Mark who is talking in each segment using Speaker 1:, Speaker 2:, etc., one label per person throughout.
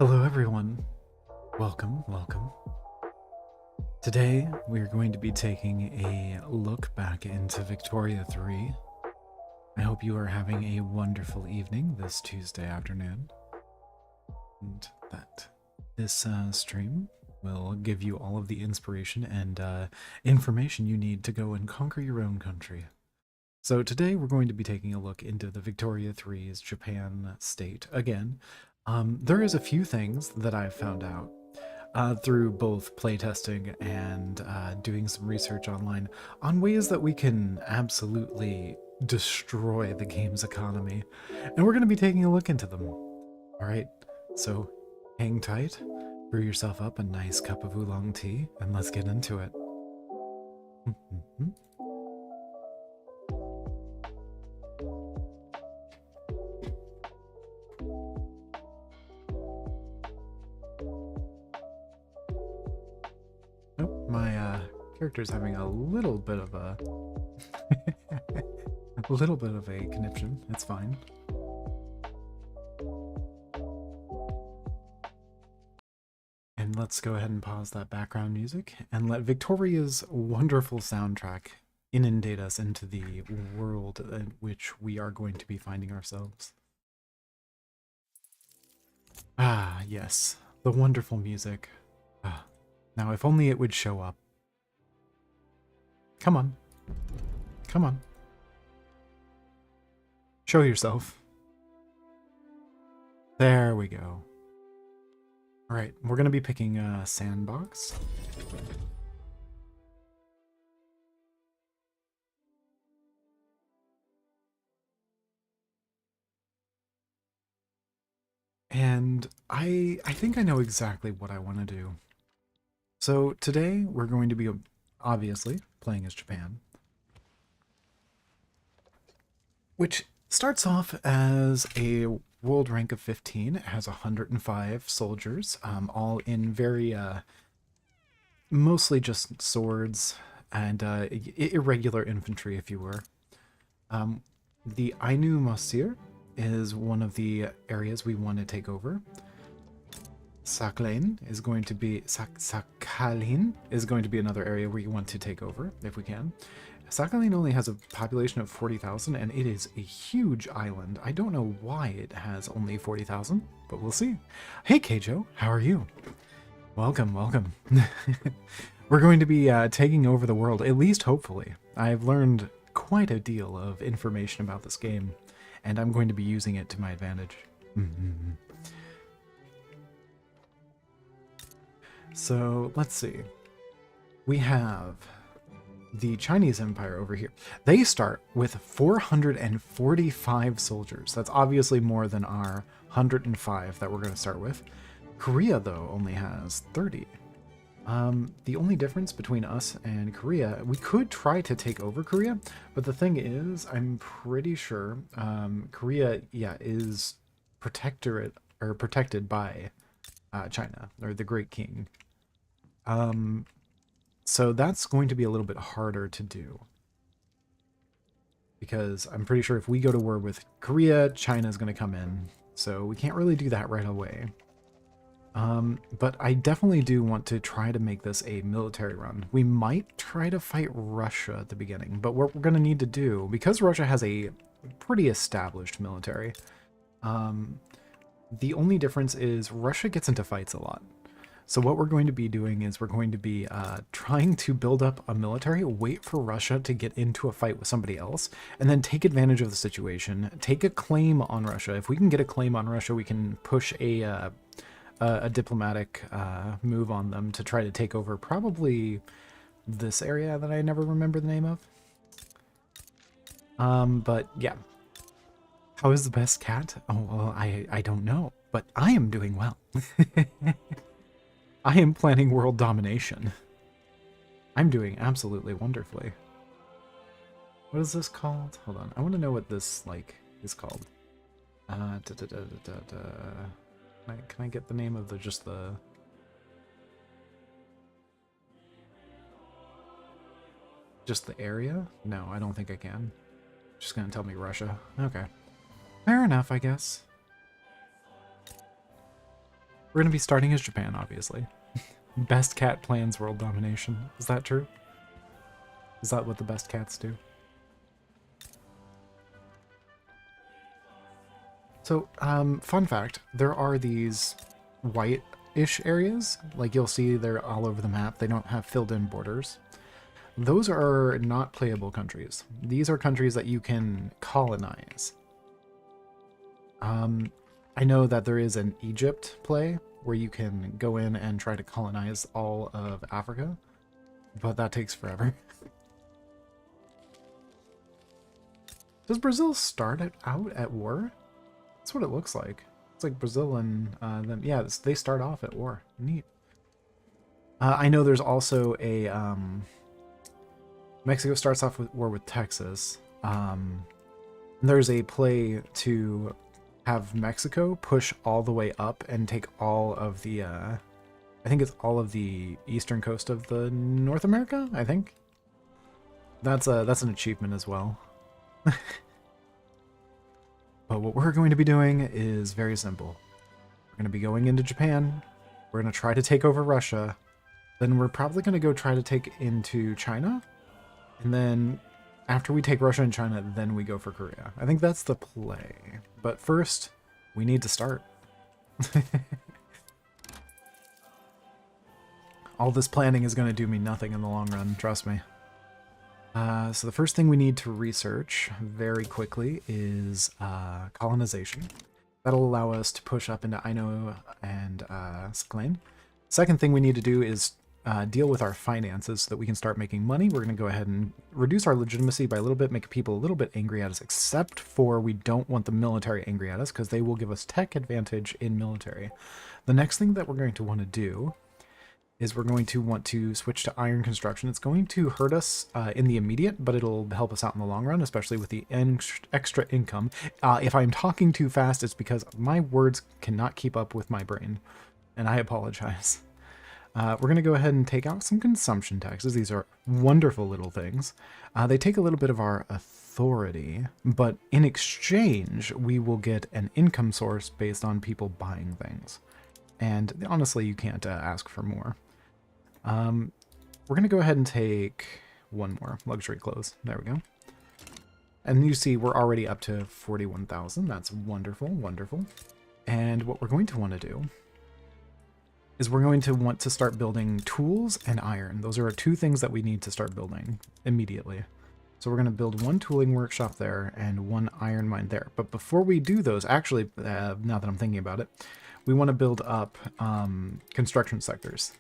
Speaker 1: Hello everyone, welcome. Today we are going to be taking a look back into Victoria 3. I hope you are having a wonderful evening this Tuesday afternoon, and that this stream will give you all of the inspiration and information you need to go and conquer your own country. So today we're going to be taking a look into the Victoria 3's Japan state again. There is a few things that I've found out through both playtesting and doing some research online on ways that we can absolutely destroy the game's economy. And we're going to be taking a look into them. All right, so hang tight, brew yourself up a nice cup of oolong tea, and let's get into it. My character's having a little bit of a a little bit of a conniption. It's fine. And let's go ahead and pause that background music and let Victoria's wonderful soundtrack inundate us into the world in which we are going to be finding ourselves. Ah, yes, the wonderful music. Ah, now if only it would show up. Come on. Come on. Show yourself. There we go. Alright, we're going to be picking a sandbox. And I think I know exactly what I want to do. So today we're going to be, obviously, playing as Japan, which starts off as a world rank of 15. It has 105 soldiers, all in very, mostly just swords and irregular infantry, if you were. The Ainu Mosir is one of the areas we want to take over. Sakhalin is going to be Sakhalin is going to be another area we want to take over if we can. Sakhalin only has a population of 40,000 and it is a huge island. I don't know why it has only 40,000, but we'll see. Hey Keijo, how are you? Welcome. We're going to be taking over the world, at least hopefully. I've learned quite a deal of information about this game, and I'm going to be using it to my advantage. So let's see. We have the Chinese Empire over here. They start with 445 soldiers. That's obviously more than our 105 that we're going to start with. Korea, though, only has 30. The only difference between us and Korea, we could try to take over Korea, but the thing is, I'm pretty sure Korea, is protected by China, or the Great King. So that's going to be a little bit harder to do. Because I'm pretty sure if we go to war with Korea, China's going to come in. So we can't really do that right away. But I definitely do want to try to make this a military run. We might try to fight Russia at the beginning, but what we're going to need to do, because Russia has a pretty established military, the only difference is Russia gets into fights a lot. So what we're going to be doing is we're going to be trying to build up a military, wait for Russia to get into a fight with somebody else, and then take advantage of the situation, take a claim on Russia. If we can get a claim on Russia, we can push a diplomatic move on them to try to take over probably this area that I never remember the name of. But yeah. How is the best cat? Oh, well, I don't know, but I am doing well. I am planning world domination. I'm doing absolutely wonderfully. What is this called? Hold on. I want to know what this, like, is called. Can I get the name of just the... Just the area? No, I don't think I can. Just gonna tell me Russia. Okay. Fair enough, I guess. We're going to be starting as Japan, obviously. Best cat plans world domination. Is that true? Is that what the best cats do? So, fun fact, there are these white-ish areas. Like, you'll see they're all over the map. They don't have filled-in borders. Those are not playable countries. These are countries that you can colonize. I know that there is an Egypt play where you can go in and try to colonize all of Africa, but that takes forever. Does Brazil start out at war? That's what it looks like. It's like Brazil and them. Yeah, they start off at war. Neat. I know there's also a... Mexico starts off with war with Texas. There's a play to have Mexico push all the way up and take all of the, I think it's all of the eastern coast of the North America, I think. That's an achievement as well. But what we're going to be doing is very simple. We're going to be going into Japan. We're going to try to take over Russia. Then we're probably going to go try to take into China. And then after we take Russia and China, then we go for Korea. I think that's the play. But first, we need to start. All this planning is going to do me nothing in the long run, trust me. So the first thing we need to research very quickly is colonization. That'll allow us to push up into Aino and Sakhalin. Second thing we need to do is deal with our finances so that we can start making money. We're going to go ahead and reduce our legitimacy by a little bit, make people a little bit angry at us, except for we don't want the military angry at us because they will give us tech advantage in military. The next thing that we're going to want to do is we're going to want to switch to iron construction. It's going to hurt us in the immediate, but it'll help us out in the long run, especially with the extra income. If I'm talking too fast, it's because my words cannot keep up with my brain, and I apologize. We're going to go ahead and take out some consumption taxes. These are wonderful little things. They take a little bit of our authority, but in exchange, we will get an income source based on people buying things. And honestly, you can't ask for more. We're going to go ahead and take one more. Luxury clothes. There we go. And you see we're already up to 41,000. That's wonderful, wonderful. And what we're going to want to do is we're going to want to start building tools and iron. Those are our two things that we need to start building immediately. So we're going to build one tooling workshop there and one iron mine there. But before we do those, actually, now that I'm thinking about it, we want to build up construction sectors.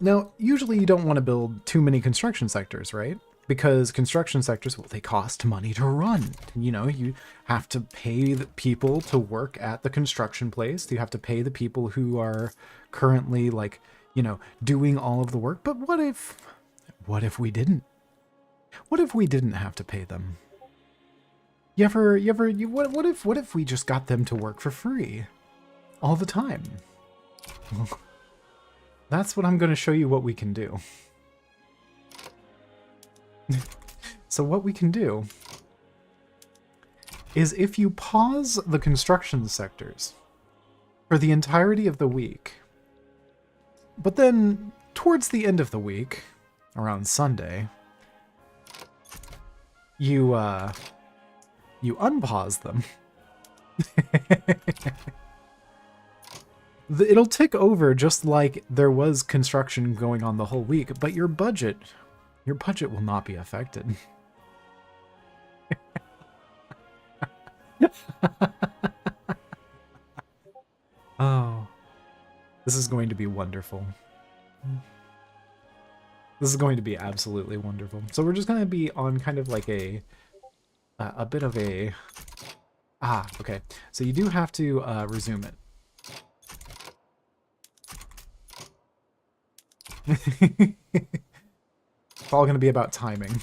Speaker 1: Now, usually you don't want to build too many construction sectors, right? Because construction sectors, well, they cost money to run. You know, you have to pay the people to work at the construction place. You have to pay the people who are currently, like, you know, doing all of the work. But what if we didn't? What if we didn't have to pay them? What if we just got them to work for free all the time? That's what I'm going to show you what we can do. So what we can do is if you pause the construction sectors for the entirety of the week, but then towards the end of the week, around Sunday, you unpause them. It'll tick over just like there was construction going on the whole week, but your budget will not be affected. Oh, this is going to be wonderful. This is going to be absolutely wonderful. So we're just going to be on kind of like a bit of a... okay. So you do have to resume it. It's all going to be about timing.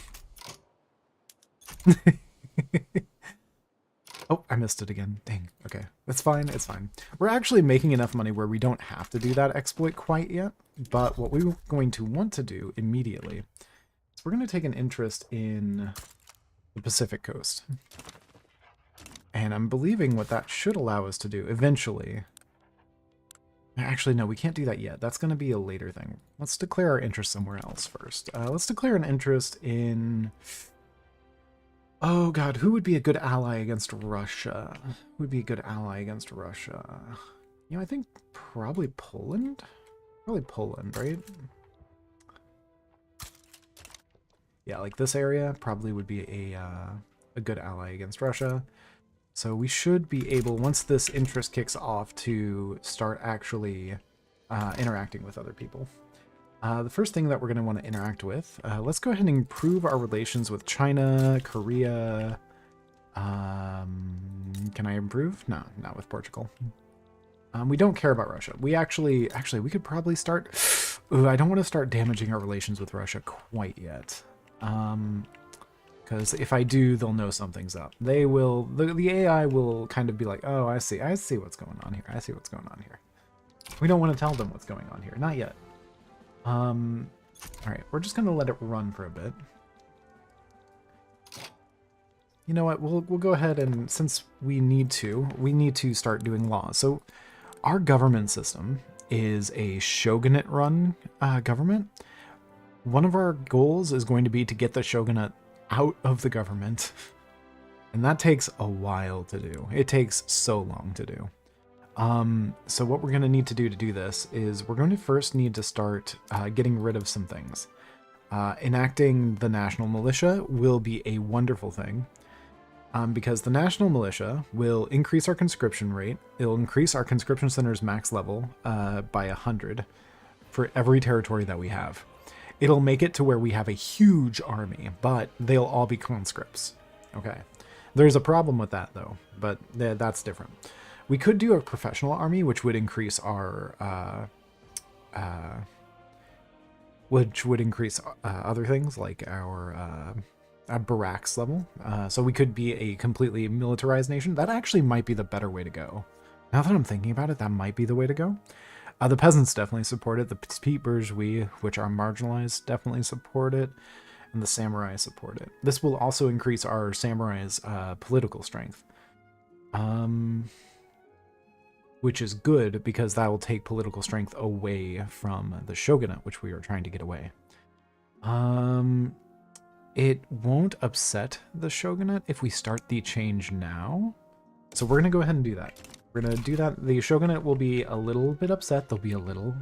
Speaker 1: Oh, I missed it again. Dang. Okay. It's fine. It's fine. We're actually making enough money where we don't have to do that exploit quite yet. But what we're going to want to do immediately is we're going to take an interest in the Pacific Coast. And I'm believing what that should allow us to do eventually Actually, no, we can't do that yet. That's going to be a later thing. Let's declare our interest somewhere else first. Let's declare an interest in... Oh god, who would be a good ally against Russia? Who would be a good ally against Russia? You know, I think probably Poland? Probably Poland, right? Yeah, like this area probably would be a good ally against Russia. So we should be able, once this interest kicks off, to start actually interacting with other people. The first thing that we're going to want to interact with, let's go ahead and improve our relations with China, Korea. Can I improve? No, not with Portugal. We don't care about Russia. We actually, we could probably start... Ooh, I don't want to start damaging our relations with Russia quite yet. Because if I do, they'll know something's up. They will, the AI will kind of be like, oh, I see what's going on here. I see what's going on here. We don't want to tell them what's going on here. Not yet. All right, we're just going to let it run for a bit. You know what, we'll go ahead and, since we need to start doing laws. So our government system is a shogunate-run government. One of our goals is going to be to get the shogunate out of the government. And that takes a while to do. It takes so long to do. So what we're going to need to do this is we're going to first need to start getting rid of some things. Enacting the national militia will be a wonderful thing. Because the national militia will increase our conscription rate. It'll increase our conscription center's max level by 100 for every territory that we have. It'll make it to where we have a huge army, but they'll all be conscripts. Okay. There's a problem with that, though, but that's different. We could do a professional army, which would increase our... other things, like our barracks level. So we could be a completely militarized nation. That actually might be the better way to go. Now that I'm thinking about it, that might be the way to go. The peasants definitely support it. The petite bourgeoisie, which are marginalized, definitely support it. And the samurai support it. This will also increase our samurai's political strength. Which is good, because that will take political strength away from the shogunate, which we are trying to get away. It won't upset the shogunate if we start the change now. So we're going to go ahead and do that. We're going to do that. The shogunate will be a little bit upset. They'll be a little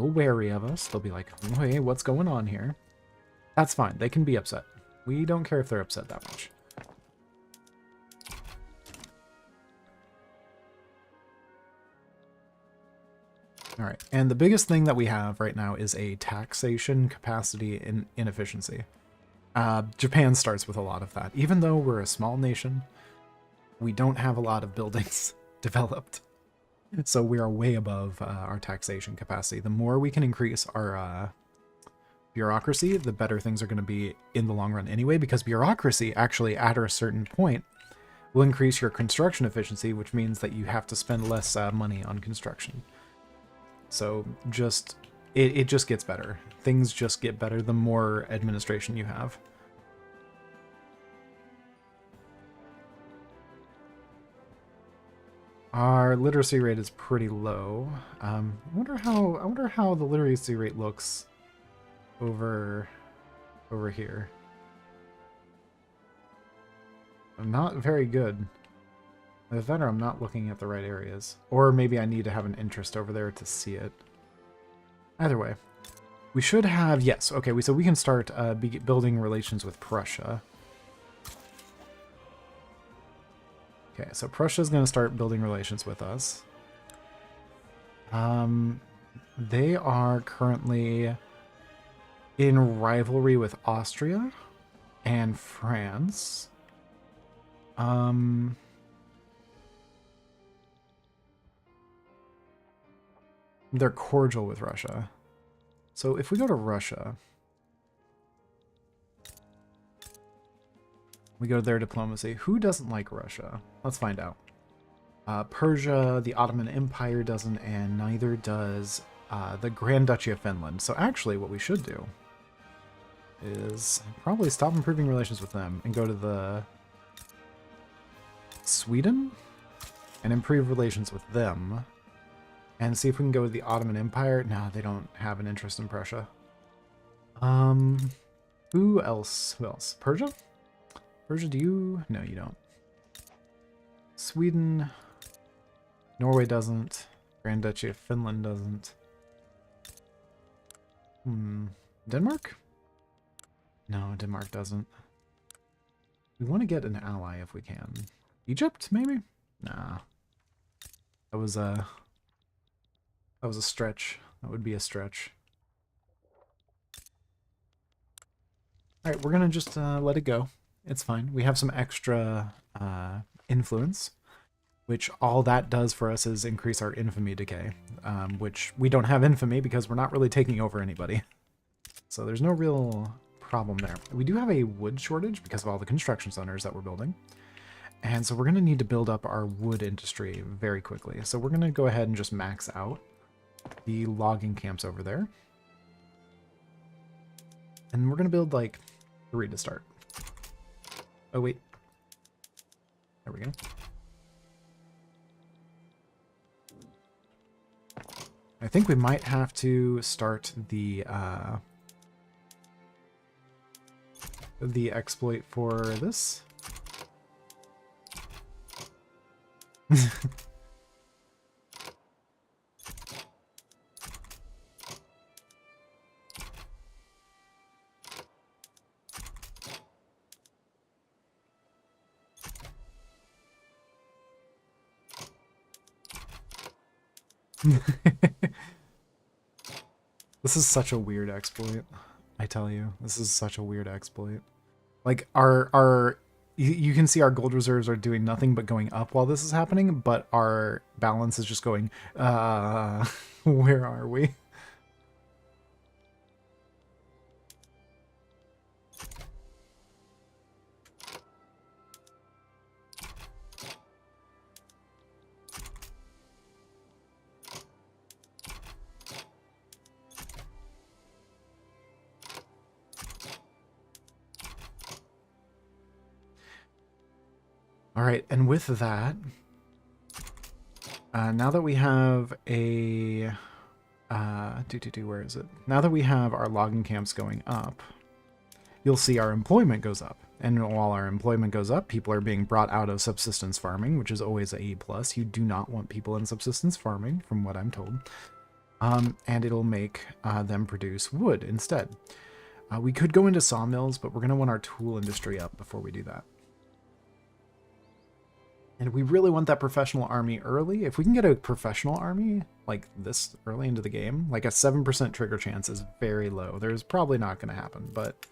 Speaker 1: wary of us. They'll be like, hey, what's going on here? That's fine. They can be upset. We don't care if they're upset that much. All right. And the biggest thing that we have right now is a taxation capacity inefficiency. Japan starts with a lot of that. Even though we're a small nation, we don't have a lot of buildings developed. So we are way above our taxation capacity. The more we can increase our bureaucracy, the better things are going to be in the long run anyway, because bureaucracy actually at a certain point will increase your construction efficiency, which means that you have to spend less money on construction. So just it just gets better. Things just get better the more administration you have. Our literacy rate is pretty low. I wonder how the literacy rate looks over here. Not very good. Either that or I'm not looking at the right areas. Or maybe I need to have an interest over there to see it. Either way. We should have... Yes, okay, so we can start building relations with Prussia. Okay, so Prussia's going to start building relations with us. They are currently in rivalry with Austria and France. They're cordial with Russia. So if we go to Russia, we go to their diplomacy. Who doesn't like Russia? Let's find out. Persia, the Ottoman Empire doesn't, and neither does the Grand Duchy of Finland. So actually what we should do is probably stop improving relations with them and go to the Sweden and improve relations with them. And see if we can go with the Ottoman Empire. No, they don't have an interest in Prussia. Who else? Who else? Persia? Persia, do you? No, you don't. Sweden. Norway doesn't. Grand Duchy of Finland doesn't. Denmark? No, Denmark doesn't. We want to get an ally if we can. Egypt, maybe? Nah. That was a stretch. That would be a stretch. Alright, we're gonna just let it go. It's fine. We have some extra influence, which all that does for us is increase our infamy decay, which we don't have infamy because we're not really taking over anybody. So there's no real problem there. We do have a wood shortage because of all the construction centers that we're building. And so we're going to need to build up our wood industry very quickly. So we're going to go ahead and just max out the logging camps over there. And we're going to build like 3 to start. Oh, wait. There we go. I think we might have to start the exploit for this. This is such a weird exploit. I tell you, this is such a weird exploit. Like you can see our gold reserves are doing nothing but going up while this is happening, but our balance is just going, where are we? All right, and with that, now that we have a, where is it? Now that we have our logging camps going up, you'll see our employment goes up. And while our employment goes up, people are being brought out of subsistence farming, which is always a plus. You do not want people in subsistence farming, from what I'm told. And it'll make them produce wood instead. We could go into sawmills, but we're going to want our tool industry up before we do that. And we really want that professional army early. If we can get a professional army like this early into the game, like a 7% trigger chance is very low. There's probably not going to happen, but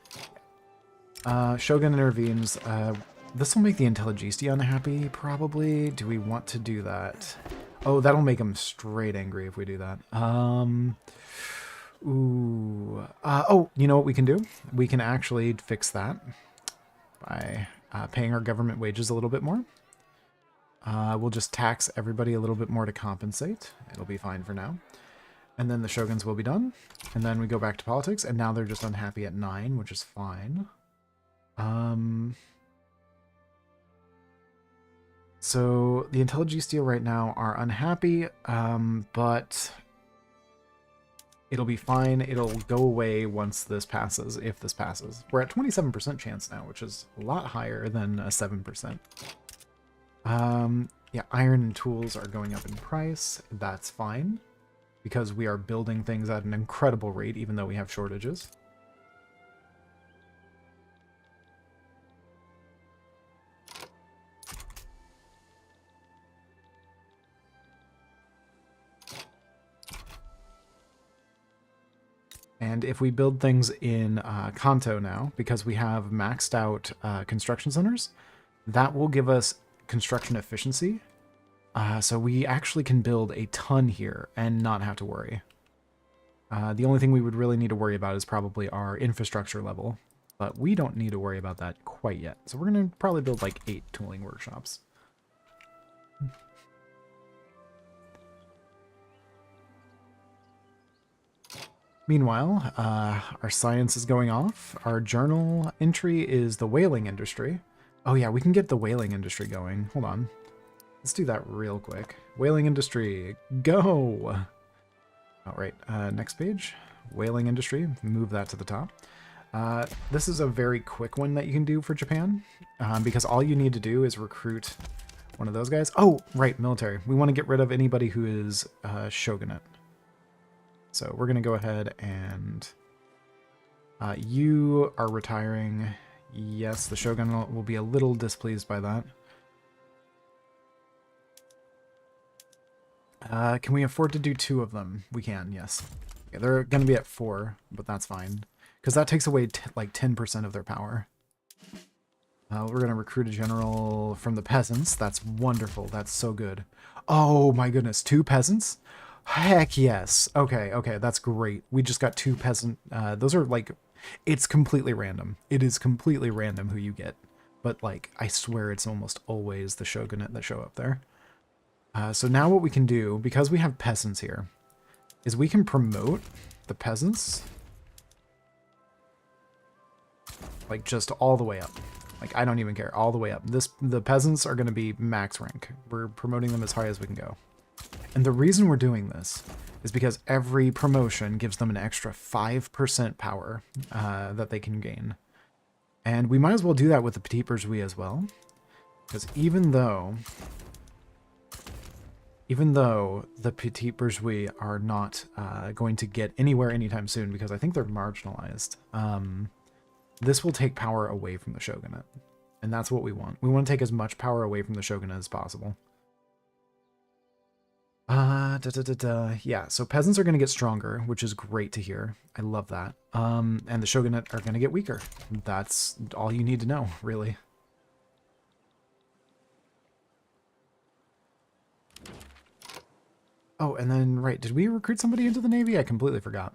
Speaker 1: Shogun intervenes. This will make the Intelligisti unhappy, probably. Do we want to do that? Oh, that'll make him straight angry if we do that. Oh, you know what we can do? We can actually fix that by paying our government wages a little bit more. We'll just tax everybody a little bit more to compensate. It'll be fine for now. And then the shoguns will be done. And then we go back to politics, and now they're just unhappy at 9, which is fine. So the Intelligisti right now are unhappy, but it'll be fine. It'll go away once this passes, if this passes. We're at 27% chance now, which is a lot higher than a 7%. Yeah, iron and tools are going up in price. That's fine, because we are building things at an incredible rate, even though we have shortages. And if we build things in Kanto now, because we have maxed out construction centers, that will give us construction efficiency. So we actually can build a ton here and not have to worry. The only thing we would really need to worry about is probably our infrastructure level, but we don't need to worry about that quite yet. So we're going to probably build like 8 tooling workshops. Meanwhile, our science is going off. Our journal entry is the whaling industry. Oh yeah, we can get the whaling industry going. Hold on. Let's do that real quick. Whaling industry, go! All right, next page. Whaling industry, move that to the top. This is a very quick one that you can do for Japan, because all you need to do is recruit one of those guys. Oh, right, military. We want to get rid of anybody who is shogunate. So we're going to go ahead and you are retiring. Yes, the shogun will be a little displeased by that. Can we afford to do 2 of them? We can, yes. Okay, they're going to be at 4, but that's fine. Because that takes away like 10% of their power. We're going to recruit a general from the peasants. That's wonderful. That's so good. Oh my goodness, 2 peasants? Heck yes. Okay, okay, that's great. We just got 2 peasant. Those are like, it's completely random. It is completely random who you get. But like, I swear it's almost always the shogunate that show up there. So now what we can do, because we have peasants here, is we can promote the peasants like just all the way up. Like, I don't even care, all the way up. The peasants are going to be max rank. We're promoting them as high as we can go. And the reason we're doing this is because every promotion gives them an extra 5% power that they can gain. And we might as well do that with the Petit Bourgeois as well. Because even though the Petit Bourgeois are not going to get anywhere anytime soon, because I think they're marginalized, this will take power away from the shogunate. And that's what we want. We want to take as much power away from the shogunate as possible. Yeah, so peasants are going to get stronger, which is great to hear. I love that. And the shogunate are going to get weaker. That's all you need to know, really. Oh, and then, right, did we recruit somebody into the Navy? I completely forgot.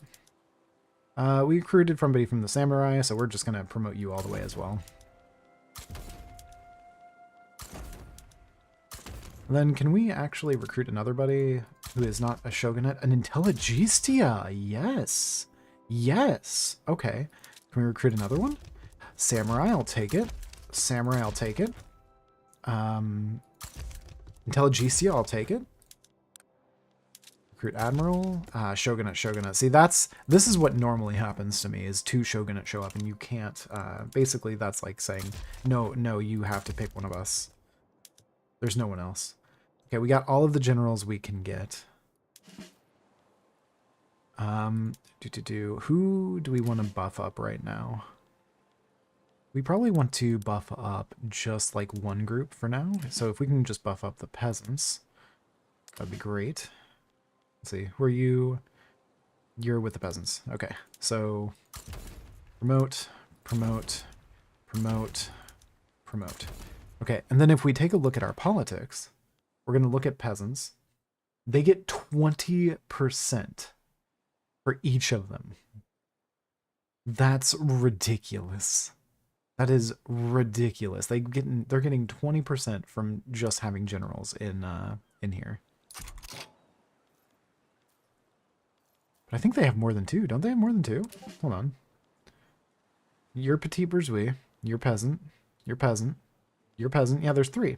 Speaker 1: We recruited somebody from the samurai, so we're just going to promote you all the way as well. And then can we actually recruit another buddy who is not a shogunate? An intelligentsia! Yes! Yes! Okay. Can we recruit another one? Samurai, I'll take it. Samurai, I'll take it. Intelligentsia, I'll take it. Recruit admiral, shogunate, shogunate. See, this is what normally happens to me, is 2 shogunate show up and you can't, basically that's like saying, no, you have to pick one of us. There's no one else. Okay, we got all of the generals we can get. Who do we want to buff up right now? We probably want to buff up just like one group for now. So if we can just buff up the peasants, that'd be great. Let's see, who are you? You're with the peasants. Okay, so promote, promote, promote, promote. Okay, and then if we take a look at our politics, we're going to look at peasants. They get 20% for each of them. That's ridiculous. That is ridiculous. They're getting 20% from just having generals in here. But I think they have more than 2. Don't they have more than 2? Hold on. You're Petit Bourgeois. You're peasant. You're peasant. You're peasant. Yeah, there's 3.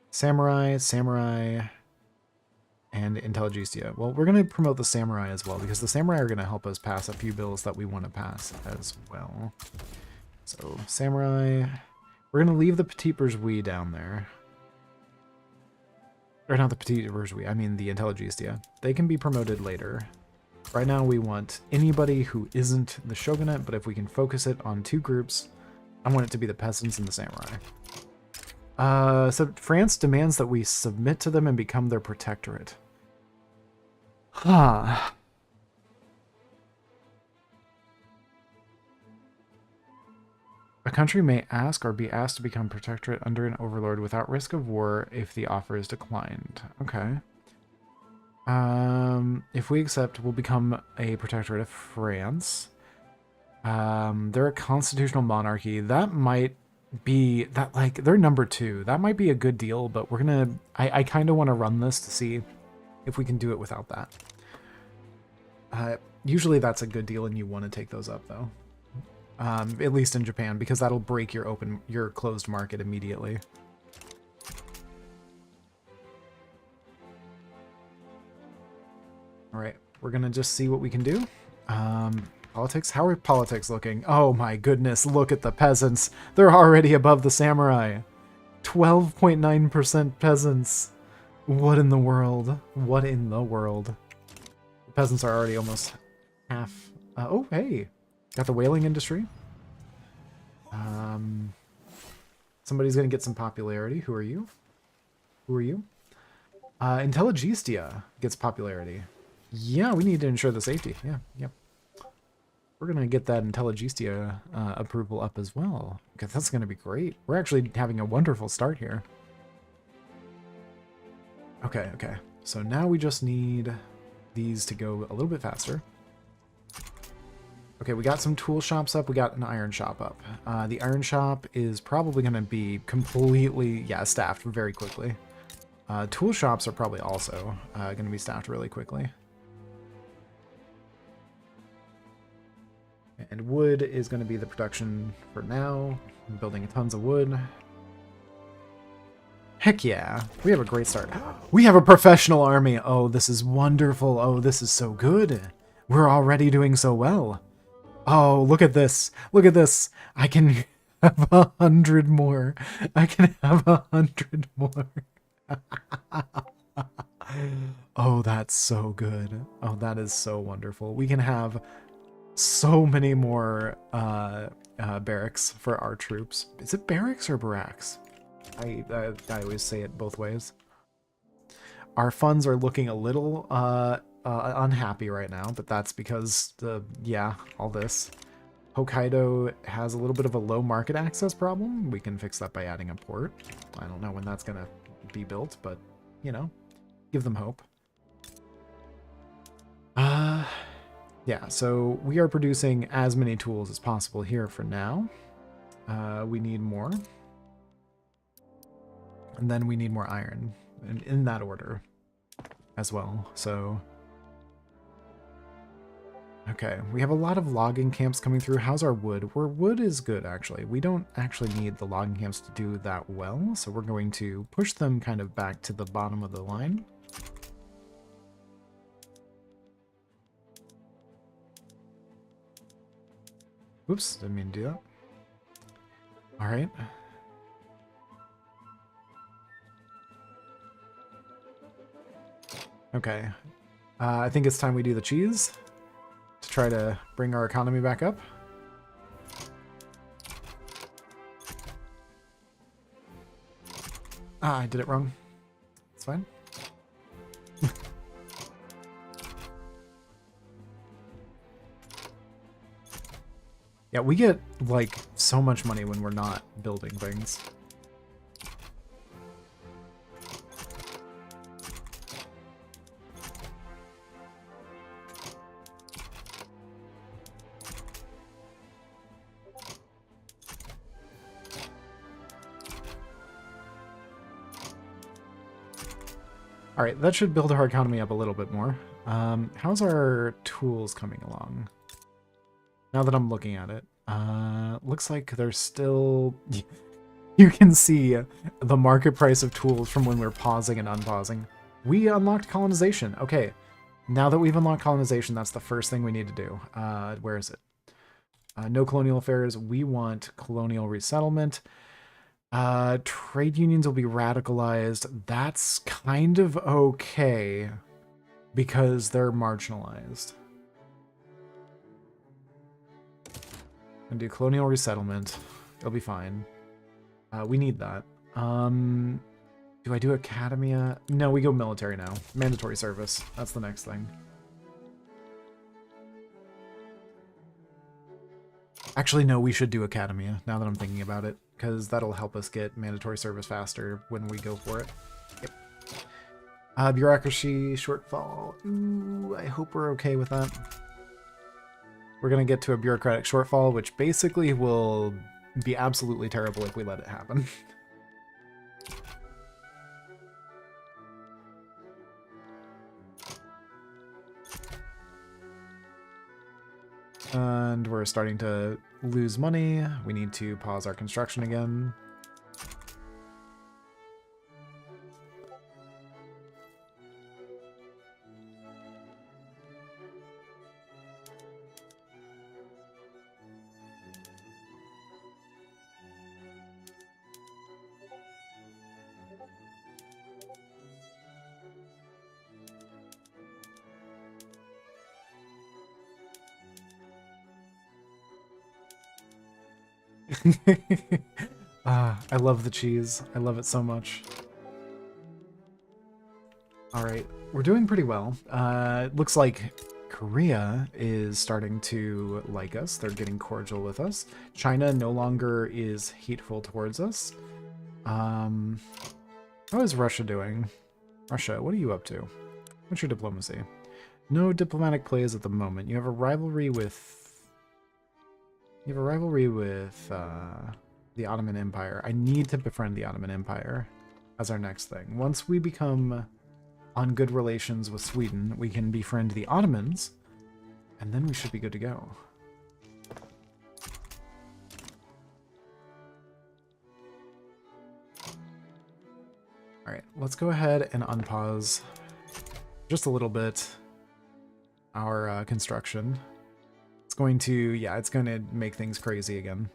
Speaker 1: Samurai, samurai, and intelligentsia. Well, we're going to promote the samurai as well, because the samurai are going to help us pass a few bills that we want to pass as well. So, samurai. We're going to leave the Petit Bourgeois down there. Or not the Petit Bourgeois, I mean the intelligentsia. They can be promoted later. Right now we want anybody who isn't the shogunate, but if we can focus it on 2 groups, I want it to be the peasants and the samurai. So France demands that we submit to them and become their protectorate. Huh. A country may ask or be asked to become protectorate under an overlord without risk of war if the offer is declined. Okay. If we accept, we'll become a protectorate of France. They're a constitutional monarchy. That might be that, like, they're number 2. That might be a good deal, but we're gonna, I kind of want to run this to see if we can do it without that. Usually that's a good deal and you want to take those up though. At least in Japan, because that'll break your closed market immediately. All right, we're gonna just see what we can do. Politics? How are politics looking? Oh my goodness, look at the peasants. They're already above the samurai. 12.9% peasants. What in the world? What in the world? The peasants are already almost half. Oh, hey. Got the whaling industry. Somebody's going to get some popularity. Who are you? Who are you? Intelligencia gets popularity. Yeah, we need to ensure the safety. Yeah, yep. We're going to get that Intelligencia approval up as well, because that's going to be great. We're actually having a wonderful start here. Okay, okay. So now we just need these to go a little bit faster. Okay, we got some tool shops up. We got an iron shop up. The iron shop is probably going to be completely, yeah, staffed very quickly. Tool shops are probably also going to be staffed really quickly. And wood is going to be the production for now. I'm building tons of wood. Heck yeah, we have a great start. We have a professional army. Oh, this is wonderful. Oh, this is so good. We're already doing so well. Oh, look at this. Look at this. I can have 100 more. I can have 100 more. Oh, that's so good. Oh, that is so wonderful. We can have so many more barracks for our troops. Is it barracks or barracks? I always say it both ways. Our funds are looking a little unhappy right now, but that's because all this. Hokkaido has a little bit of a low market access problem. We can fix that by adding a port. I don't know when that's gonna be built, but you know, give them hope. Yeah, so we are producing as many tools as possible here for now. We need more. And then we need more iron, and in that order as well. So, okay, we have a lot of logging camps coming through. How's our wood? Wood is good, actually. We don't actually need the logging camps to do that well, so we're going to push them kind of back to the bottom of the line. Oops, didn't mean to do that. All right. Okay, I think it's time we do the cheese to try to bring our economy back up. Ah, I did it wrong. It's fine. Yeah, we get, like, so much money when we're not building things. All right, that should build our economy up a little bit more. How's our tools coming along? Now that I'm looking at it, looks like they're still... You can see the market price of tools from when we're pausing and unpausing. We unlocked colonization. Okay, now that we've unlocked colonization, that's the first thing we need to do. Where is it? No colonial affairs. We want colonial resettlement. Trade unions will be radicalized. That's kind of okay because they're marginalized. And do colonial resettlement. It'll be fine. We need that. Do I do academia? No, we go military now. Mandatory service. That's the next thing. Actually, no, we should do academia now that I'm thinking about it, because that'll help us get mandatory service faster when we go for it. Yep. Bureaucracy shortfall. Ooh, I hope we're okay with that. We're going to get to a bureaucratic shortfall, which basically will be absolutely terrible if we let it happen. And we're starting to lose money. We need to pause our construction again. I love the cheese. I love it so much. Alright, we're doing pretty well. It looks like Korea is starting to like us. They're getting cordial with us. China no longer is hateful towards us. How is Russia doing? Russia, what are you up to? What's your diplomacy? No diplomatic plays at the moment. You have a rivalry with... You have a rivalry with the Ottoman Empire. I need to befriend the Ottoman Empire as our next thing. Once we become on good relations with Sweden, we can befriend the Ottomans, and then we should be good to go. Alright, let's go ahead and unpause just a little bit our construction. It's going to, yeah, it's going to make things crazy again.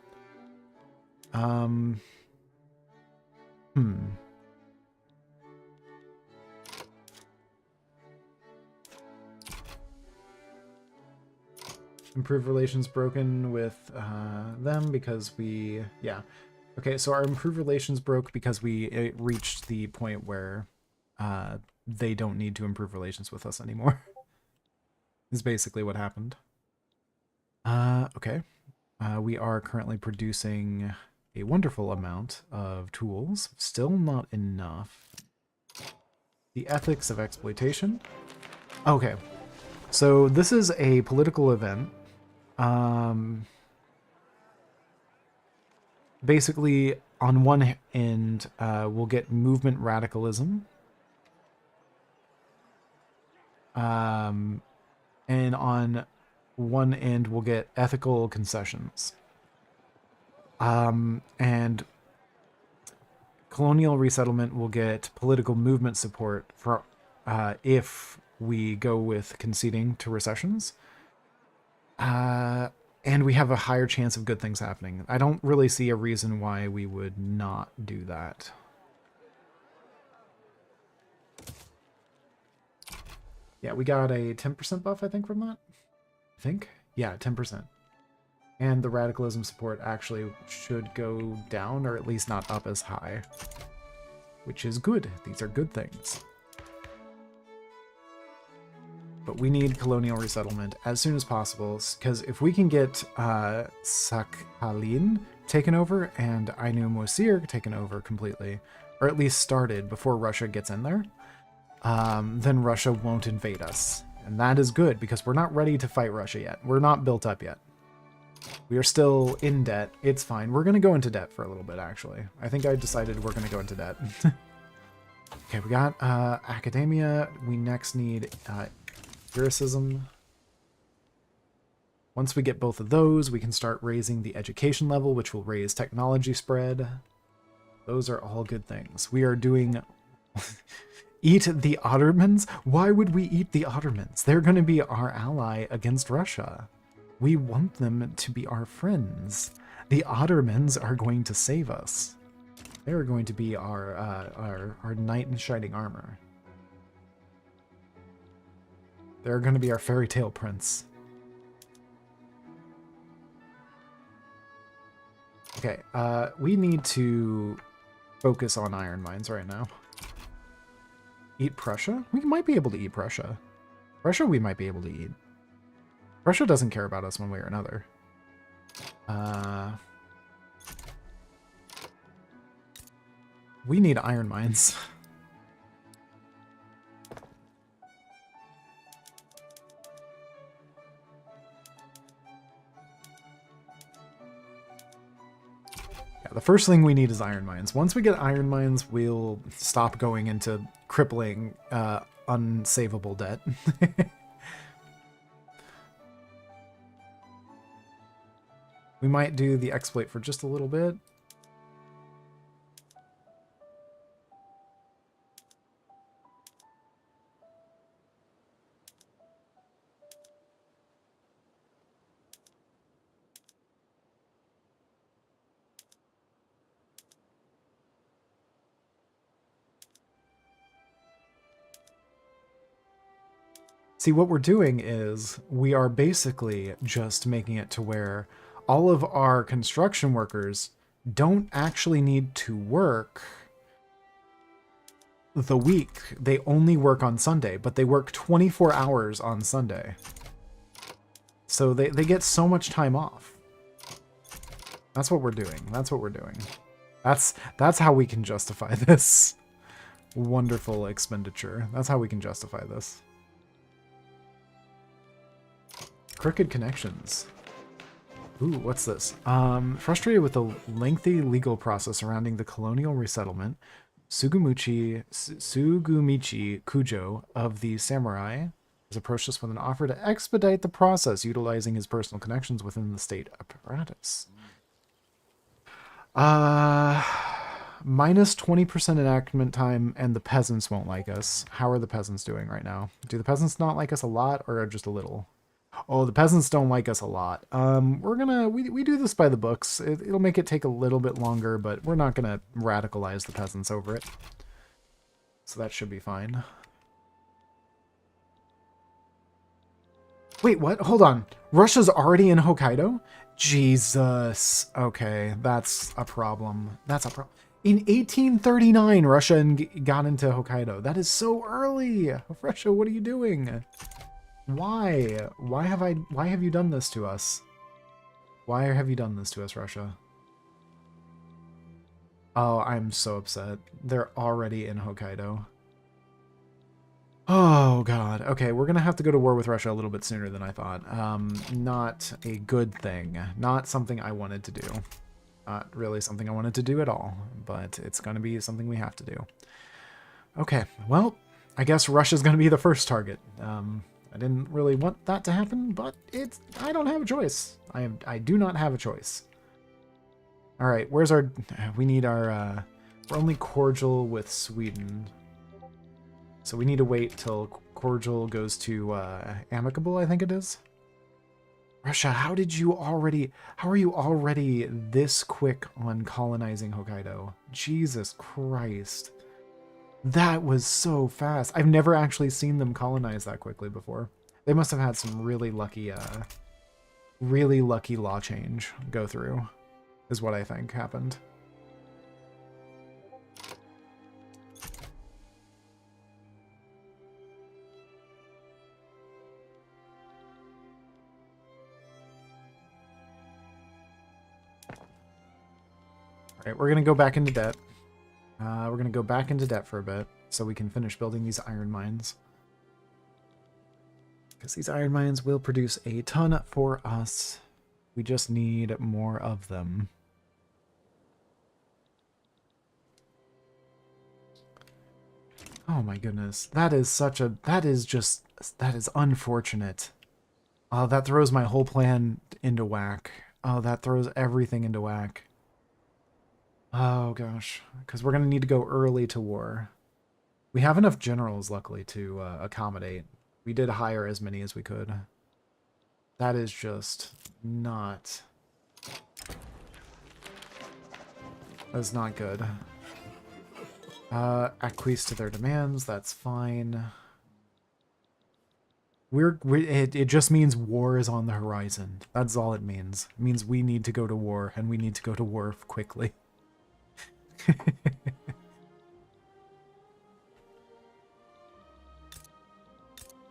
Speaker 1: Improved relations broken with them because we, yeah. Okay, so our improved relations broke because we reached the point where they don't need to improve relations with us anymore. Is basically what happened. Okay. We are currently producing a wonderful amount of tools. Still not enough. The ethics of exploitation. Okay. So this is a political event. Basically, on one end, we'll get movement radicalism. And on one end, we'll get ethical concessions. And colonial resettlement will get political movement support for if we go with conceding to recessions. And we have a higher chance of good things happening. I don't really see a reason why we would not do that. Yeah, we got a 10% buff, I think, from that. I think? Yeah, 10%. And the radicalism support actually should go down, or at least not up as high. Which is good. These are good things. But we need colonial resettlement as soon as possible, because if we can get Sakhalin taken over and Ainu Mosir taken over completely, or at least started before Russia gets in there, then Russia won't invade us. And that is good, because we're not ready to fight Russia yet. We're not built up yet. We are still in debt. It's fine. We're going to go into debt for a little bit, actually. I think I decided we're going to go into debt. Okay, we got academia. We next need empiricism. Once we get both of those, we can start raising the education level, which will raise technology spread. Those are all good things. We are doing... Eat the Ottomans? Why would we eat the Ottomans? They're going to be our ally against Russia. We want them to be our friends. The Ottomans are going to save us. They're going to be our knight in shining armor. They're going to be our fairy tale prince. Okay, we need to focus on iron mines right now. Eat Prussia? We might be able to eat Prussia. Prussia we might be able to eat. Russia doesn't care about us one way or another. We need iron mines. Yeah, the first thing we need is iron mines. Once we get iron mines, we'll stop going into crippling, unsavable debt. We might do the exploit for just a little bit. See, what we're doing is we are basically just making it to where all of our construction workers don't actually need to work the week. They only work on Sunday, but they work 24 hours on Sunday. So they get so much time off. That's what we're doing. That's what we're doing. That's how we can justify this wonderful expenditure. That's how we can justify this. Crooked connections. Ooh, what's this? Frustrated with the lengthy legal process surrounding the colonial resettlement, Sugumichi Kujo of the Samurai has approached us with an offer to expedite the process, utilizing his personal connections within the state apparatus. Minus 20% enactment time, and the peasants won't like us. How are the peasants doing right now? Do the peasants not like us a lot, or just a little? Oh, the peasants don't like us a lot. We do this by the books. It'll make it take a little bit longer, but we're not gonna radicalize the peasants over it. So that should be fine. Wait, what? Hold on. Russia's already in Hokkaido? Jesus. Okay, that's a problem. That's a problem. In 1839, Russia got into Hokkaido. That is so early. Russia, what are you doing? Why? Why have you done this to us? Why have you done this to us, Russia? Oh, I'm so upset. They're already in Hokkaido. Oh, God. Okay, we're going to have to go to war with Russia a little bit sooner than I thought. Not a good thing. Not something I wanted to do. Not really something I wanted to do at all, but it's going to be something we have to do. Okay, well, I guess Russia's going to be the first target. I didn't really want that to happen, but I don't have a choice. I do not have a choice. All right, where's our... We need our... we're only cordial with Sweden. So we need to wait till cordial goes to amicable, I think it is. Russia, how are you already this quick on colonizing Hokkaido? Jesus Christ. That was so fast. I've never actually seen them colonize that quickly before. They must have had some really lucky law change go through, is what I think happened. All right, we're going to go back into debt. We're going to go back into debt for a bit so we can finish building these iron mines. Because these iron mines will produce a ton for us. We just need more of them. Oh my goodness. That is unfortunate. Oh, that throws my whole plan into whack. Oh, that throws everything into whack. Oh gosh, because we're going to need to go early to war. We have enough generals, luckily, to accommodate. We did hire as many as we could. That is just not... That's not good. Acquiesce to their demands, that's fine. It just means war is on the horizon. That's all it means. It means we need to go to war, and we need to go to war quickly.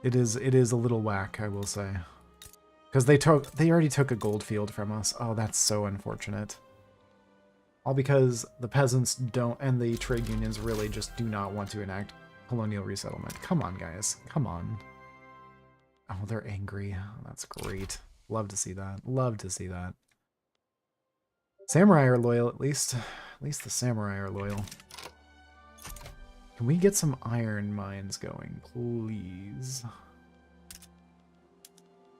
Speaker 1: It is a little whack, I will say. Because they already took a gold field from us. Oh, that's so unfortunate. All because the peasants don't, and the trade unions really just do not want to enact colonial resettlement. Come on, guys. Come on. Oh, they're angry. That's great. Love to see that. Love to see that. Samurai are loyal, at least. At least the samurai are loyal. Can we get some iron mines going, please?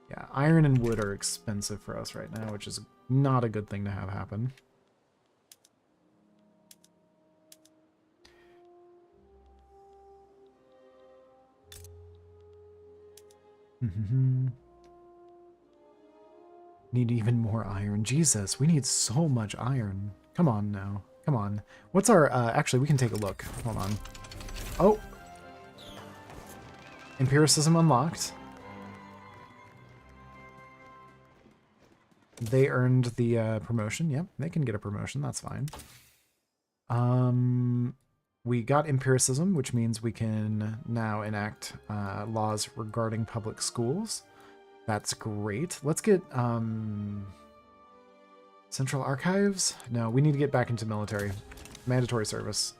Speaker 1: Yeah, iron and wood are expensive for us right now, which is not a good thing to have happen. Need even more iron. Jesus, we need so much iron. Come on now. Come on. What's our... actually, we can take a look. Hold on. Oh! Empiricism unlocked. They earned the promotion. Yep, they can get a promotion. That's fine. We got empiricism, which means we can now enact laws regarding public schools. That's great. Let's get Central Archives? No, we need to get back into military. Mandatory service.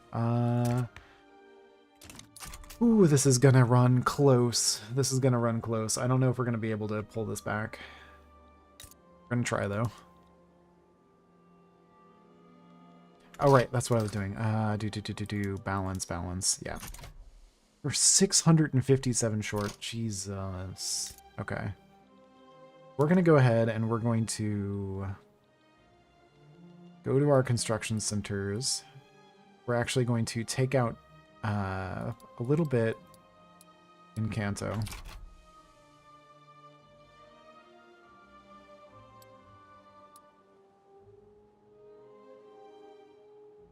Speaker 1: Ooh, this is gonna run close. This is gonna run close. I don't know if we're gonna be able to pull this back. We're gonna try, though. Oh, right, that's what I was doing. Balance. Yeah. We're 657 short. Jesus. Okay. We're gonna go ahead and we're going to go to our construction centers. We're actually going to take out a little bit in Kanto.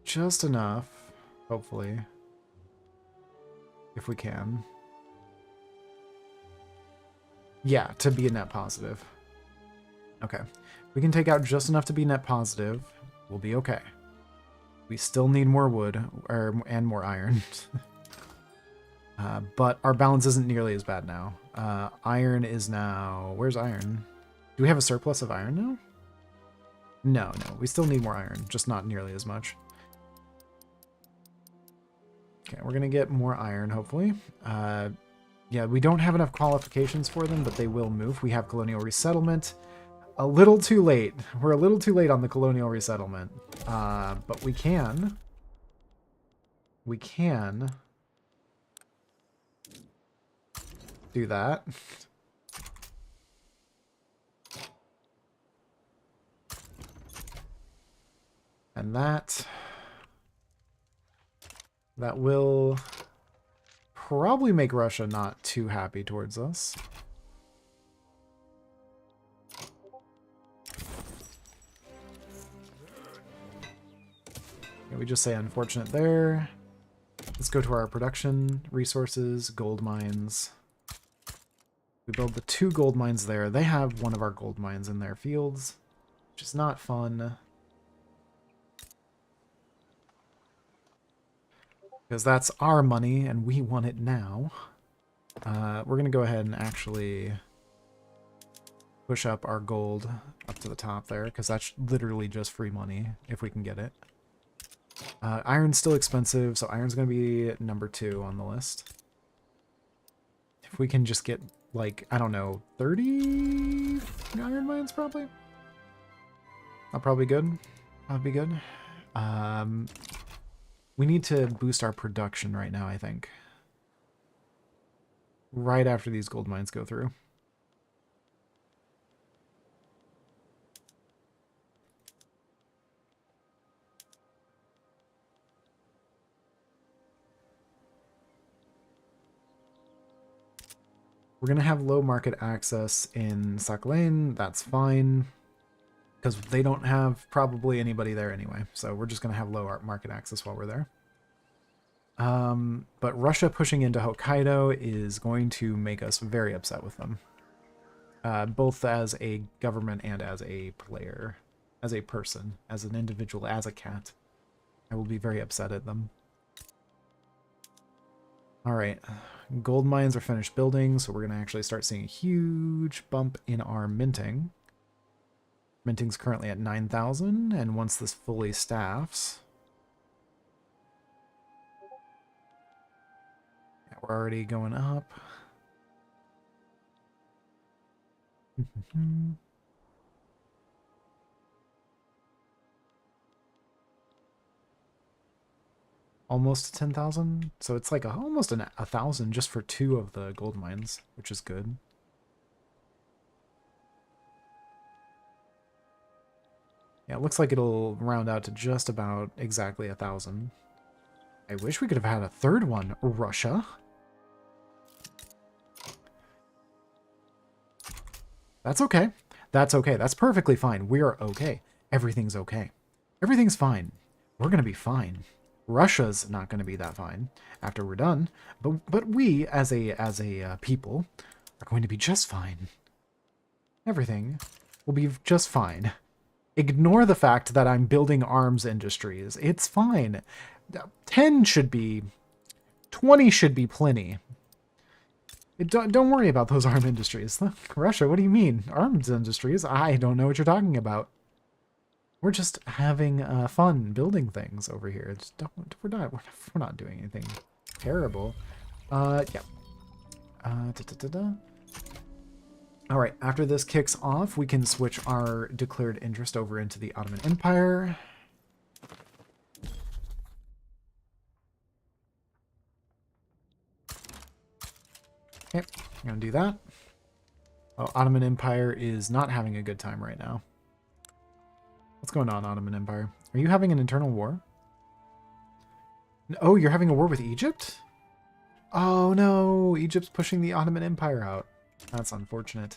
Speaker 1: Just enough, hopefully, if we can. Yeah, to be a net positive. Okay. We can take out just enough to be net positive. We'll be okay. We still need more wood and more iron. But our balance isn't nearly as bad now. Iron is now... Where's iron? Do we have a surplus of iron now? No. We still need more iron, just not nearly as much. Okay, we're going to get more iron, hopefully. Yeah, we don't have enough qualifications for them, but they will move. We have colonial resettlement. A little too late. We're a little too late on the colonial resettlement. But we can do that. And that will probably make Russia not too happy towards us. We just say unfortunate there. Let's go to our production resources, gold mines. We build the 2 gold mines there. They have one of our gold mines in their fields, which is not fun. Because that's our money and we want it now. We're going to go ahead and actually push up our gold up to the top there, because that's literally just free money if we can get it. Iron's still expensive, so iron's going to be number 2 on the list. If we can just get, like, I don't know, 30 iron mines, probably? That'll probably be good. That'll be good. We need to boost our production right now, I think. Right after these gold mines go through. We're going to have low market access in Sakhalin. That's fine, because they don't have probably anybody there anyway. So we're just going to have low market access while we're there. But Russia pushing into Hokkaido is going to make us very upset with them. Both as a government and as a player. As a person. As an individual. As a cat. I will be very upset at them. Alright. Gold mines are finished building, so we're going to actually start seeing a huge bump in our minting. Minting's currently at 9,000, and once this fully staffs... Yeah, we're already going up. Almost 10,000, so it's like almost 1,000 just for 2 of the gold mines, which is good. Yeah, it looks like it'll round out to just about exactly 1,000. I wish we could have had a 3rd one, Russia. That's okay. That's okay. That's perfectly fine. We are okay. Everything's okay. Everything's fine. We're gonna be fine. Russia's not going to be that fine after we're done, but we as a people are going to be just fine. Everything will be just fine. Ignore the fact that I'm building arms industries. It's fine. 10 should be... 20 should be plenty. Don't worry about those arm industries. Russia, what do you mean? Arms industries? I don't know what you're talking about. We're just having fun building things over here. We're not doing anything terrible. Yeah. All right, after this kicks off, we can switch our declared interest over into the Ottoman Empire. Okay, I'm gonna do that. Oh, Ottoman Empire is not having a good time right now. What's going on, Ottoman Empire? Are you having an internal war? Oh, you're having a war with Egypt? Oh no, Egypt's pushing the Ottoman Empire out. That's unfortunate.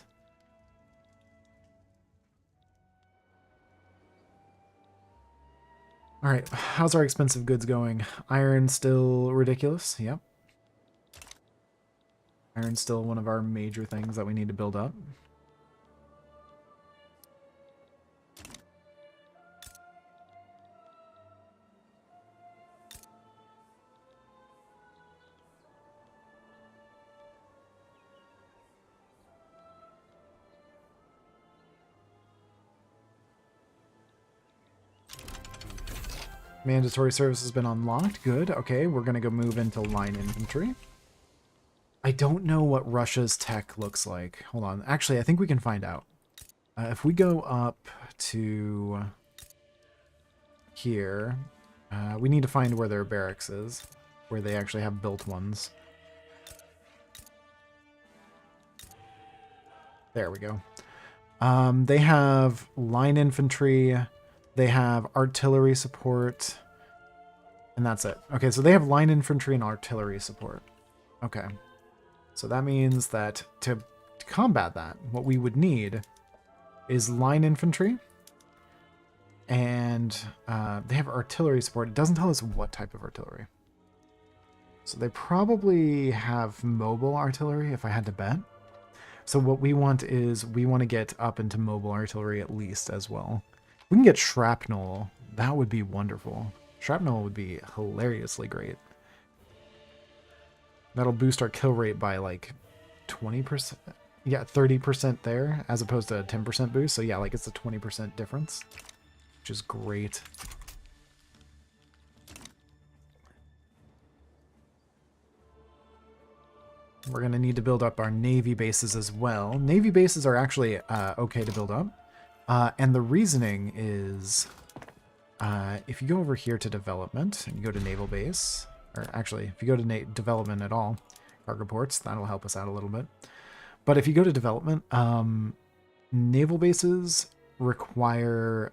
Speaker 1: Alright, how's our expensive goods going? Iron still ridiculous? Yep. Iron's still one of our major things that we need to build up. Mandatory service has been unlocked. Good. Okay, we're going to go move into line infantry. I don't know what Russia's tech looks like. Hold on. Actually, I think we can find out. If we go up to here, we need to find where their barracks is, where they actually have built ones. There we go. They have line infantry, they have artillery support, and that's it. Okay, so they have line infantry and artillery support. Okay. So that means that to combat that, what we would need is line infantry, and they have artillery support. It doesn't tell us what type of artillery. So they probably have mobile artillery, if I had to bet. So what we want is, we want to get up into mobile artillery at least as well. If we can get shrapnel, that would be wonderful. Shrapnel would be hilariously great. That'll boost our kill rate by like 20%. Yeah, 30% there, as opposed to a 10% boost. So yeah, like it's a 20% difference, which is great. We're going to need to build up our navy bases as well. Navy bases are actually okay to build up. And the reasoning is, if you go over here to development and you go to naval base, or actually, if you go to development at all, cargo ports, that'll help us out a little bit. But if you go to development, naval bases require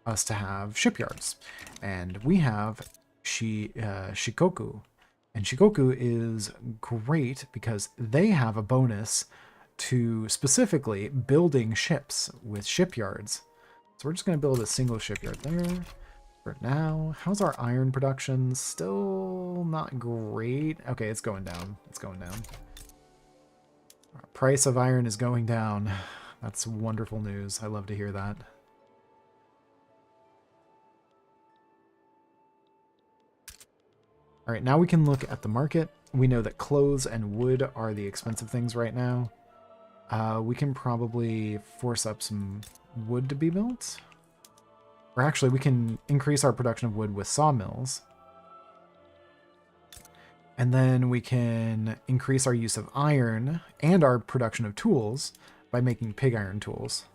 Speaker 1: us to have shipyards. And we have Shikoku. And Shikoku is great because they have a bonus to specifically building ships with shipyards. So we're just going to build a single shipyard there. For now, how's our iron production? Still not great. Okay, it's going down. It's going down. Our price of iron is going down. That's wonderful news. I love to hear that. All right, now we can look at the market. We know that clothes and wood are the expensive things right now. We can probably force up some wood to be built. Or actually, we can increase our production of wood with sawmills. And then we can increase our use of iron and our production of tools by making pig iron tools.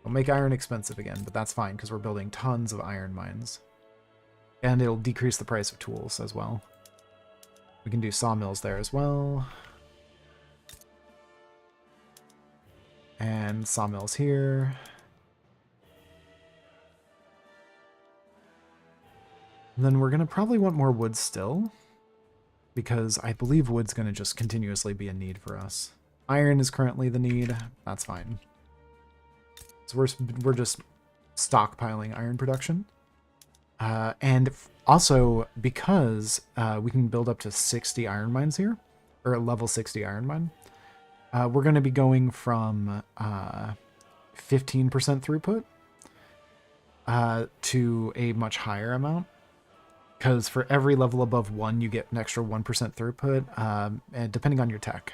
Speaker 1: We'll make iron expensive again, but that's fine because we're building tons of iron mines. And it'll decrease the price of tools as well. We can do sawmills there as well. And sawmills here. And then we're going to probably want more wood still, because I believe wood's going to just continuously be a need for us. Iron is currently the need. That's fine. So we're just stockpiling iron production. And also, because we can build up to 60 iron mines here, or a level 60 iron mine, we're going to be going from 15% throughput to a much higher amount. Because for every level above 1, you get an extra 1% throughput, and depending on your tech.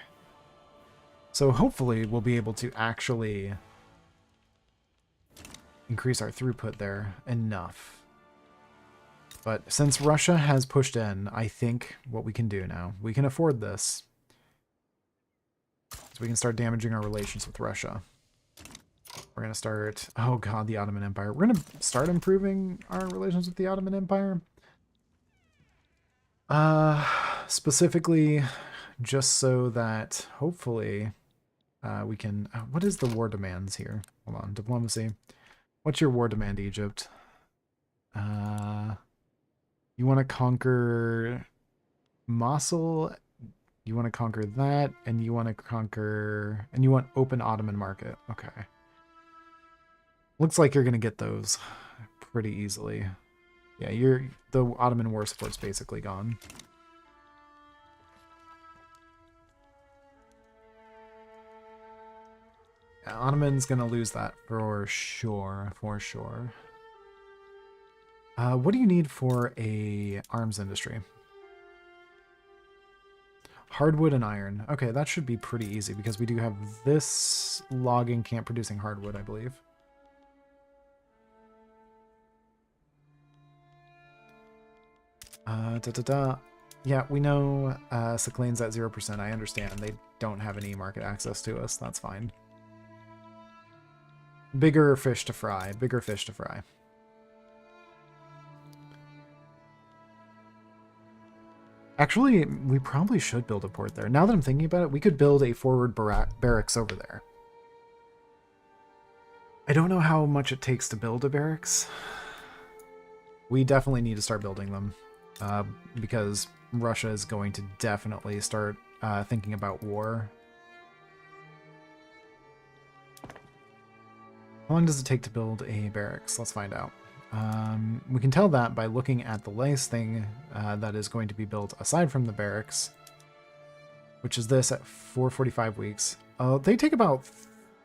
Speaker 1: So hopefully we'll be able to actually increase our throughput there enough. But since Russia has pushed in, I think what we can do now, we can afford this. So we can start damaging our relations with Russia. We're going to start, oh god, the Ottoman Empire. We're going to start improving our relations with the Ottoman Empire. Specifically, just so that hopefully we can... what is the war demands here? Hold on, diplomacy. What's your war demand, Egypt? You want to conquer Mosul, you want to conquer that, and you want to conquer... and you want open Ottoman market. Okay. Looks like you're going to get those pretty easily. Yeah, the Ottoman war support's basically gone. Yeah, Ottoman's gonna lose that for sure, for sure. What do you need for a arms industry? Hardwood and iron. Okay, that should be pretty easy because we do have this logging camp producing hardwood, I believe. Yeah, we know Seclane's at 0%. I understand. They don't have any market access to us. That's fine. Bigger fish to fry. Bigger fish to fry. Actually, we probably should build a port there. Now that I'm thinking about it, we could build a forward barracks over there. I don't know how much it takes to build a barracks. We definitely need to start building them. Because Russia is going to definitely start thinking about war. How long does it take to build a barracks? Let's find out. We can tell that by looking at the last thing that is going to be built aside from the barracks, which is this at 445 weeks. They take about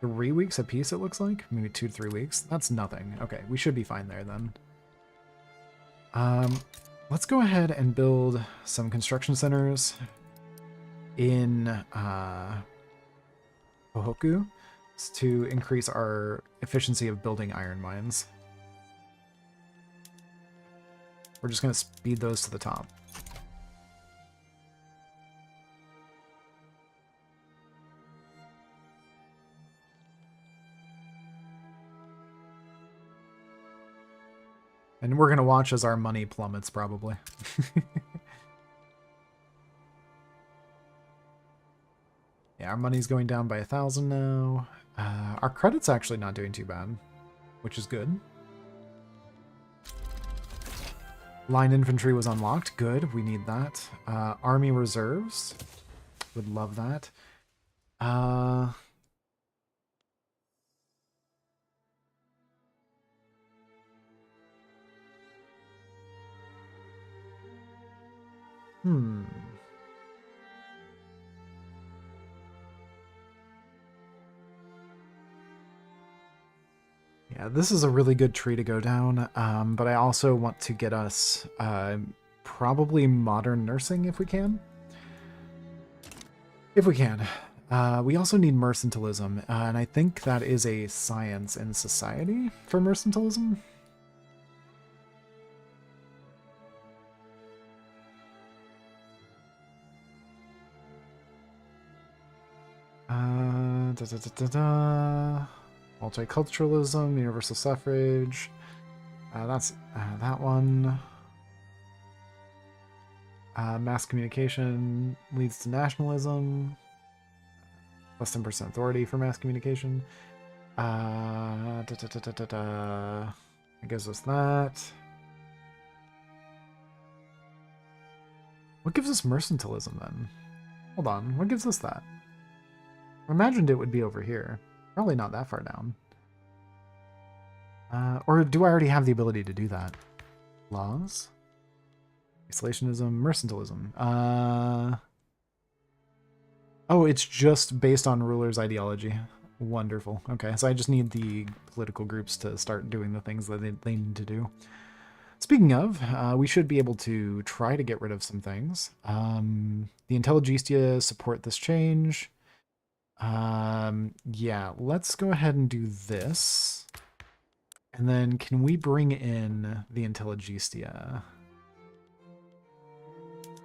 Speaker 1: 3 weeks a piece, it looks like. Maybe 2 to 3 weeks. That's nothing. Okay, we should be fine there then. Let's go ahead and build some construction centers in Tohoku to increase our efficiency of building iron mines. We're just going to speed those to the top. And we're going to watch as our money plummets, probably. Yeah, our money's going down by 1,000 now. Our credit's actually not doing too bad, which is good. Line infantry was unlocked. Good, we need that. Army reserves. Would love that. Yeah, this is a really good tree to go down, but I also want to get us probably modern nursing if we can. If we can. We also need mercantilism, and I think that is a science in society for mercantilism. Multiculturalism, universal suffrage. That's that one. Mass communication leads to nationalism. Less than % authority for mass communication. It gives us that. What gives us mercantilism then? Hold on, what gives us that? I imagined it would be over here. Probably not that far down. Or do I already have the ability to do that? Laws? Isolationism, mercantilism. Oh, it's just based on ruler's ideology. Wonderful. Okay, so I just need the political groups to start doing the things that they need to do. Speaking of, we should be able to try to get rid of some things. The Intelligencia support this change. Yeah, let's go ahead and do this. And then can we bring in the Intelligencia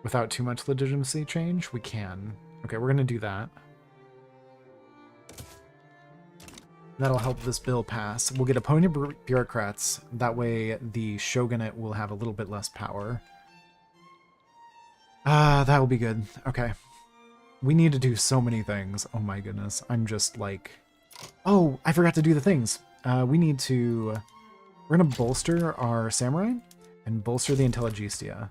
Speaker 1: without too much legitimacy change? We can. Okay, we're going to do that. That'll help this bill pass. We'll get opponent bureaucrats. That way the shogunate will have a little bit less power. That will be good. Okay. We need to do so many things. Oh my goodness. I'm just like... Oh, I forgot to do the things. We need to... We're going to bolster our samurai and bolster the Intelligencia.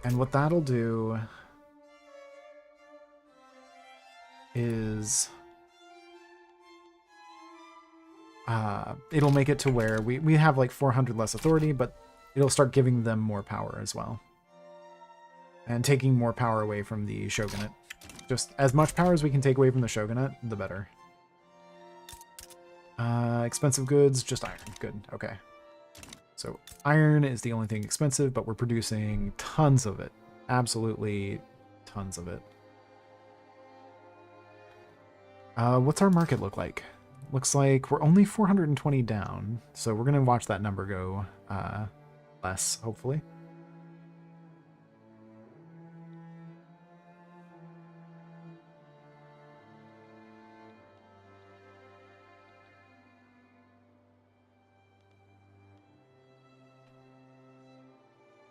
Speaker 1: And what that'll do is... it'll make it to where we have like 400 less authority, but it'll start giving them more power as well. And taking more power away from the shogunate. Just as much power as we can take away from the shogunate, the better. Expensive goods, just iron. Good, okay. So iron is the only thing expensive, but we're producing tons of it. Absolutely tons of it. What's our market look like? Looks like we're only 420 down, so we're going to watch that number go less, hopefully.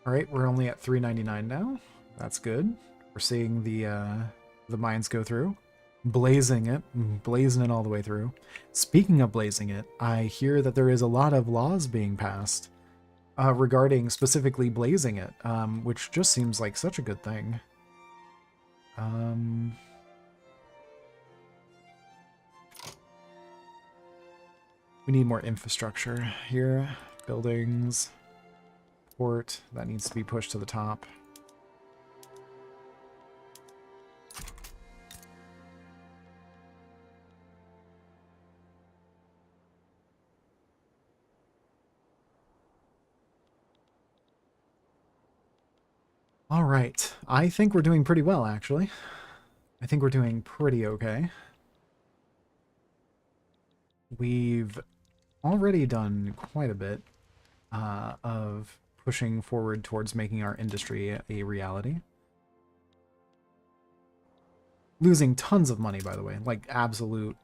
Speaker 1: All right, we're only at 399 now. That's good. We're seeing the mines go through. Blazing it all the way through. Speaking of blazing it, I hear that there is a lot of laws being passed regarding specifically blazing it, which just seems like such a good thing. We need more infrastructure here. Buildings, port, that needs to be pushed to the top. All right, I think we're doing pretty well, actually. I think we're doing pretty okay. We've already done quite a bit of pushing forward towards making our industry a reality. Losing tons of money, by the way, like absolute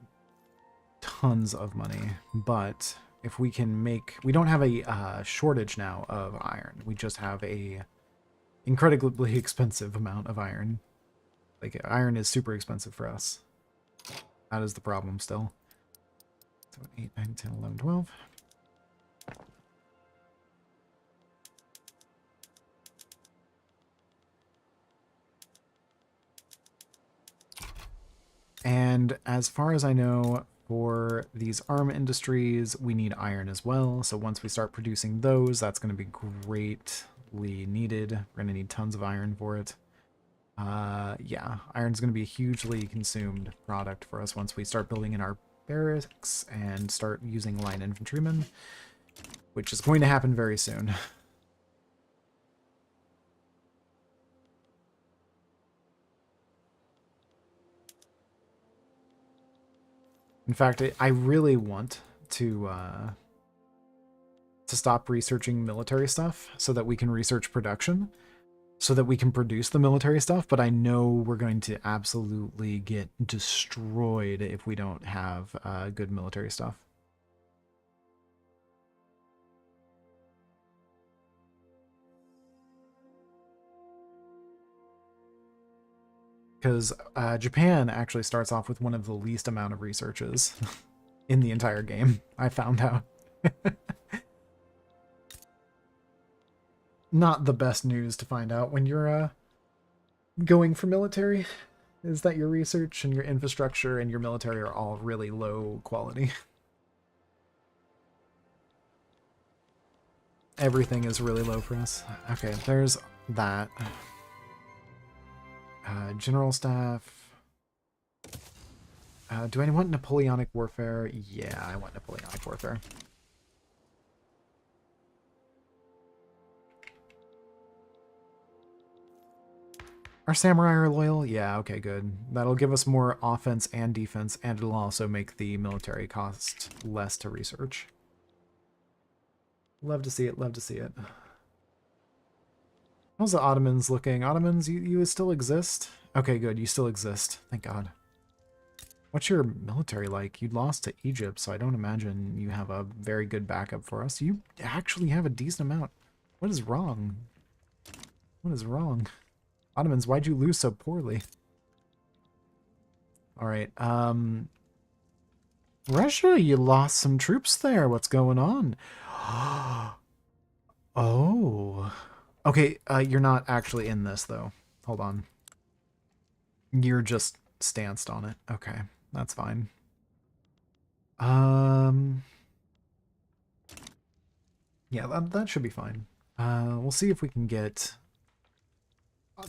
Speaker 1: tons of money, but if we can make... We don't have a shortage now of iron. We just have a incredibly expensive amount of iron. Like, iron is super expensive for us. That is the problem still. So 8, 9, 10, 11, 12. And as far as I know, for these arm industries, we need iron as well. So once we start producing those, that's going to be greatly needed. We're going to need tons of iron for it. Yeah, iron's going to be a hugely consumed product for us once we start building in our barracks and start using line infantrymen, which is going to happen very soon. In fact, I really want to stop researching military stuff so that we can research production, so that we can produce the military stuff, but I know we're going to absolutely get destroyed if we don't have good military stuff. Because Japan actually starts off with one of the least amount of researches in the entire game, I found out. Not the best news to find out when you're going for military, is that your research and your infrastructure and your military are all really low quality. Everything is really low for us. Okay, there's that. General staff. Do I want Napoleonic warfare? Yeah, I want Napoleonic warfare. Our samurai are loyal? Yeah, okay, good. That'll give us more offense and defense, and it'll also make the military cost less to research. Love to see it, love to see it. How's the Ottomans looking? Ottomans, you still exist? Okay, good, you still exist. Thank God. What's your military like? You lost to Egypt, so I don't imagine you have a very good backup for us. You actually have a decent amount. What is wrong? What is wrong? Ottomans, why'd you lose so poorly? Alright, Russia, you lost some troops there. What's going on? Oh. Okay, you're not actually in this, though. Hold on. You're just stanced on it. Okay, that's fine. Yeah, that should be fine. We'll see if we can get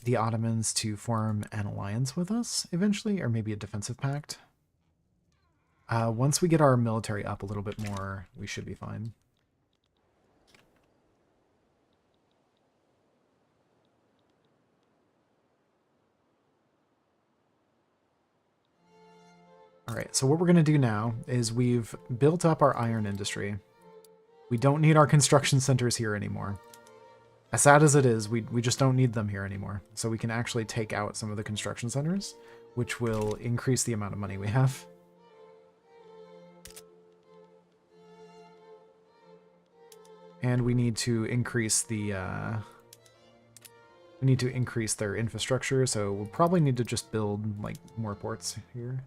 Speaker 1: the Ottomans to form an alliance with us eventually, or maybe a defensive pact. Once we get our military up a little bit more, we should be fine. Alright, so what we're going to do now is we've built up our iron industry. We don't need our construction centers here anymore. As sad as it is, we just don't need them here anymore. So we can actually take out some of the construction centers, which will increase the amount of money we have. And we need to increase the... we need to increase their infrastructure, so we'll probably need to just build, like, more ports here.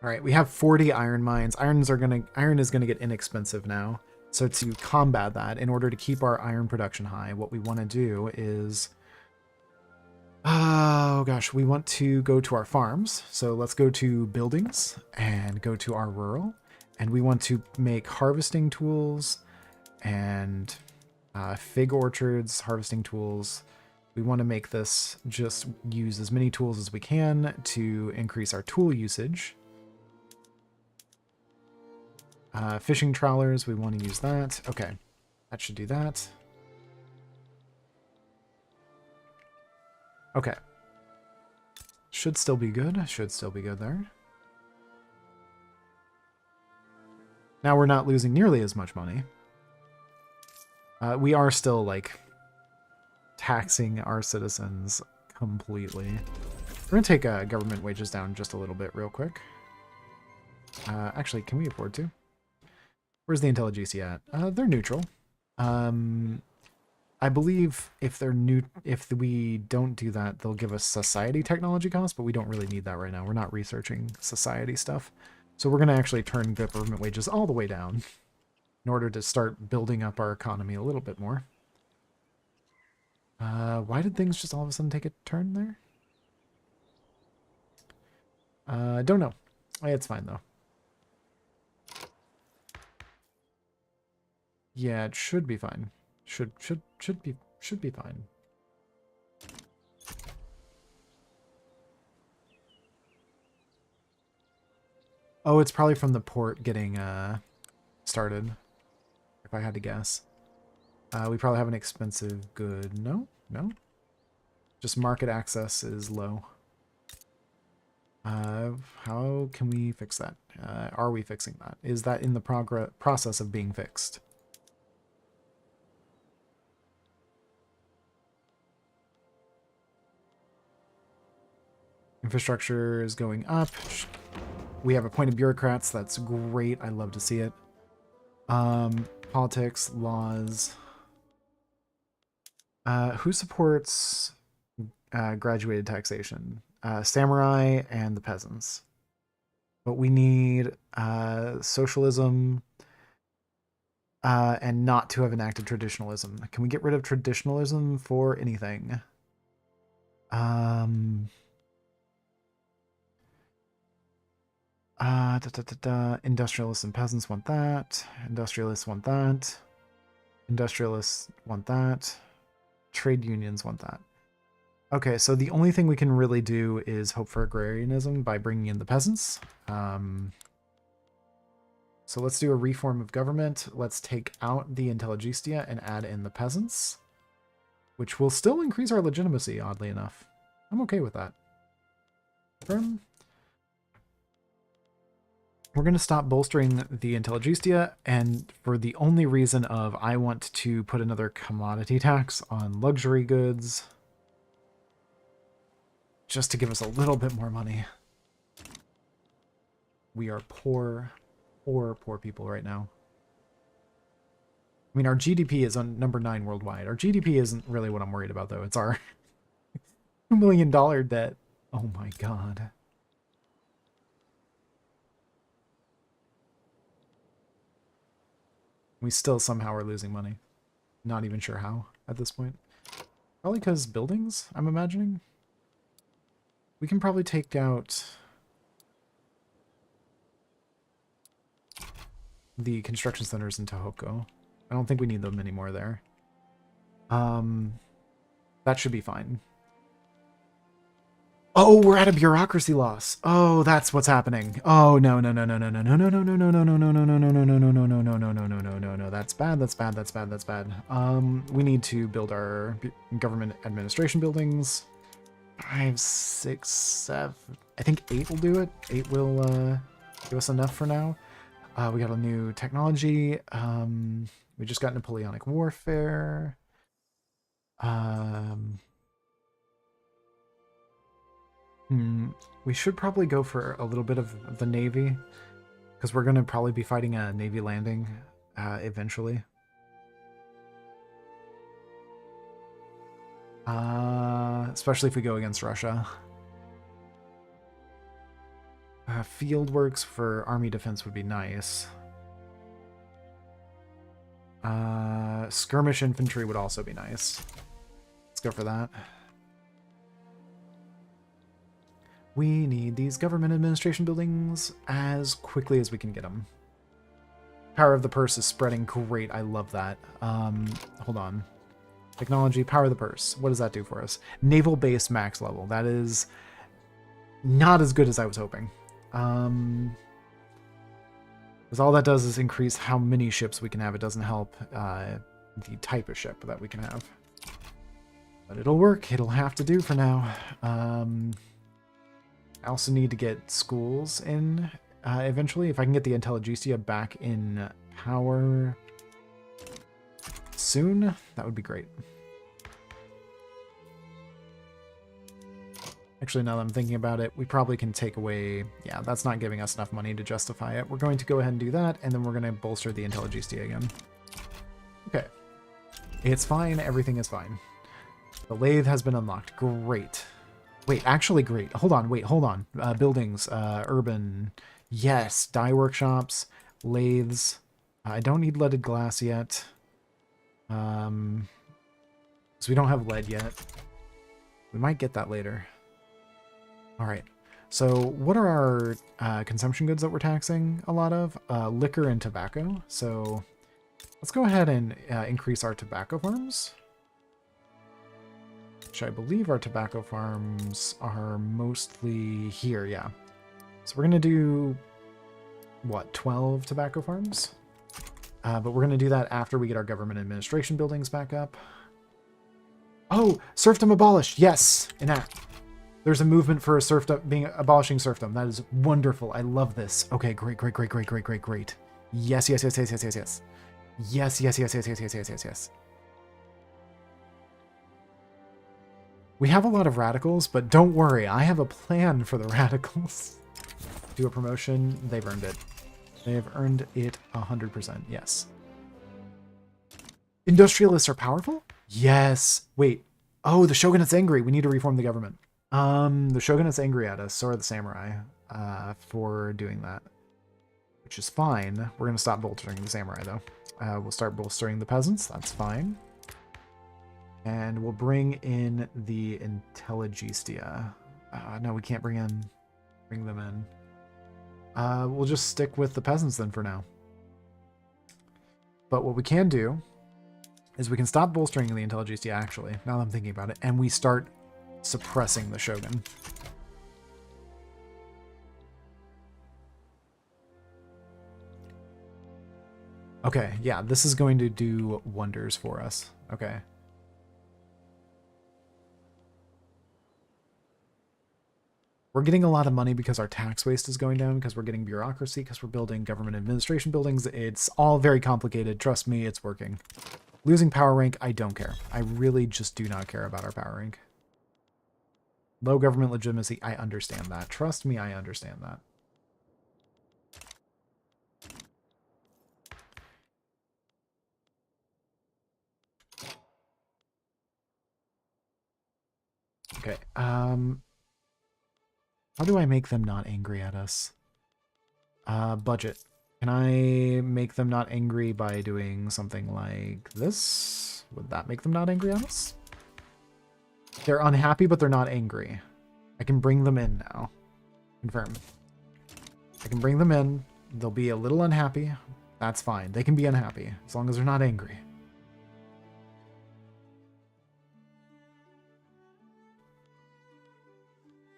Speaker 1: All right, we have 40 iron mines. Iron is gonna get inexpensive now. So to combat that, in order to keep our iron production high, what we want to do is, oh gosh, we want to go to our farms. So let's go to buildings and go to our rural, and we want to make harvesting tools and fig orchards, harvesting tools. We want to make this just use as many tools as we can to increase our tool usage. Fishing trawlers, we want to use that. Okay, that should do that. Okay. Should still be good. Should still be good there. Now we're not losing nearly as much money. We are still, like, taxing our citizens completely. We're going to take government wages down just a little bit real quick. Actually, can we afford to? Where's the IntelliGC at? They're neutral. I believe if we don't do that, they'll give us society technology costs, but we don't really need that right now. We're not researching society stuff. So we're going to actually turn government wages all the way down in order to start building up our economy a little bit more. Why did things just all of a sudden take a turn there? Don't know. It's fine though. Yeah, it should be fine. Should be fine. Oh, it's probably from the port getting started, if I had to guess. We probably have an expensive good. No? No? Just market access is low. How can we fix that? Are we fixing that? Is that in the process of being fixed? Infrastructure is going up. We have appointed bureaucrats. That's great. I love to see it. Politics, laws. Who supports graduated taxation? Samurai and the peasants. But we need socialism and not to have enacted traditionalism. Can we get rid of traditionalism for anything? Industrialists and peasants want that. Industrialists want that. Industrialists want that. Trade unions want that. Okay, so the only thing we can really do is hope for agrarianism by bringing in the peasants. So let's do a reform of government. Let's take out the intelligentsia and add in the peasants, which will still increase our legitimacy, oddly enough. I'm okay with that. We're going to stop bolstering the intelligentsia, and for the only reason of I want to put another commodity tax on luxury goods, just to give us a little bit more money. We are poor people right now. I mean, our GDP is on number 9 worldwide. Our GDP isn't really what I'm worried about, though. It's our $2 million debt. Oh my god. We still somehow are losing money. Not even sure how at this point. Probably because buildings, I'm imagining. We can probably take out the construction centers in Tohoku. I don't think we need them anymore there. That should be fine. Oh, we're at a bureaucracy loss. Oh, that's what's happening. Oh no. That's bad. We need to build our government administration buildings. 5, 6, 7. I think 8 will do it. 8 will give us enough for now. We got a new technology. We just got Napoleonic warfare. We should probably go for a little bit of the Navy, because we're going to probably be fighting a Navy landing eventually. Especially if we go against Russia. Field works for army defense would be nice. Skirmish infantry would also be nice. Let's go for that. We need these government administration buildings as quickly as we can get them. Power of the purse is spreading great. I love that. Hold on. Technology, power of the purse. What does that do for us? Naval base max level. That is not as good as I was hoping. Because all that does is increase how many ships we can have. It doesn't help the type of ship that we can have. But it'll work. It'll have to do for now. I also need to get schools in eventually. If I can get the intelligentsia back in power soon, that would be great. Actually, now that I'm thinking about it, we probably can take away... Yeah, that's not giving us enough money to justify it. We're going to go ahead and do that, and then we're going to bolster the intelligentsia again. Okay. It's fine. Everything is fine. The lathe has been unlocked. Great. Wait, actually great. Hold on, wait, hold on. Buildings, urban, yes. Dye workshops, lathes. I don't need leaded glass yet. So we don't have lead yet. We might get that later. All right. So what are our consumption goods that we're taxing a lot of? Liquor and tobacco. So let's go ahead and increase our tobacco farms. Which I believe our tobacco farms are mostly here, yeah. So we're going to do, what, 12 tobacco farms? But we're going to do that after we get our government administration buildings back up. Oh, serfdom abolished. Yes, enact. There's a movement for a serfdom, abolishing serfdom. That is wonderful. I love this. Okay, great. Yes. Yes. We have a lot of radicals, but don't worry, I have a plan for the radicals. Do a promotion, they've earned it. They've earned it 100%, yes. Industrialists are powerful? Yes. Wait. Oh, the shogunate's angry. We need to reform the government. The shogunate's angry at us, so are the samurai, for doing that. Which is fine. We're going to stop bolstering the samurai, though. We'll start bolstering the peasants. That's fine. And we'll bring in the intelligentsia. No, we can't bring them in. We'll just stick with the peasants then for now. But what we can do is we can stop bolstering the Intelligentsia, actually, now that I'm thinking about it, and we start suppressing the Shogun. Okay, yeah, this is going to do wonders for us. Okay. We're getting a lot of money because our tax waste is going down, because we're getting bureaucracy, because we're building government administration buildings. It's all very complicated. Trust me, it's working. Losing power rank, I don't care. I really just do not care about our power rank. Low government legitimacy, I understand that. Trust me, I understand that. Okay, how do I make them not angry at us? Budget. Can I make them not angry by doing something like this? Would that make them not angry at us? They're unhappy, but they're not angry. I can bring them in now. Confirm. I can bring them in. They'll be a little unhappy. That's fine. They can be unhappy as long as they're not angry.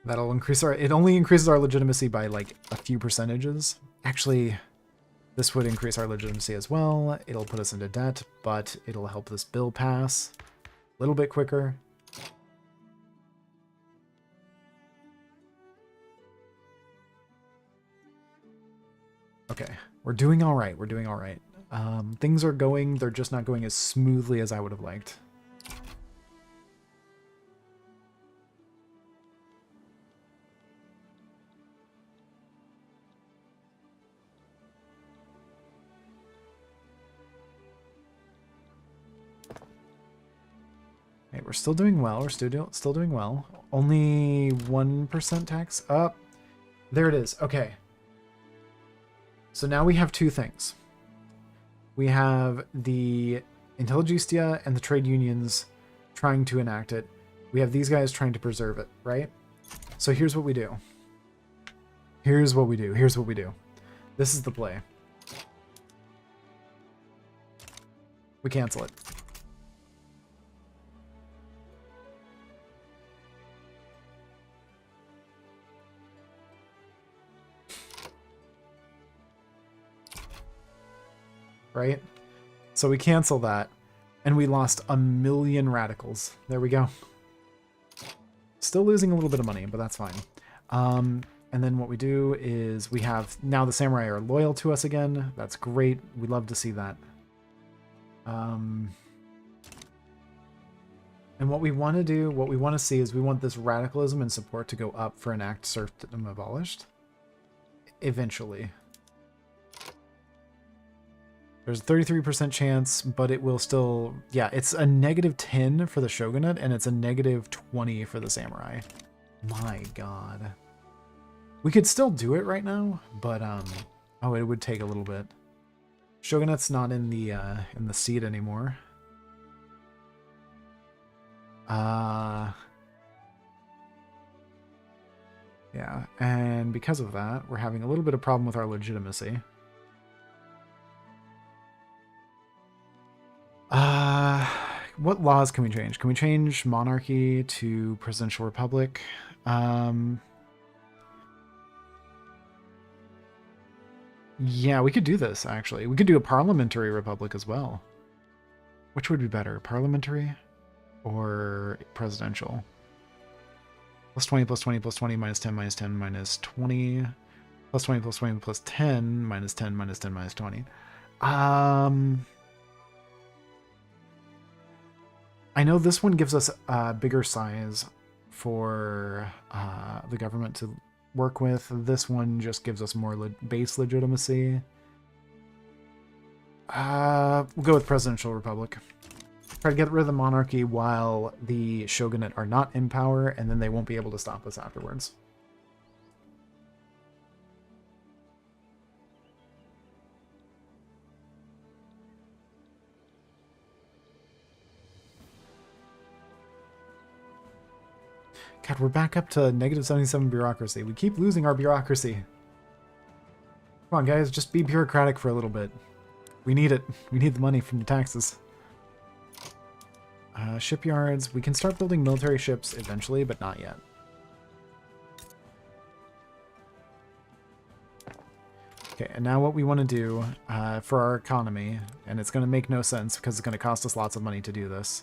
Speaker 1: That'll increase our... It only increases our legitimacy by like a few percentages. Actually, this would increase our legitimacy as well. It'll put us into debt, but it'll help this bill pass a little bit quicker. Okay, we're doing all right. We're doing all right. Things are going, they're just not going as smoothly as I would have liked. Okay, we're still doing well. We're still doing well. Only 1% tax up. There it is. Okay. So now we have two things. We have the Intelligentsia and the trade unions trying to enact it. We have these guys trying to preserve it, right? So here's what we do. Here's what we do. Here's what we do. This is the play. We cancel it. Right? So we cancel that, and we lost 1,000,000 radicals. There we go. Still losing a little bit of money, but that's fine. And then what we do is we have... Now the samurai are loyal to us again. That's great. We love to see that. And what we want to do, what we want to see is we want this radicalism and support to go up for enact serfdom abolished. Eventually. There's a 33% chance, but it will still... Yeah, it's a -10 for the shogunate, and it's a -20 for the samurai. My god. We could still do it right now, but, oh, it would take a little bit. Shogunate's not in the seat anymore. Yeah, and because of that, we're having a little bit of problem with our legitimacy. What laws can we change? Can we change monarchy to presidential republic? Yeah, we could do this, actually. We could do a parliamentary republic as well. Which would be better, parliamentary or presidential? +20, +20, +20, -10, -10, -20. +20, +20, +10, -10, -10, -20. I know this one gives us a bigger size for the government to work with. This one just gives us more base legitimacy. We'll go with presidential republic. Try to get rid of the monarchy while the shogunate are not in power, and then they won't be able to stop us afterwards. God, we're back up to -77 bureaucracy. We keep losing our bureaucracy. Come on, guys, just be bureaucratic for a little bit. We need it. We need the money from the taxes. Shipyards. We can start building military ships eventually, but not yet. Okay, and now what we want to do for our economy, and it's going to make no sense because it's going to cost us lots of money to do this,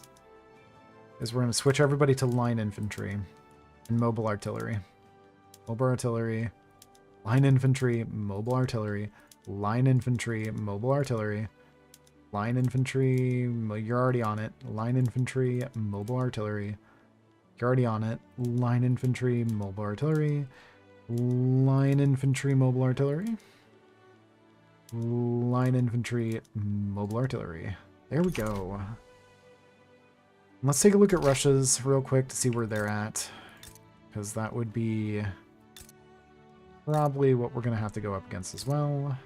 Speaker 1: is we're going to switch everybody to line infantry and mobile artillery. Mobile artillery, line infantry, mobile artillery, line infantry, mobile artillery, line infantry, you're already on it, line infantry, mobile artillery, you're already on it, line infantry, mobile artillery, line infantry, mobile artillery. Line infantry, mobile artillery. There we go. Let's take a look at Russia's real quick to see where they're at, because that would be probably what we're going to have to go up against as well.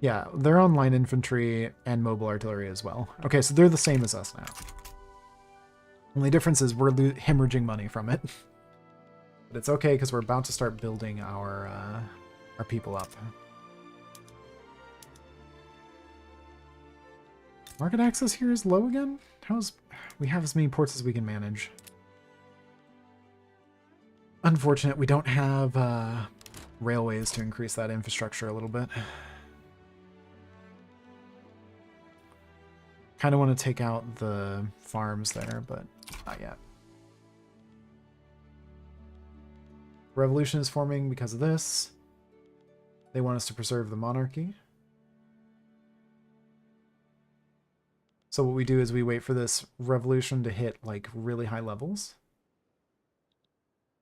Speaker 1: Yeah, they're on line infantry and mobile artillery as well. Okay, so they're the same as us now. Only difference is we're hemorrhaging money from it. But it's okay because we're about to start building our people up. Market access here is low again? We have as many ports as we can manage. Unfortunate, we don't have railways to increase that infrastructure a little bit. Kind of want to take out the farms there, but not yet. Revolution is forming because of this. They want us to preserve the monarchy. So what we do is we wait for this revolution to hit like really high levels.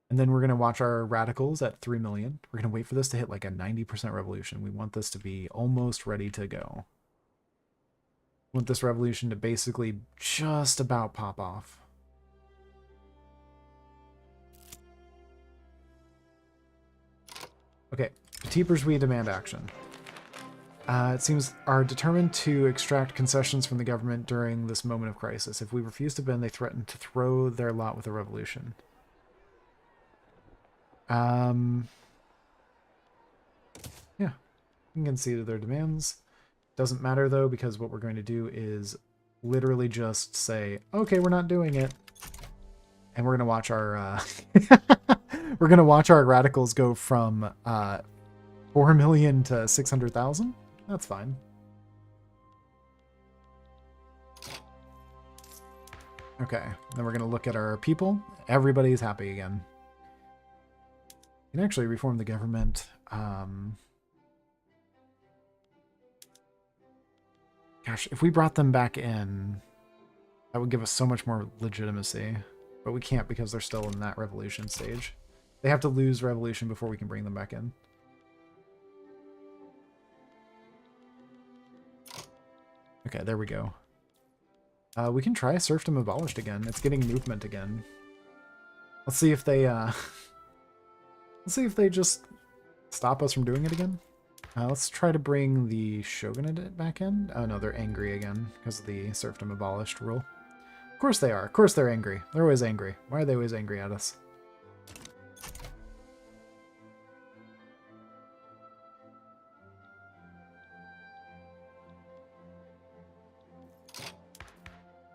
Speaker 1: And then we're going to watch our radicals at 3 million. We're going to wait for this to hit like a 90% revolution. We want this to be almost ready to go. We want this revolution to basically just about pop off. Okay, Petit Bourgeois demand action. It seems are determined to extract concessions from the government during this moment of crisis. If we refuse to bend, they threaten to throw their lot with a revolution. Yeah, you can see their demands. Doesn't matter though, because what we're going to do is literally just say, okay, we're not doing it. And we're going to watch our we're going to watch our radicals go from 4 million to 600,000. That's fine. Okay, then we're going to look at our people. Everybody's happy again. You can actually reform the government. Gosh, if we brought them back in, that would give us so much more legitimacy. But we can't because they're still in that revolution stage. They have to lose revolution before we can bring them back in. Okay, there we go. We can try serfdom abolished again. It's getting movement again. Let's see if they let's see if they just stop us from doing it again. Let's try to bring the shogunate back in. Oh no, they're angry again because of the serfdom abolished rule. Of course they are. Of course they're angry. They're always angry. Why are they always angry at us?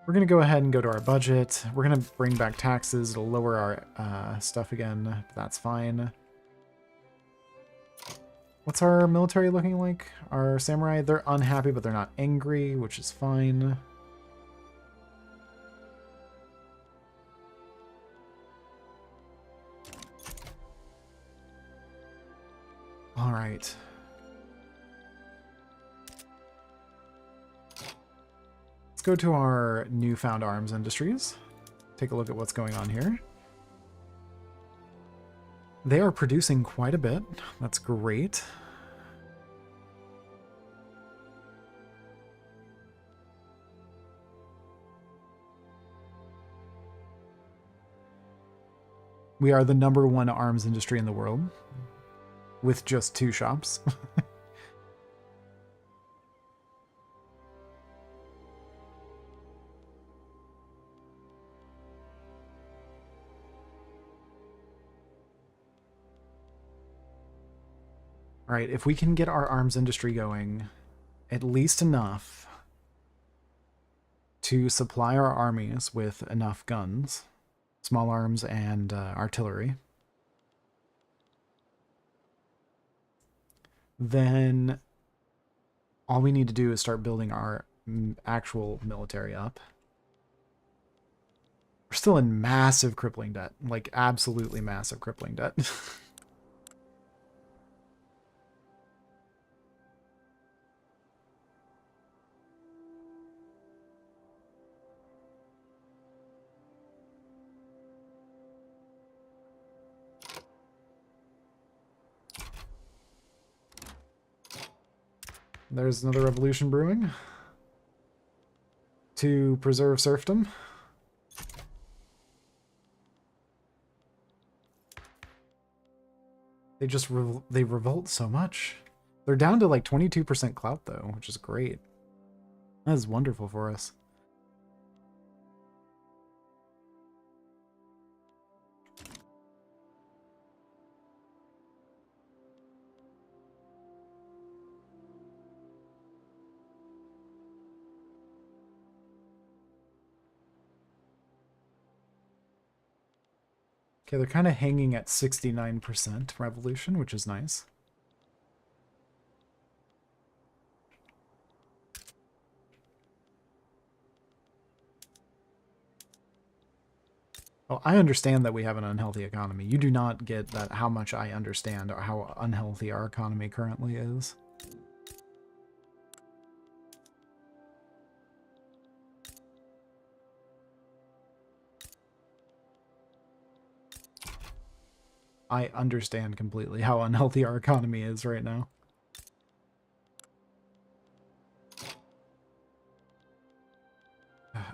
Speaker 1: We're going to go ahead and go to our budget. We're going to bring back taxes. It'll lower our stuff again. That's fine. What's our military looking like? Our samurai, they're unhappy, but they're not angry, which is fine. All right. Let's go to our newfound arms industries. Take a look at what's going on here. They are producing quite a bit. That's great. We are the #1 arms industry in the world, with just 2 shops. All right, if we can get our arms industry going, at least enough to supply our armies with enough guns, small arms, and artillery, then all we need to do is start building our actual military up. We're still in massive crippling debt, like absolutely massive crippling debt. There's another revolution brewing to preserve serfdom. They revolt so much. They're down to like 22% clout though, which is great. That is wonderful for us. Okay, they're kind of hanging at 69% revolution, which is nice. Well, I understand that we have an unhealthy economy. You do not get that how much I understand or how unhealthy our economy currently is. I understand completely how unhealthy our economy is right now.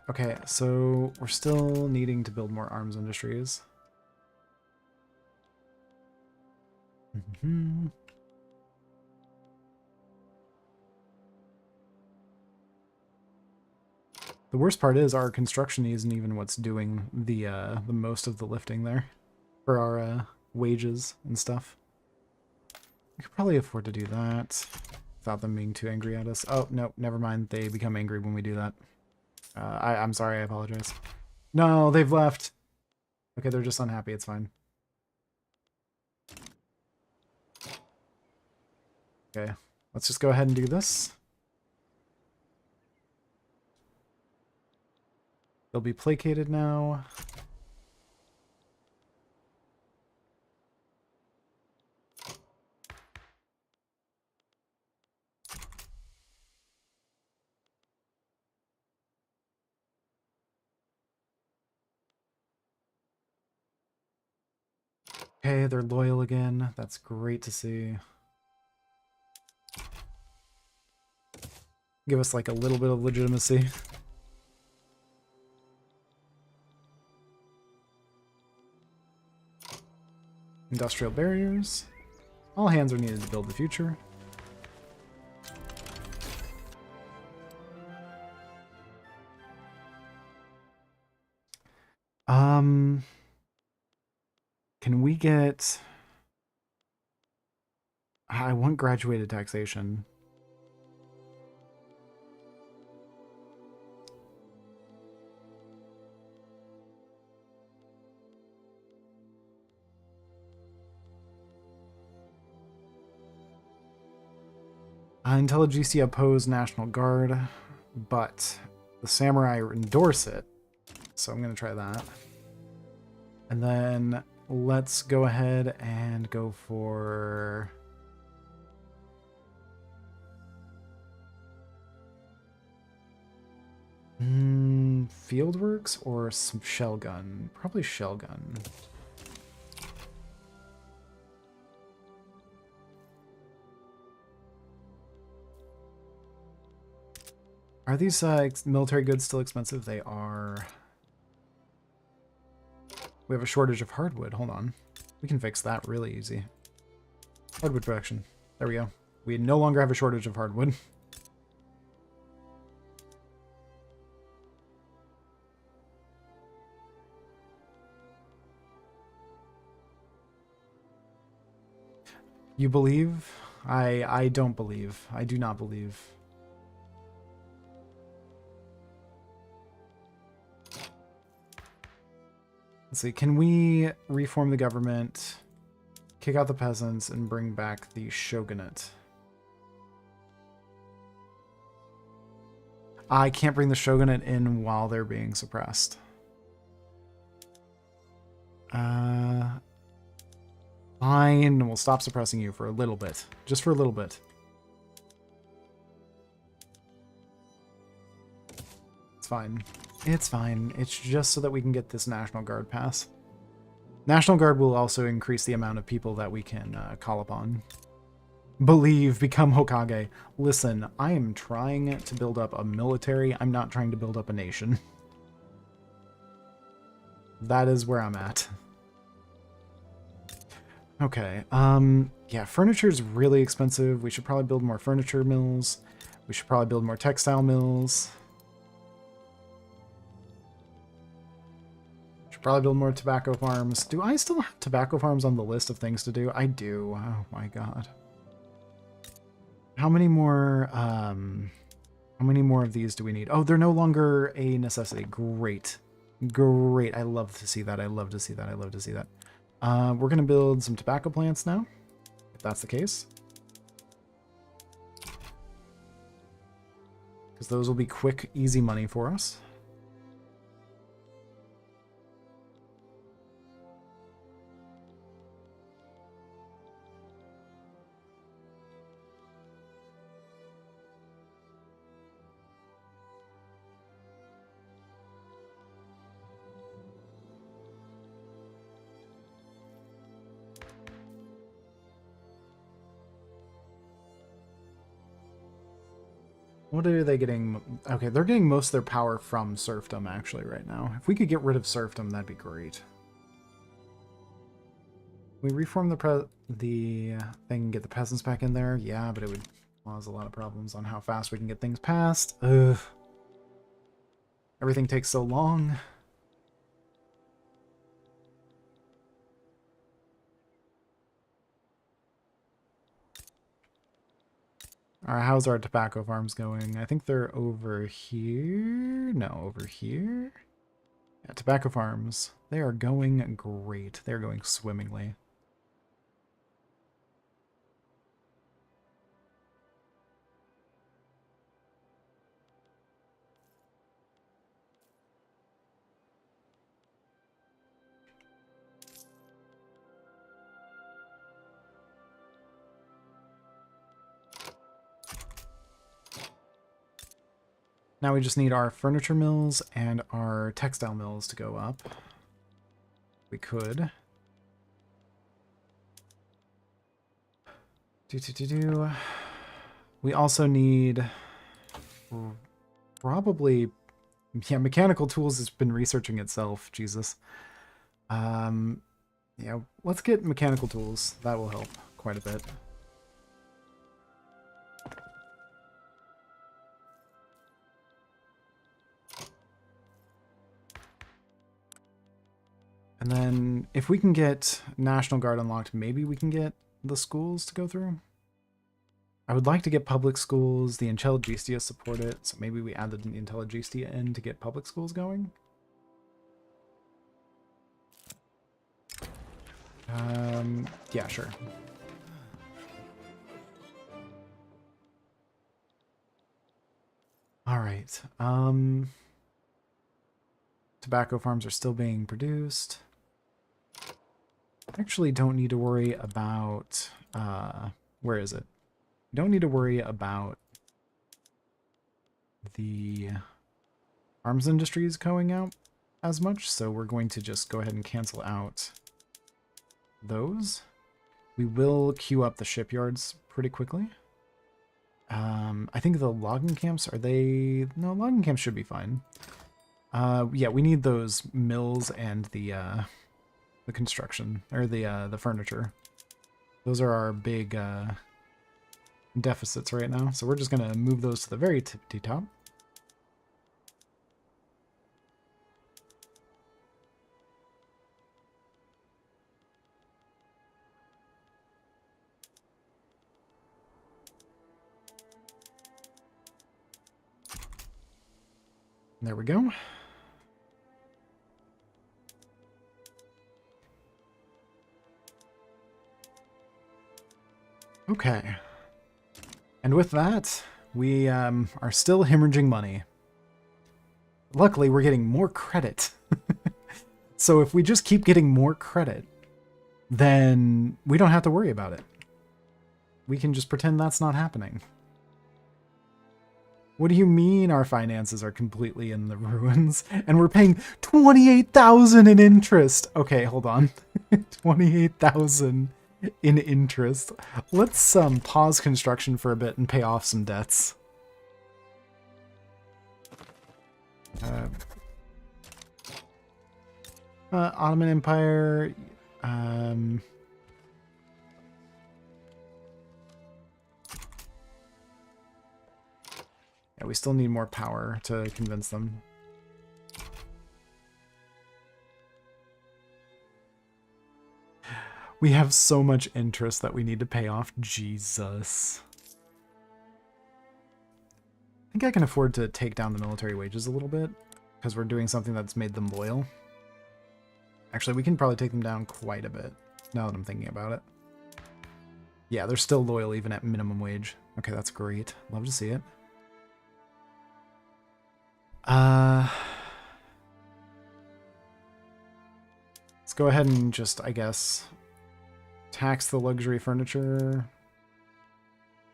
Speaker 1: Okay, so we're still needing to build more arms industries. The worst part is our construction isn't even what's doing the most of the lifting there for our wages and stuff. We could probably afford to do that without them being too angry at us. Oh, no, never mind. They become angry when we do that. I'm sorry, I apologize. No, they've left. Okay, they're just unhappy. It's fine. Okay, let's just go ahead and do this. They'll be placated now. Okay, they're loyal again. That's great to see. Give us like a little bit of legitimacy. Industrial barriers. All hands are needed to build the future. Can we get... I want graduated taxation. IntelliGC oppose National Guard, but the Samurai endorse it. So I'm going to try that. And then let's go ahead and go for... Fieldworks or some shell gun? Probably shell gun. Are these military goods still expensive? They are. We have a shortage of hardwood. Hold on. We can fix that really easy. Hardwood production. There we go. We no longer have a shortage of hardwood. You believe? I don't believe. I do not believe. Let's see, can we reform the government, kick out the peasants, and bring back the shogunate? I can't bring the shogunate in while they're being suppressed. Fine, we'll stop suppressing you for a little bit. Just for a little bit. It's fine. It's fine. It's just so that we can get this National Guard pass. National Guard will also increase the amount of people that we can call upon. Believe, become Hokage. Listen, I am trying to build up a military. I'm not trying to build up a nation. That is where I'm at. Okay, yeah, furniture is really expensive. We should probably build more furniture mills. We should probably build more textile mills. Should probably build more tobacco farms. Do I still have tobacco farms on the list of things to do? I do. Oh my god. How many more of these do we need? Oh, they're no longer a necessity. Great. Great. I love to see that. I love to see that. I love to see that. We're going to build some tobacco plants now, if that's the case. Because those will be quick, easy money for us. What are they getting? Okay, they're getting most of their power from serfdom, actually, right now. If we could get rid of serfdom, that'd be great. We reform the thing, get the peasants back in there. Yeah, but it would cause a lot of problems on how fast we can get things passed. Ugh. Everything takes so long. Alright, how's our tobacco farms going? I think they're over here. No, over here. Yeah, tobacco farms. They are going great. They're going swimmingly. Now we just need our furniture mills and our textile mills to go up. We could. We also need probably, yeah, mechanical tools has been researching itself. Jesus. Yeah, let's get mechanical tools. That will help quite a bit. And then if we can get National Guard unlocked, maybe we can get the schools to go through. I would like to get public schools. The Intelligencia support it, so maybe we add the Intelligencia in to get public schools going. Yeah, sure. All right. Tobacco farms are still being produced. Actually don't need to worry about, where is it? Don't need to worry about the arms industries going out as much, so we're going to just go ahead and cancel out those. We will queue up the shipyards pretty quickly. I think the logging camps, are they... No, logging camps should be fine. Yeah, we need those mills and the construction, or the furniture. Those are our big deficits right now, so we're just going to move those to the very tippy top. There we go. Okay. And with that, we are still hemorrhaging money. Luckily, we're getting more credit. So if we just keep getting more credit, then we don't have to worry about it. We can just pretend that's not happening. What do you mean our finances are completely in the ruins? And we're paying 28,000 in interest. Okay, hold on. 28,000 in interest. Let's pause construction for a bit and pay off some debts. Ottoman Empire. Yeah, we still need more power to convince them. We have so much interest that we need to pay off. Jesus. I think I can afford to take down the military wages a little bit because we're doing something that's made them loyal. Actually, we can probably take them down quite a bit now that I'm thinking about it. Yeah, they're still loyal even at minimum wage. Okay, that's great. Love to see it. Let's go ahead and just, I guess, tax the luxury furniture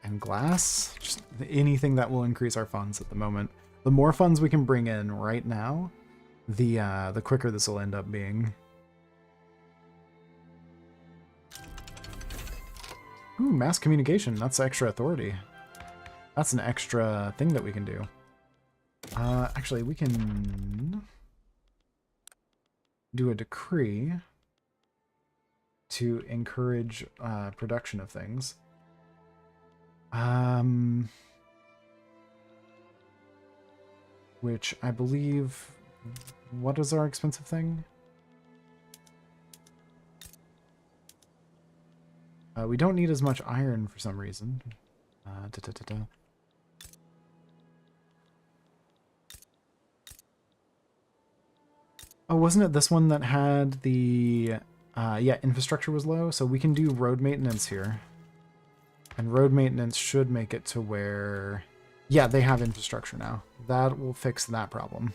Speaker 1: and glass. Just anything that will increase our funds at the moment. The more funds we can bring in right now, the quicker this will end up being. Ooh, mass communication. That's extra authority. That's an extra thing that we can do. Actually, we can do a decree to encourage production of things. Which I believe... What is our expensive thing? We don't need as much iron for some reason. Oh, wasn't it this one that had the... yeah, infrastructure was low, so we can do road maintenance here. And road maintenance should make it to where... Yeah, they have infrastructure now. That will fix that problem.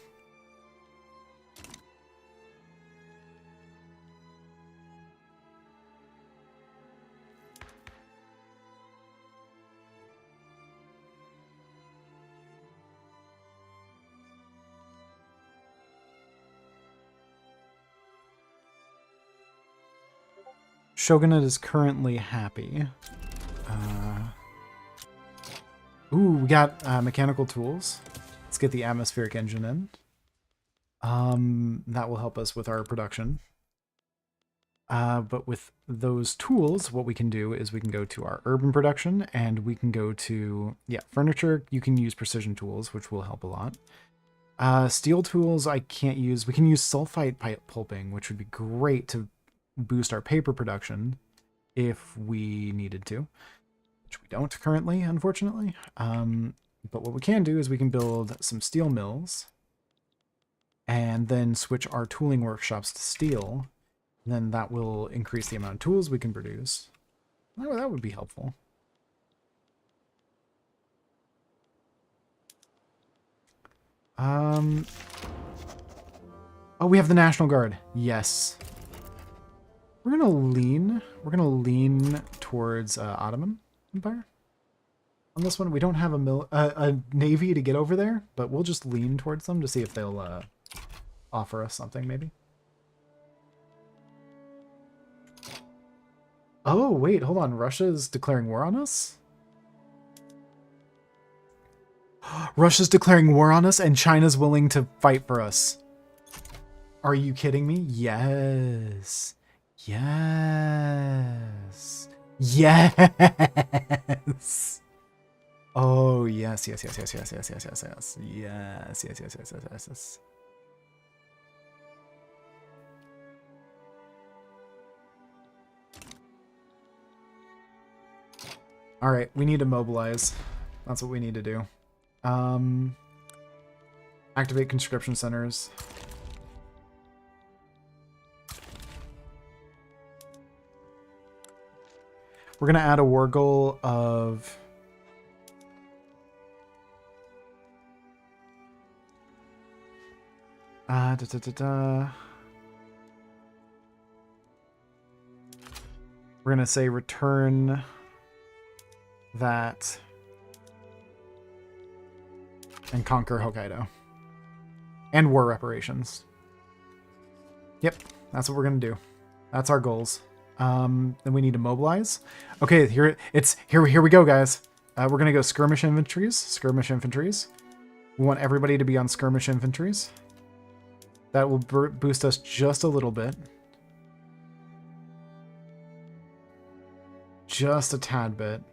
Speaker 1: Shogunate is currently happy. Ooh, we got mechanical tools. Let's get the atmospheric engine in. That will help us with our production. But with those tools, what we can do is we can go to our urban production and we can go to, yeah, furniture. You can use precision tools, which will help a lot. Steel tools I can't use. We can use sulfite pulping, which would be great to boost our paper production if we needed to, which we don't currently, unfortunately. But what we can do is we can build some steel mills and then switch our tooling workshops to steel. Then that will increase the amount of tools we can produce. Oh, that would be helpful. Oh, we have the National Guard. Yes. We're gonna lean towards Ottoman Empire. On this one, we don't have a navy to get over there, but we'll just lean towards them to see if they'll offer us something, maybe. Oh, wait, hold on. Russia's declaring war on us? Russia's declaring war on us and China's willing to fight for us. Are you kidding me? Yes. Yes. Yes. Oh, yes, yes, yes, yes, yes, yes, yes, yes, yes. Yes, yes, yes, yes, yes, yes, yes. All right, we need to mobilize. That's what we need to do. Activate conscription centers. We're going to add a war goal of... We're going to say return that and conquer Hokkaido. And war reparations. Yep, that's what we're going to do. That's our goals. Then we need to mobilize. Okay, here we go, guys. We're going to go skirmish infantries. Skirmish infantries. We want everybody to be on skirmish infantries. That will boost us just a little bit. Just a tad bit.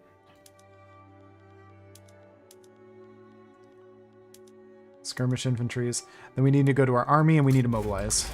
Speaker 1: Skirmish infantries. Then we need to go to our army and we need to mobilize.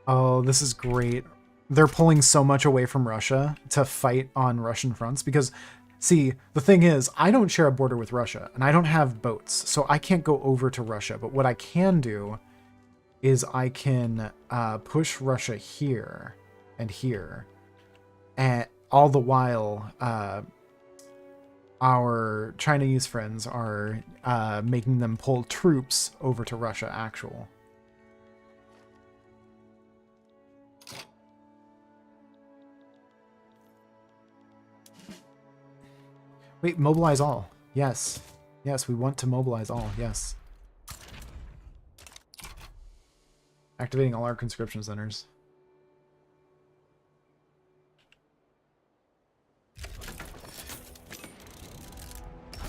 Speaker 1: Oh, this is great. They're pulling so much away from Russia to fight on Russian fronts because, see, the thing is, I don't share a border with Russia and I don't have boats, so I can't go over to Russia. But what I can do is I can push Russia here and here, and all the while our Chinese friends are making them pull troops over to Russia actual. Wait, mobilize all. Yes. Yes, we want to mobilize all. Yes. Activating all our conscription centers.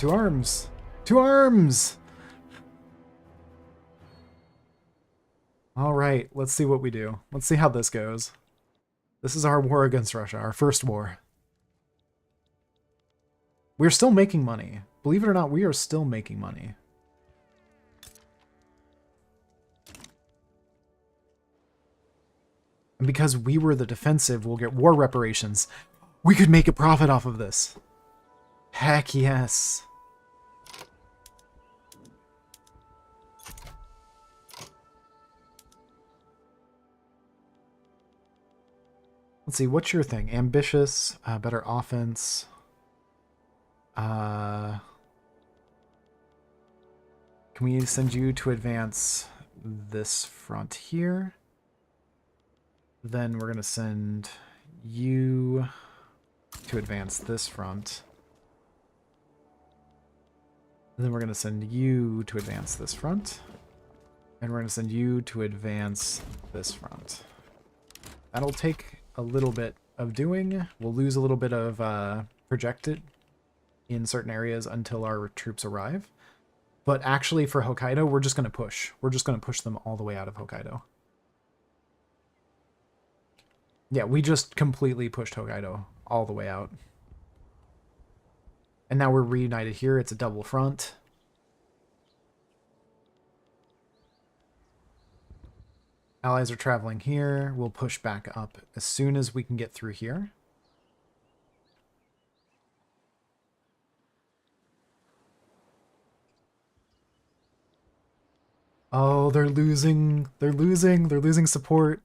Speaker 1: To arms! To arms! Alright, let's see what we do. Let's see how this goes. This is our war against Russia, our first war. We're still making money. Believe it or not, we are still making money. And because we were the defensive, we'll get war reparations. We could make a profit off of this. Heck yes. Let's see, what's your thing? Ambitious, better offense. Can we send you to advance this front here? Then we're going to send you to advance this front. And then we're going to send you to advance this front. And we're going to send you to advance this front. That'll take a little bit of doing. We'll lose a little bit of projected in certain areas until our troops arrive. But actually for Hokkaido, we're just going to push. We're just going to push them all the way out of Hokkaido. Yeah, we just completely pushed Hokkaido all the way out. And now we're reunited here. It's a double front. Allies are traveling here. We'll push back up as soon as we can get through here. Oh, they're losing. They're losing. They're losing support.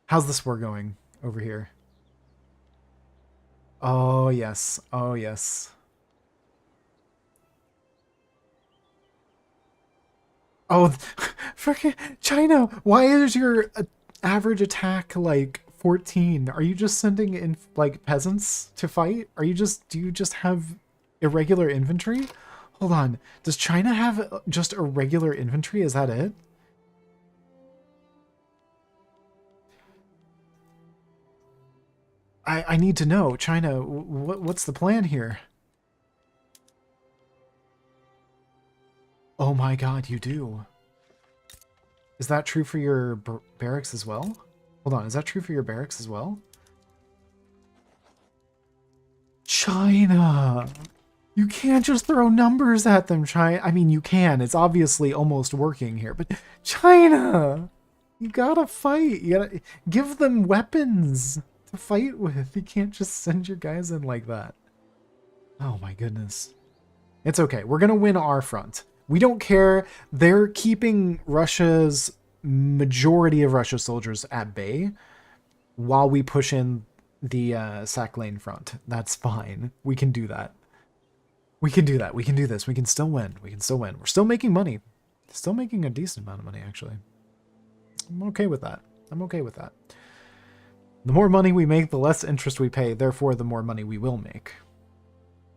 Speaker 1: How's this war going over here? Oh, yes. Oh, yes. Oh, freaking China! Why is your average attack like 14? Are you just sending in like peasants to fight? Do you just have irregular infantry? Hold on. Does China have just irregular infantry? Is that it? I need to know. China, what's the plan here? Oh my god, you do. Is that true for your barracks as well? Hold on, is that true for your barracks as well? China! You can't just throw numbers at them, China. I mean, you can. It's obviously almost working here, but China, you gotta fight. You gotta give them weapons to fight with. You can't just send your guys in like that. Oh my goodness. It's okay. We're gonna win our front. We don't care. They're keeping majority of Russia's soldiers at bay while we push in the Sac Lane front. That's fine. We can do that. We can do that. We can do this. We can still win. We can still win. We're still making money. Still making a decent amount of money, actually. I'm okay with that. I'm okay with that. The more money we make, the less interest we pay. Therefore, the more money we will make.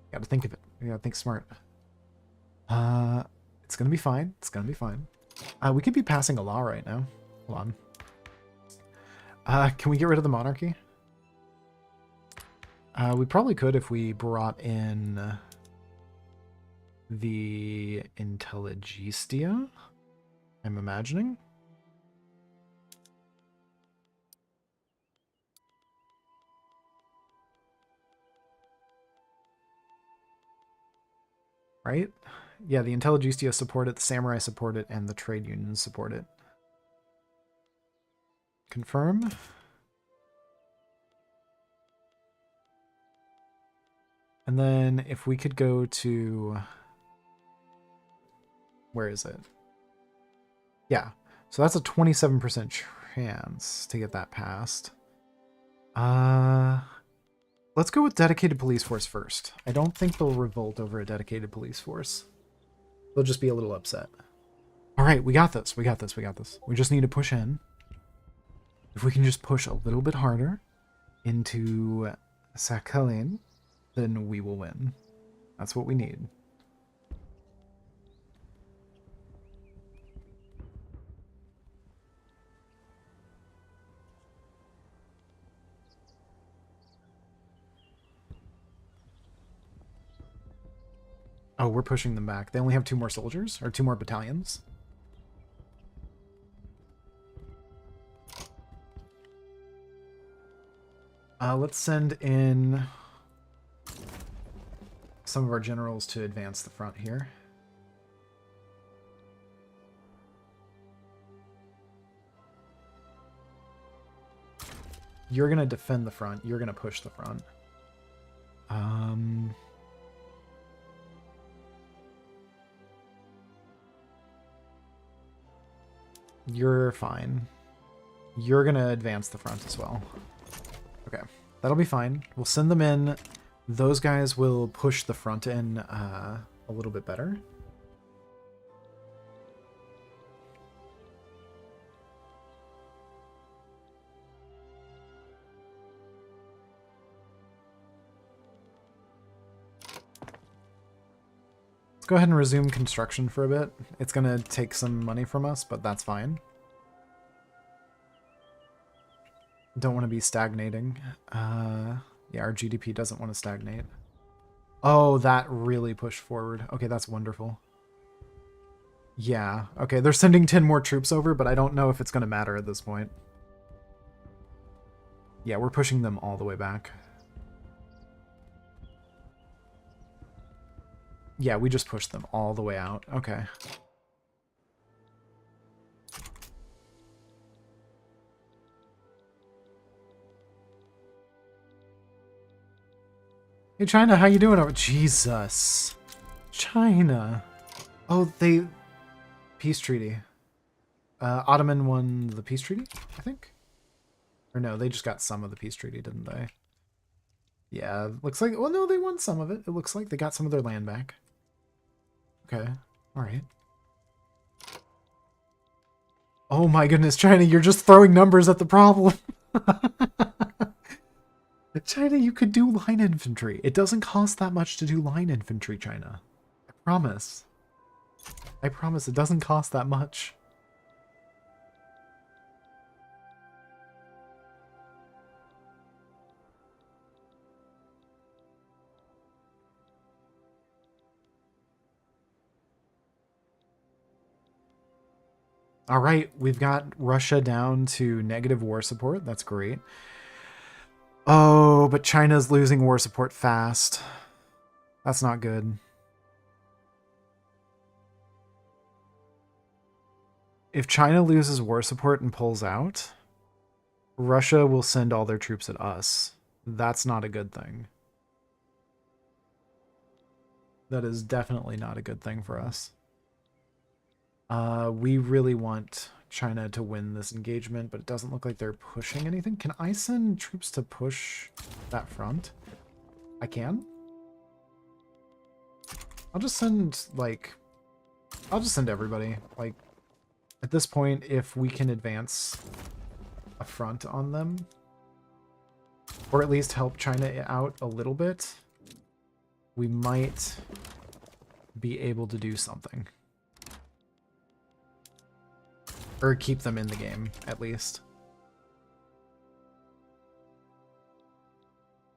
Speaker 1: You gotta think of it. You gotta think smart. It's gonna be fine. It's gonna be fine. We could be passing a law right now. Hold on. Can we get rid of the monarchy? We probably could if we brought in the Intelligencia, I'm imagining. Right? Yeah, the Intelligencia support it, the Samurai support it, and the trade unions support it. Confirm. And then if we could go to... Where is it? Yeah. So that's a 27% chance to get that passed. Let's go with dedicated police force first. I don't think they'll revolt over a dedicated police force. They'll just be a little upset. All right, we got this. We got this. We got this. We just need to push in. If we can just push a little bit harder into Sakhalin, then we will win. That's what we need. Oh, we're pushing them back. They only have 2 more soldiers, or 2 more battalions. Let's send in some of our generals to advance the front here. You're going to defend the front. You're going to push the front. You're fine. You're going to advance the front as well. Okay, that'll be fine. We'll send them in. Those guys will push the front in a little bit better. Let's go ahead and resume construction for a bit. It's going to take some money from us, but that's fine. Don't want to be stagnating. Yeah, our GDP doesn't want to stagnate. Oh, that really pushed forward. Okay, that's wonderful. Yeah, okay, they're sending 10 more troops over, but I don't know if it's going to matter at this point. Yeah, we're pushing them all the way back. Yeah, we just pushed them all the way out. Okay. Hey, China, how you doing? Oh, Jesus. China. Oh, they... Peace treaty. Ottoman won the peace treaty, I think? Or no, they just got some of the peace treaty, didn't they? Yeah, looks like... Well, no, they won some of it. It looks like they got some of their land back. Okay, alright. Oh my goodness, China, you're just throwing numbers at the problem. China, you could do line infantry. It doesn't cost that much to do line infantry, China. I promise. I promise it doesn't cost that much. All right, we've got Russia down to negative war support. That's great. Oh, but China's losing war support fast. That's not good. If China loses war support and pulls out, Russia will send all their troops at us. That's not a good thing. That is definitely not a good thing for us. We really want China to win this engagement, but it doesn't look like they're pushing anything. Can I send troops to push that front? I can? I'll just send, like... I'll just send everybody. Like, at this point, if we can advance a front on them, or at least help China out a little bit, we might be able to do something. Or keep them in the game, at least.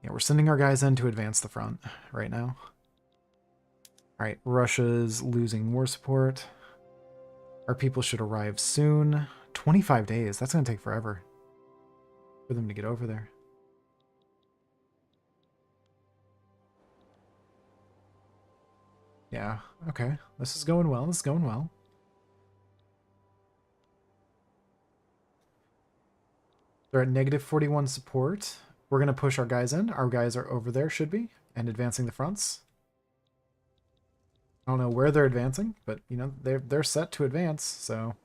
Speaker 1: Yeah, we're sending our guys in to advance the front right now. Alright, Russia's losing war support. Our people should arrive soon. 25 days. That's going to take forever for them to get over there. Yeah, okay. This is going well. This is going well. They're at negative 41 support. We're going to push our guys in. Our guys are over there, should be, and advancing the fronts. I don't know where they're advancing, but, you know, they're set to advance, so...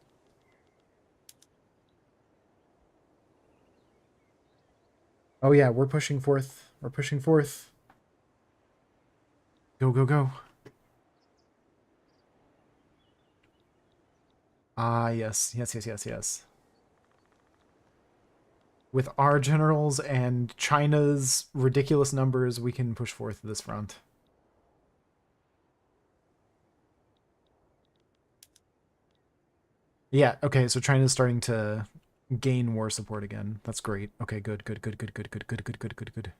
Speaker 1: Oh yeah, we're pushing forth. We're pushing forth. Go, go, go. Ah, yes. Yes, yes, yes, yes. With our generals and China's ridiculous numbers, we can push forth this front. Yeah, okay, so China's starting to gain war support again. That's great. Okay, good, good, good, good, good, good, good, good, good, good, good.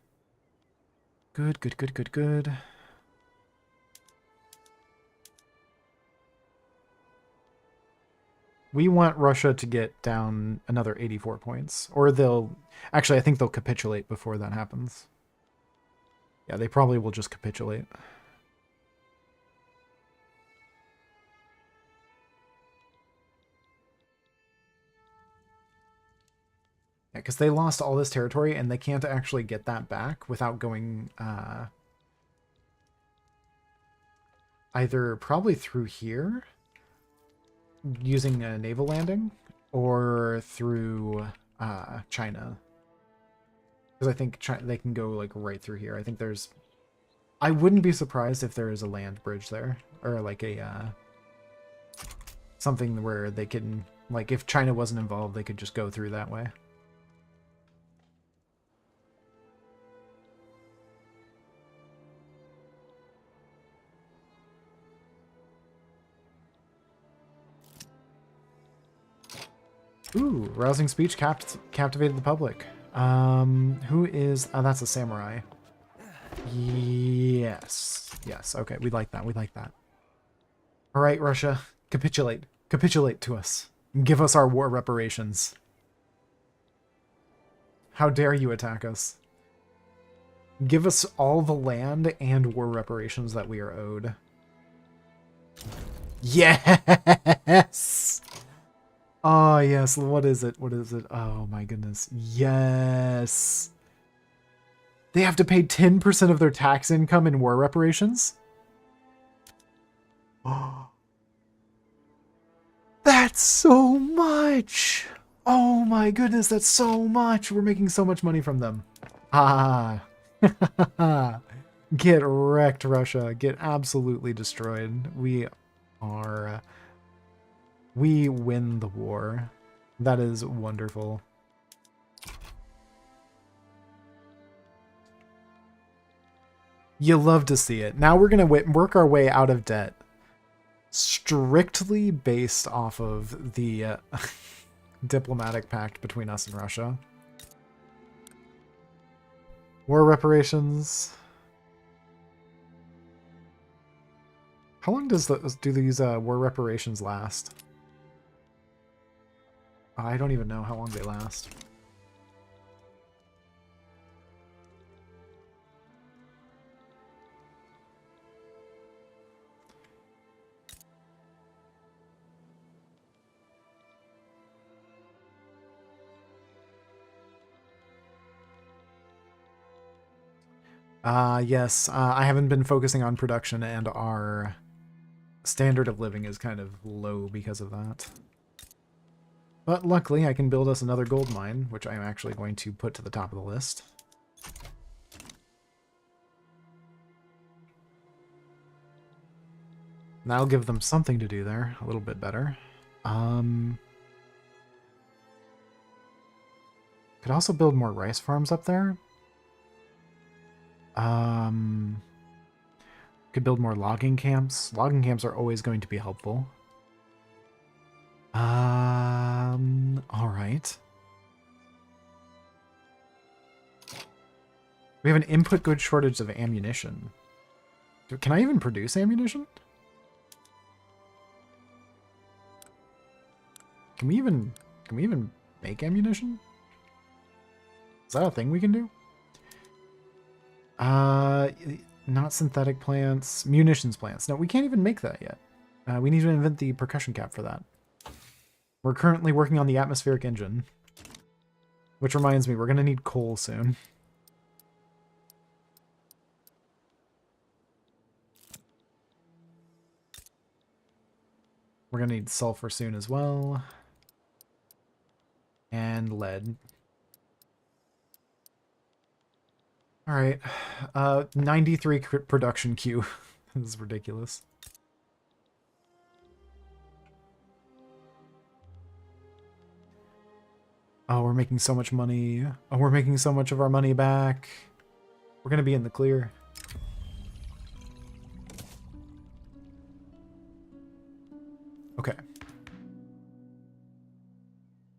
Speaker 1: Good, good, good, good, good. We want Russia to get down another 84 points. Or they'll... Actually, I think they'll capitulate before that happens. Yeah, they probably will just capitulate. Yeah, because they lost all this territory, and they can't actually get that back without going... either probably through here, using a naval landing, or through China. Because I think they can go like right through here. I think there's... I wouldn't be surprised if there is a land bridge there. Or like a... something where they can... Like if China wasn't involved, they could just go through that way. Ooh, rousing speech captivated the public. Who is... Oh, that's a samurai. Yes. Yes, okay, we like that, we like that. Alright, Russia, capitulate. Capitulate to us. Give us our war reparations. How dare you attack us? Give us all the land and war reparations that we are owed. Yes! Oh, yes. What is it? What is it? Oh, my goodness. Yes. They have to pay 10% of their tax income in war reparations? Oh. That's so much! Oh, my goodness. That's so much. We're making so much money from them. Ah. Get wrecked, Russia. Get absolutely destroyed. We are... we win the war. That is wonderful. You love to see it. Now we're going to work our way out of debt. Strictly based off of the diplomatic pact between us and Russia. War reparations. How long do these war reparations last? I don't even know how long they last. Yes, I haven't been focusing on production, and our standard of living is kind of low because of that. But luckily, I can build us another gold mine, which I'm actually going to put to the top of the list. That'll give them something to do there, a little bit better. Could also build more rice farms up there. Could build more logging camps. Logging camps are always going to be helpful. All right. We have an input goods shortage of ammunition. Can I even produce ammunition? Can we even make ammunition? Is that a thing we can do? Not synthetic plants, munitions plants. No, we can't even make that yet. We need to invent the percussion cap for that. We're currently working on the atmospheric engine. Which reminds me, we're going to need coal soon. We're going to need sulfur soon as well. And lead. Alright. 93 production queue. This is ridiculous. Oh, we're making so much money. Oh, we're making so much of our money back. We're going to be in the clear. Okay.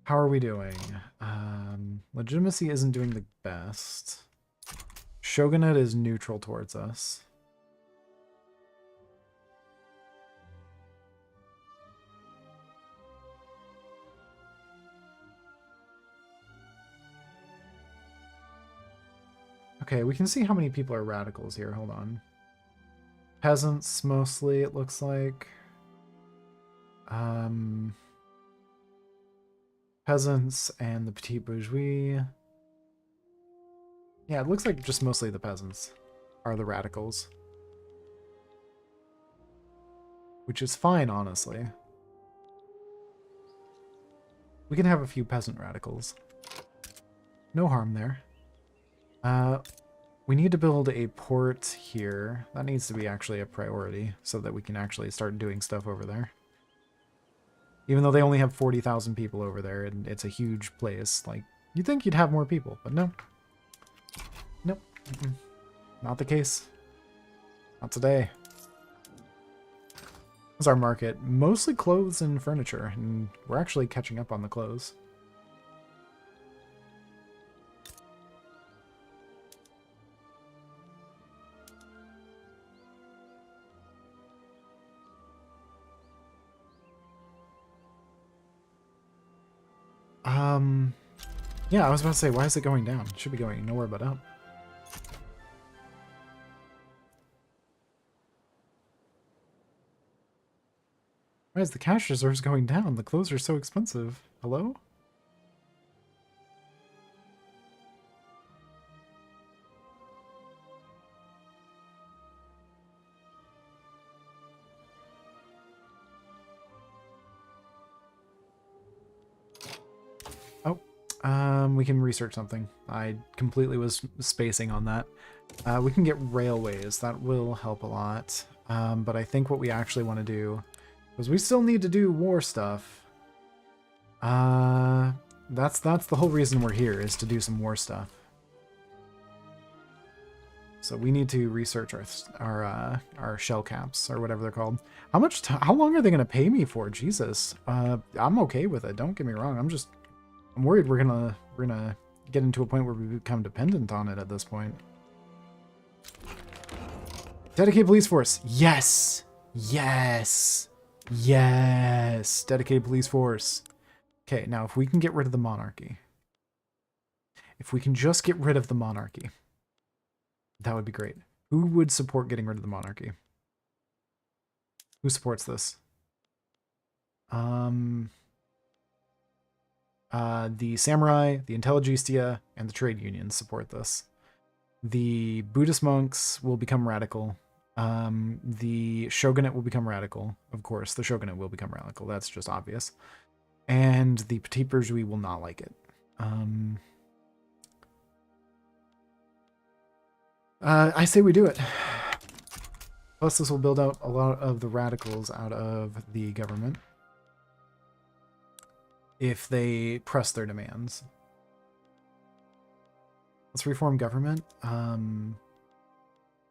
Speaker 1: How are we doing? Legitimacy isn't doing the best. Shogunate is neutral towards us. Okay, we can see how many people are radicals here. Hold on. Peasants, mostly, it looks like. Peasants and the petit bourgeois. Yeah, it looks like just mostly the peasants are the radicals. Which is fine, honestly. We can have a few peasant radicals. No harm there. We need to build a port here. That needs to be actually a priority so that we can actually start doing stuff over there. Even though they only have 40,000 people over there and it's a huge place, like, you'd think you'd have more people, but no. Nope. Not the case. Not today. This is our market. Mostly clothes and furniture, and we're actually catching up on the clothes. Yeah, I was about to say, why is it going down? It should be going nowhere but up. Why is the cash reserves going down? The clothes are so expensive. Hello? We can research something. I completely was spacing on that. We can get railways. That will help a lot. But I think what we actually want to do, because we still need to do war stuff. That's the whole reason we're here, is to do some war stuff. So we need to research our shell caps, or whatever they're called. How long are they going to pay me for? Jesus. I'm okay with it. Don't get me wrong. I'm worried we're gonna get into a point where we become dependent on it at this point. Dedicated police force. Yes. Yes. Yes. Dedicated police force. Okay, now if we can get rid of the monarchy. If we can just get rid of the monarchy. That would be great. Who would support getting rid of the monarchy? Who supports this? The samurai, the intelligentsia, and the trade unions support this. The Buddhist monks will become radical. The shogunate will become radical. Of course, the shogunate will become radical. That's just obvious. And the petit bourgeois will not like it. I say we do it. Plus, this will build out a lot of the radicals out of the government if they press their demands. Let's reform government.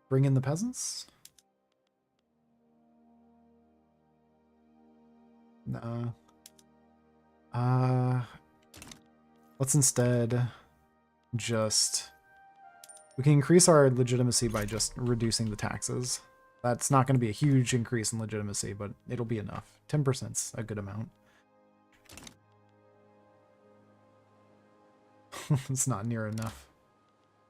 Speaker 1: Bring in the peasants? No. Let's instead just... We can increase our legitimacy by just reducing the taxes. That's not going to be a huge increase in legitimacy, but it'll be enough. 10%'s a good amount. It's not near enough.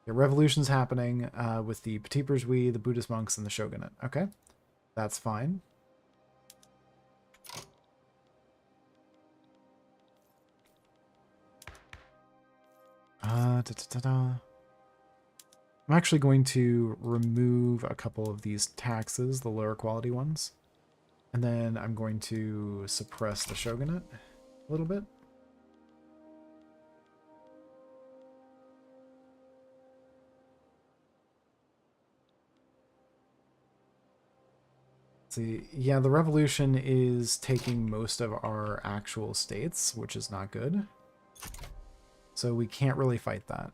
Speaker 1: The revolution's happening with the petit bourgeois, the Buddhist monks, and the shogunate. Okay, that's fine. I'm actually going to remove a couple of these taxes, the lower quality ones. And then I'm going to suppress the shogunate a little bit. See, yeah, the revolution is taking most of our actual states, which is not good. So we can't really fight that.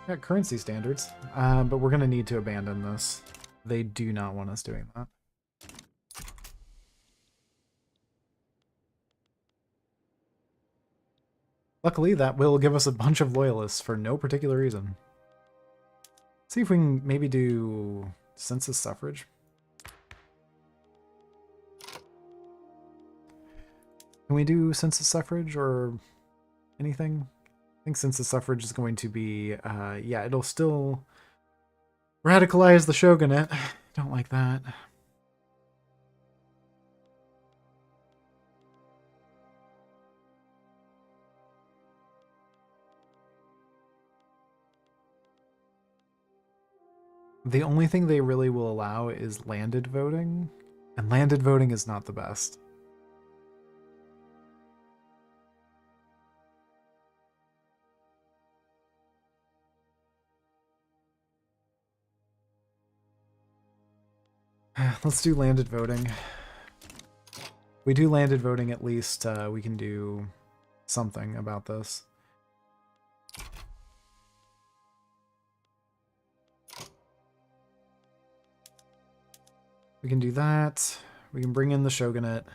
Speaker 1: Got currency standards, but we're going to need to abandon this. They do not want us doing that. Luckily, that will give us a bunch of loyalists for no particular reason. See if we can maybe do census suffrage. Can we do census suffrage or anything? I think census suffrage is going to be, yeah, it'll still radicalize the shogunate. Don't like that. The only thing they really will allow is landed voting, and landed voting is not the best. Let's do landed voting. We do landed voting, at least we can do something about this. We can do that. We can bring in the shogunate.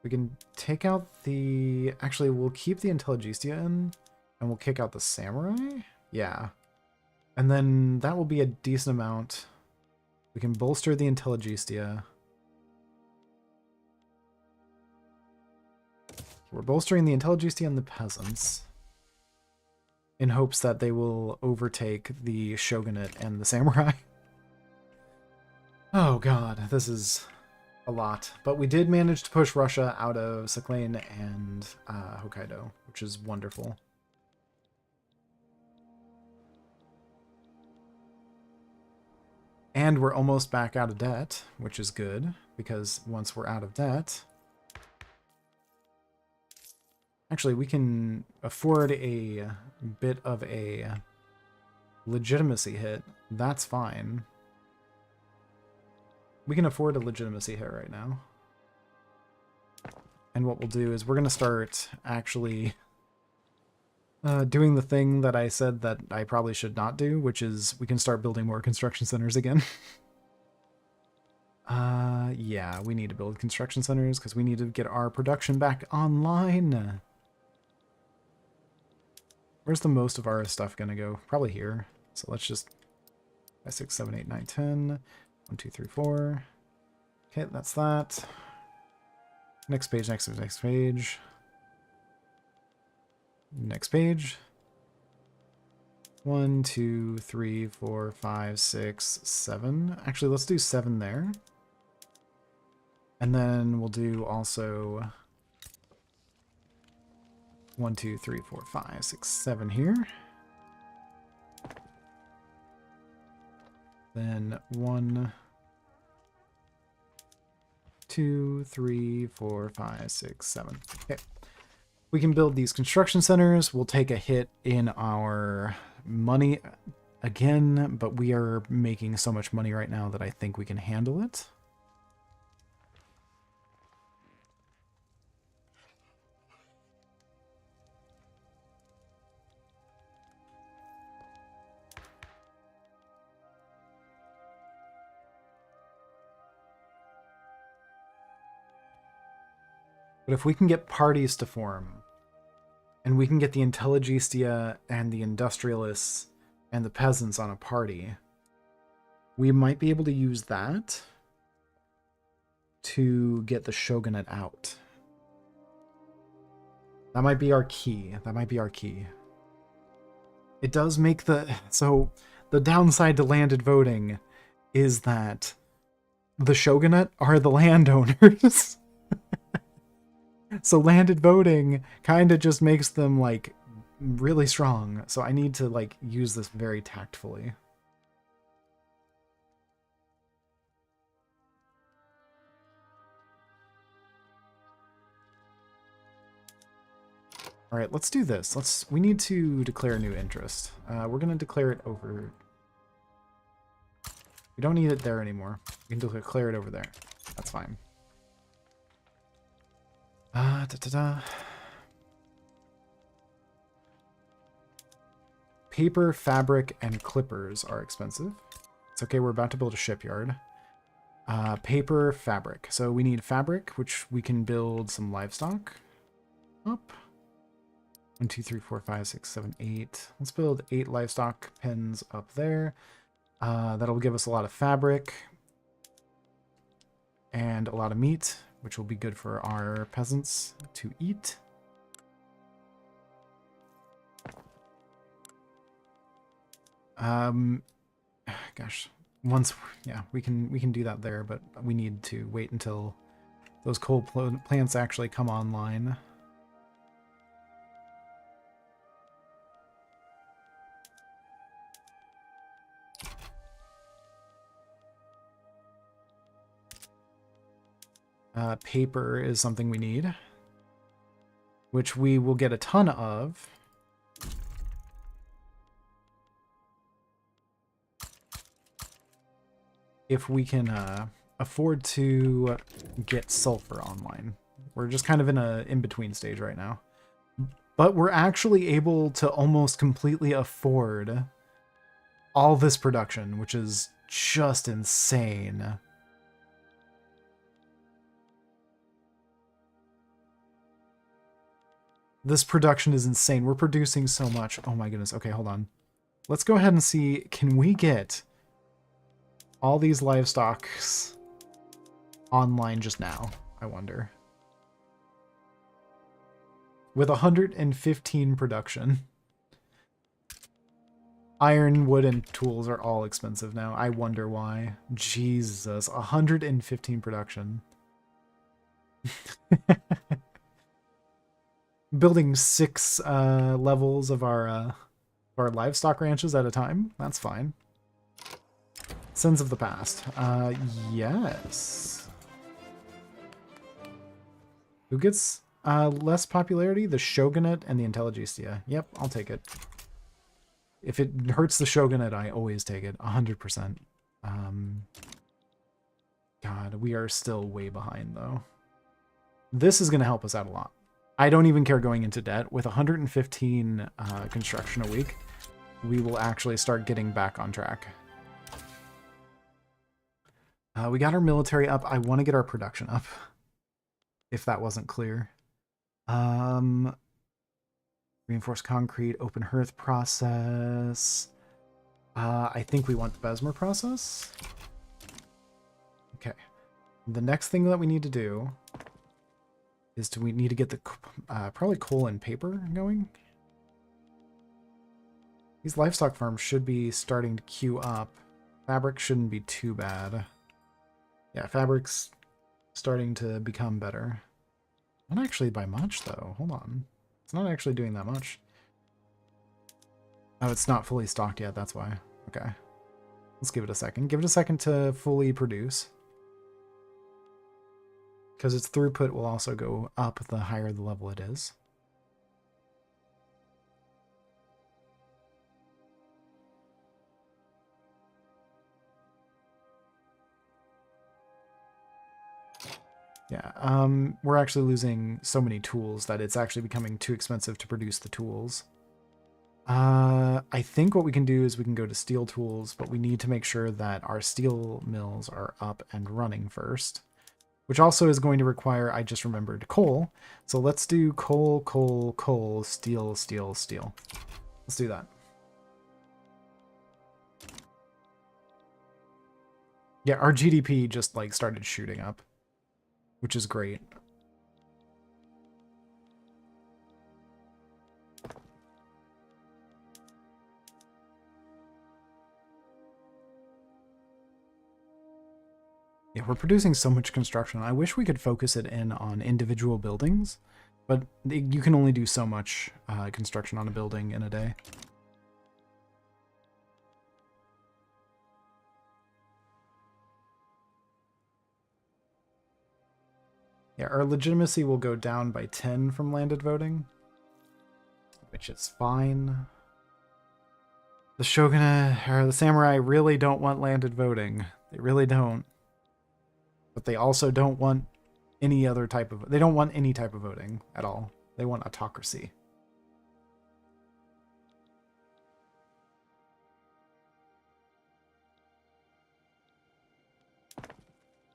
Speaker 1: We can take out the... Actually, we'll keep the Intelligentsia in, and we'll kick out the samurai? Yeah. And then that will be a decent amount. We can bolster the Intelligentsia. We're bolstering the Intelligentsia and the peasants in hopes that they will overtake the shogunate and the samurai. Oh god, this is a lot. But we did manage to push Russia out of Sakhalin and Hokkaido, which is wonderful. And we're almost back out of debt, which is good, because once we're out of debt... Actually, we can afford a bit of a legitimacy hit. That's fine. We can afford a legitimacy hit right now. And what we'll do is we're going to start actually doing the thing that I said that I probably should not do, which is we can start building more construction centers again. Yeah, we need to build construction centers because we need to get our production back online. Where's the most of our stuff going to go? Probably here. So let's just 5, 6, 7, 8, 9, 10. 1, 2, 3, 4. Okay, that's that. Next page, next page, next page. Next page. 1, 2, 3, 4, 5, 6, 7. Actually, let's do 7 there. And then we'll do also 1, 2, 3, 4, 5, 6, 7 here. Then 1, 2, 3, 4, 5, 6, 7. Okay. We can build these construction centers. We'll take a hit in our money again, but we are making so much money right now that I think we can handle it. But if we can get parties to form, and we can get the Intelligencia and the Industrialists and the Peasants on a party, we might be able to use that to get the Shogunate out. That might be our key. That might be our key. It does make the... So, the downside to landed voting is that the Shogunate are the landowners. So landed voting kind of just makes them, like, really strong. So I need to, like, use this very tactfully. All right, let's do this. We need to declare a new interest. We're going to declare it over... We don't need it there anymore. We can declare it over there. That's fine. Paper, fabric, and clippers are expensive. It's okay, we're about to build a shipyard. Paper, fabric. So we need fabric, which we can build some livestock. Up. 1, 2, 3, 4, 5, 6, 7, 8. Let's build 8 livestock pens up there. That'll give us a lot of fabric. And a lot of meat, which will be good for our peasants to eat. Gosh, we can do that there, but we need to wait until those coal plants actually come online. Paper is something we need, which we will get a ton of. If we can afford to get sulfur online. We're just kind of in a in-between stage right now. But we're actually able to almost completely afford all this production, which is just insane. This production is insane. We're producing so much. Oh my goodness. Okay, hold on. Let's go ahead and see, can we get all these livestock online just now, I wonder. With 115 production. Iron, wood, and tools are all expensive now. I wonder why. Jesus, 115 production. Building 6 levels of our livestock ranches at a time. That's fine. Sins of the past. Yes. Who gets less popularity? The Shogunate and the Intelligencia. Yep, I'll take it. If it hurts the Shogunate, I always take it. 100%. God, we are still way behind, though. This is going to help us out a lot. I don't even care going into debt. With 115 construction a week, we will actually start getting back on track. We got our military up. I want to get our production up, if that wasn't clear. Reinforced concrete, open hearth process. I think we want the Bessemer process. Okay. The next thing that we need to do is we need to get the probably coal and paper going. These livestock farms should be starting to queue up. Fabric shouldn't be too bad. Yeah, fabric's starting to become better. Not actually by much, though. Hold on. It's not actually doing that much. Oh, it's not fully stocked yet. That's why. Okay. Let's give it a second. Give it a second to fully produce. Because its throughput will also go up the higher the level it is. Yeah, we're actually losing so many tools that it's actually becoming too expensive to produce the tools. I think what we can do is we can go to steel tools, but we need to make sure that our steel mills are up and running first, which also is going to require, I just remembered, coal. So let's do coal, coal, coal, steel, steel, steel. Let's do that. Yeah, our GDP just like started shooting up, which is great. Yeah, we're producing so much construction. I wish we could focus it in on individual buildings, but you can only do so much construction on a building in a day. Yeah, our legitimacy will go down by 10 from landed voting, which is fine. The shogunate, or the samurai, really don't want landed voting. They really don't. But they also don't want any other type of... They don't want any type of voting at all. They want autocracy.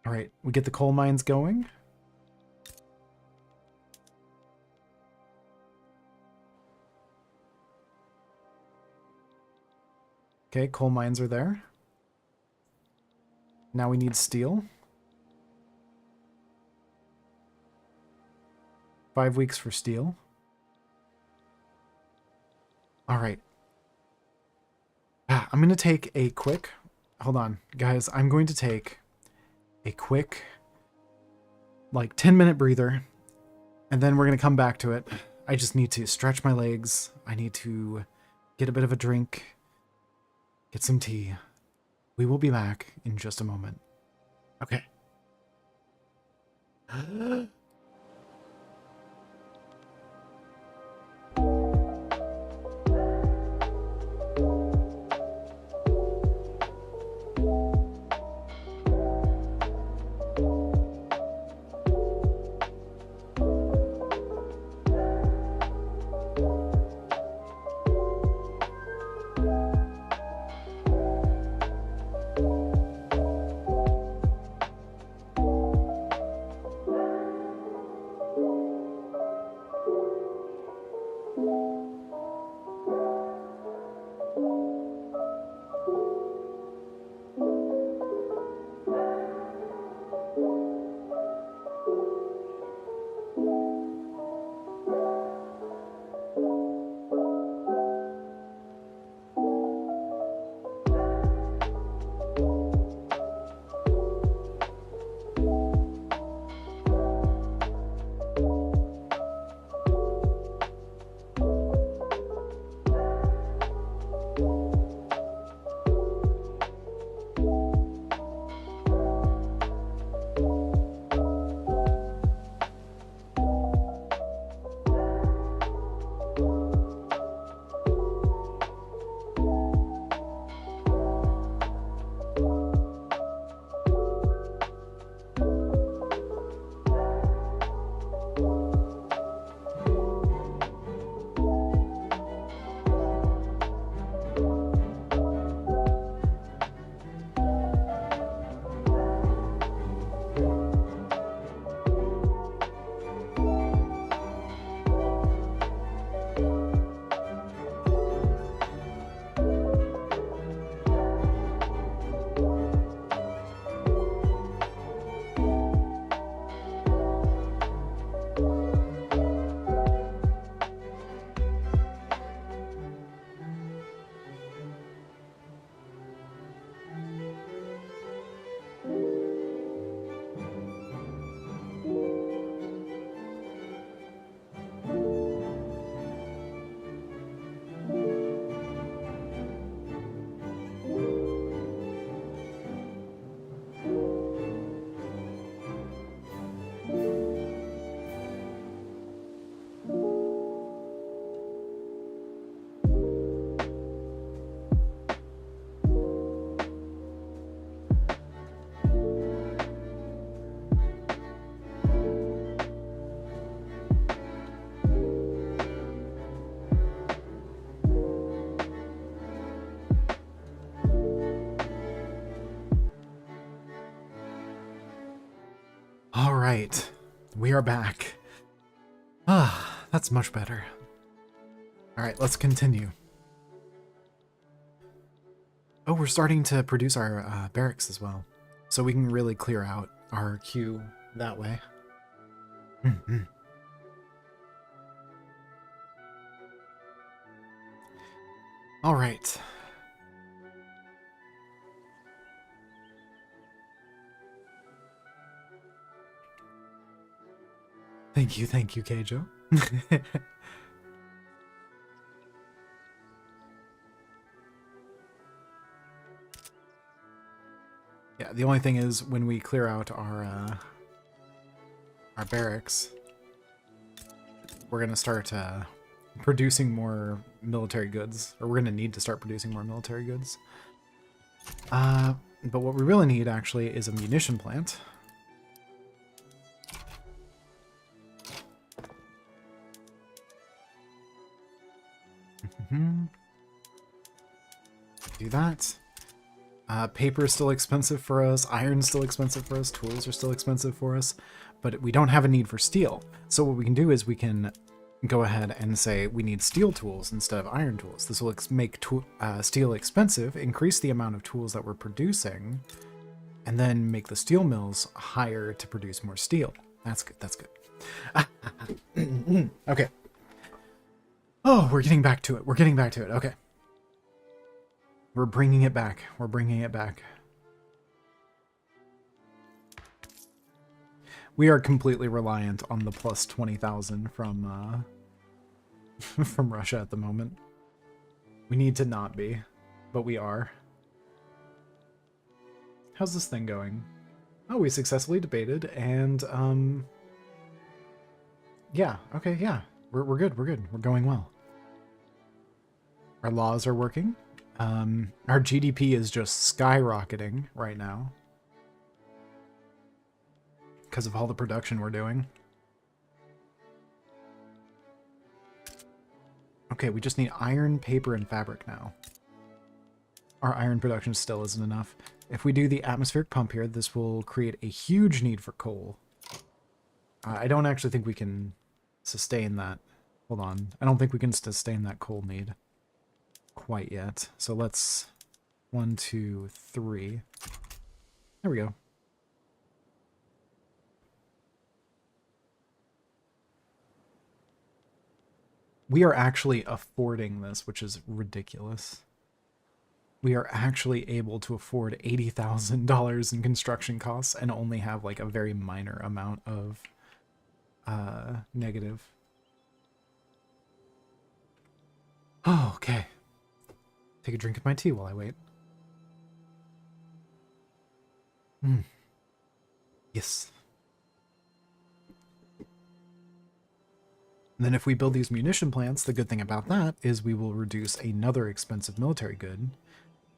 Speaker 1: Alright, we get the coal mines going. Okay, coal mines are there. Now we need steel. 5 weeks for steel. All right. I'm going to take a quick... Hold on, guys. I'm going to take a quick, like, 10-minute breather, and then we're going to come back to it. I just need to stretch my legs. I need to get a bit of a drink, get some tea. We will be back in just a moment. Okay. All right, we are back. Ah, that's much better. All right, let's continue. Oh, we're starting to produce our barracks as well, so we can really clear out our queue that way. Mm-hmm. All right. Thank you, Keijo. Yeah, the only thing is when we clear out our barracks, we're gonna start producing more military goods, or we're gonna need to start producing more military goods. But what we really need actually is a munition plant. Do that. Paper is still expensive for us, iron's still expensive for us, tools are still expensive for us, but we don't have a need for steel. So what we can do is we can go ahead and say we need steel tools instead of iron tools. This will make steel expensive, increase the amount of tools that we're producing, and then make the steel mills higher to produce more steel. That's good, that's good. Okay. Oh, we're getting back to it. We're getting back to it. Okay. We're bringing it back. We're bringing it back. We are completely reliant on the plus 20,000 from from Russia at the moment. We need to not be, but we are. How's this thing going? Oh, we successfully debated, and yeah, okay, yeah. We're good, we're good. We're going well. Our laws are working. Our GDP is just skyrocketing right now because of all the production we're doing. Okay, we just need iron, paper, and fabric now. Our iron production still isn't enough. If we do the atmospheric pump here, this will create a huge need for coal. I don't actually think we can sustain that. Hold on. I don't think we can sustain that coal need quite yet. So let's 1, 2, 3. There we go. We are actually affording this, which is ridiculous. We are actually able to afford $80,000 in construction costs and only have like a very minor amount of negative. Oh, okay. Take a drink of my tea while I wait. Yes. And then if we build these munition plants, the good thing about that is we will reduce another expensive military good,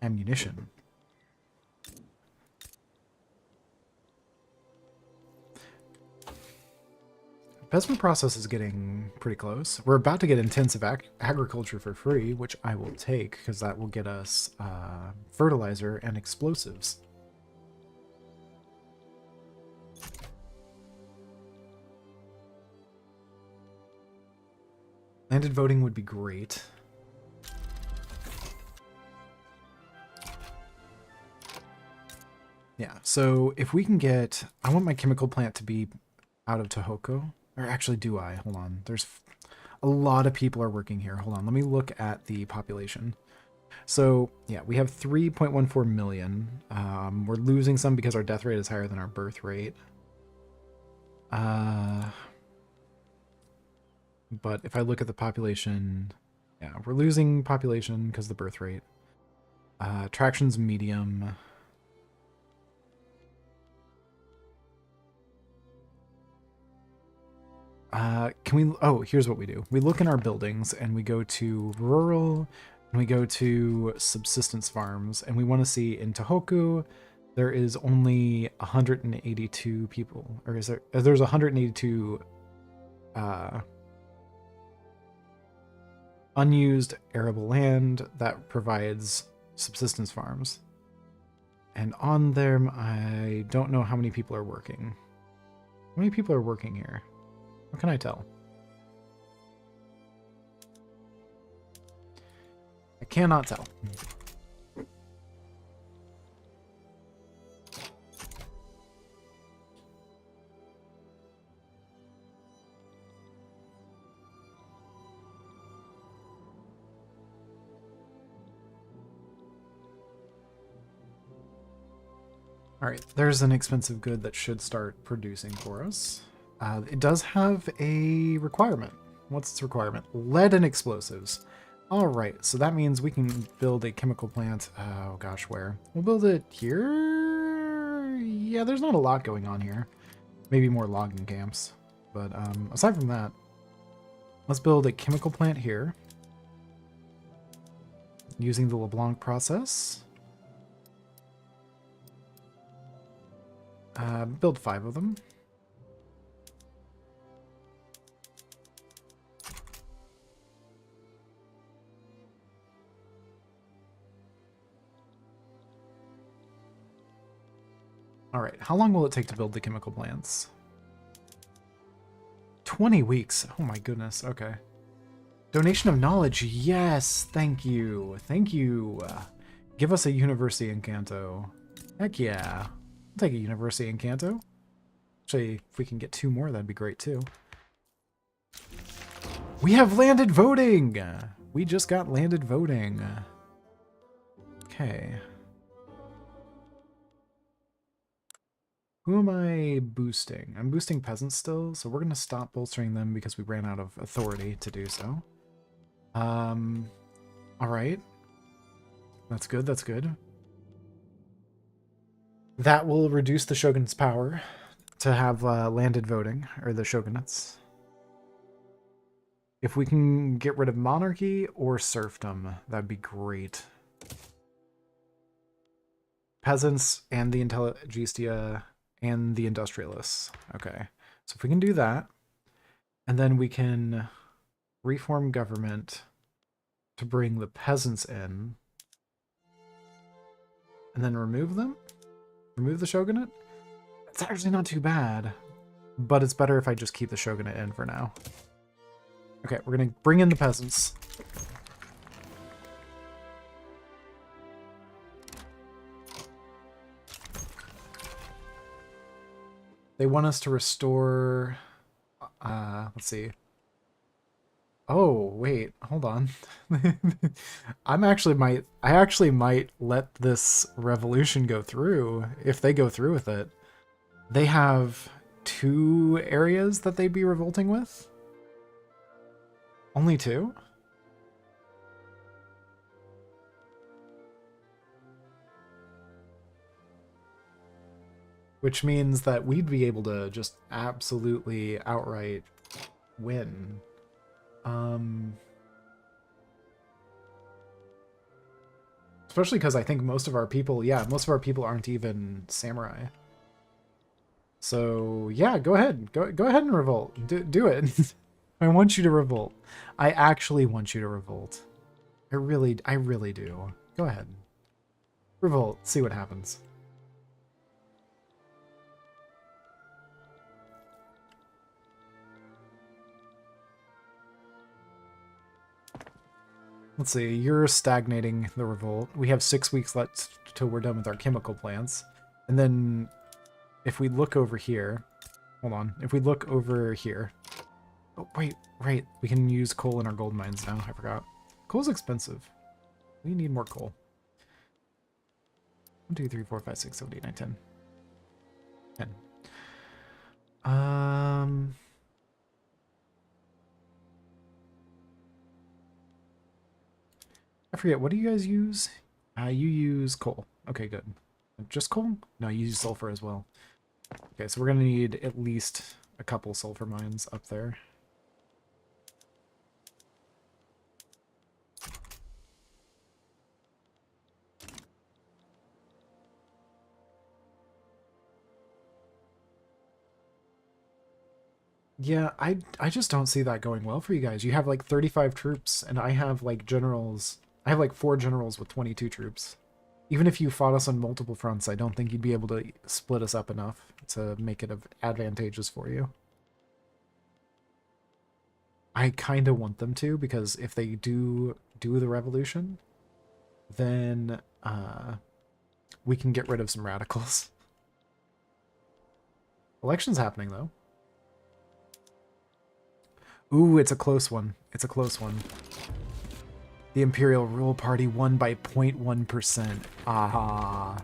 Speaker 1: ammunition. Investment process is getting pretty close. We're about to get intensive agriculture for free, which I will take because that will get us fertilizer and explosives. Landed voting would be great. Yeah, so if we can get... I want my chemical plant to be out of Tohoku. Or actually, do I? Hold on. There's a lot of people are working here. Hold on. Let me look at the population. So, yeah, we have 3.14 million. We're losing some because our death rate is higher than our birth rate. But if I look at the population, yeah, we're losing population because of the birth rate. Traction's medium. Can we... Oh, here's what we do. We look in our buildings, and we go to rural, and we go to subsistence farms, and we want to see in Tohoku, there is only 182 people. Or is there... There's 182... unused arable land that provides subsistence farms. And on them, I don't know how many people are working. How many people are working here? What can I tell? I cannot tell. Alright, there's an expensive good that should start producing for us. It does have a requirement. What's its requirement? Lead and explosives. Alright, so that means we can build a chemical plant. Oh gosh, where? We'll build it here? Yeah, there's not a lot going on here. Maybe more logging camps. But aside from that, let's build a chemical plant here. Using the LeBlanc process. Build 5 of them. Alright, how long will it take to build the chemical plants? 20 weeks. Oh my goodness, okay. Donation of knowledge, yes, thank you. Thank you. Give us a university in Kanto. Heck yeah. I'll take a university in Kanto. Actually, if we can get 2 more, that'd be great too. We have landed voting! We just got landed voting. Okay. Who am I boosting? I'm boosting peasants still, so we're going to stop bolstering them because we ran out of authority to do so. Alright. That's good, that's good. That will reduce the shogun's power to have landed voting, or the shogunates. If we can get rid of monarchy or serfdom, that'd be great. Peasants and the intelligentsia and the industrialists. Okay, so if we can do that, and then we can reform government to bring the peasants in, and then remove them? Remove the shogunate? It's actually not too bad, but it's better if I just keep the shogunate in for now. Okay, we're gonna bring in the peasants. They want us to restore, let's see. Oh, wait, hold on. I actually might let this revolution go through if they go through with it. They have 2 areas that they'd be revolting with? Only 2? Which means that we'd be able to just absolutely outright win. Especially because I think most of our people, aren't even samurai. So yeah, go ahead. Go ahead and revolt. Do it. I want you to revolt. I actually want you to revolt. I really do. Go ahead. Revolt. See what happens. Let's see, you're stagnating the revolt. We have 6 weeks left till we're done with our chemical plants. And then if we look over here, hold on, if we look over here, oh, wait, right, we can use coal in our gold mines now, I forgot. Coal's expensive. We need more coal. 1, 2, 3, 4, 5, 6, 7, 8, 9, 10. 10. I forget, what do you guys use? You use coal. Okay, good. Just coal? No, you use sulfur as well. Okay, so we're gonna need at least a couple sulfur mines up there. Yeah, I just don't see that going well for you guys. You have like 35 troops, and I have like generals. I have like 4 generals with 22 troops. Even if you fought us on multiple fronts, I don't think you'd be able to split us up enough to make it advantageous for you. I kind of want them to, because if they do the revolution, then we can get rid of some radicals. Election's happening, though. Ooh, it's a close one. It's a close one. The Imperial Rule Party won by 0.1%. Aha.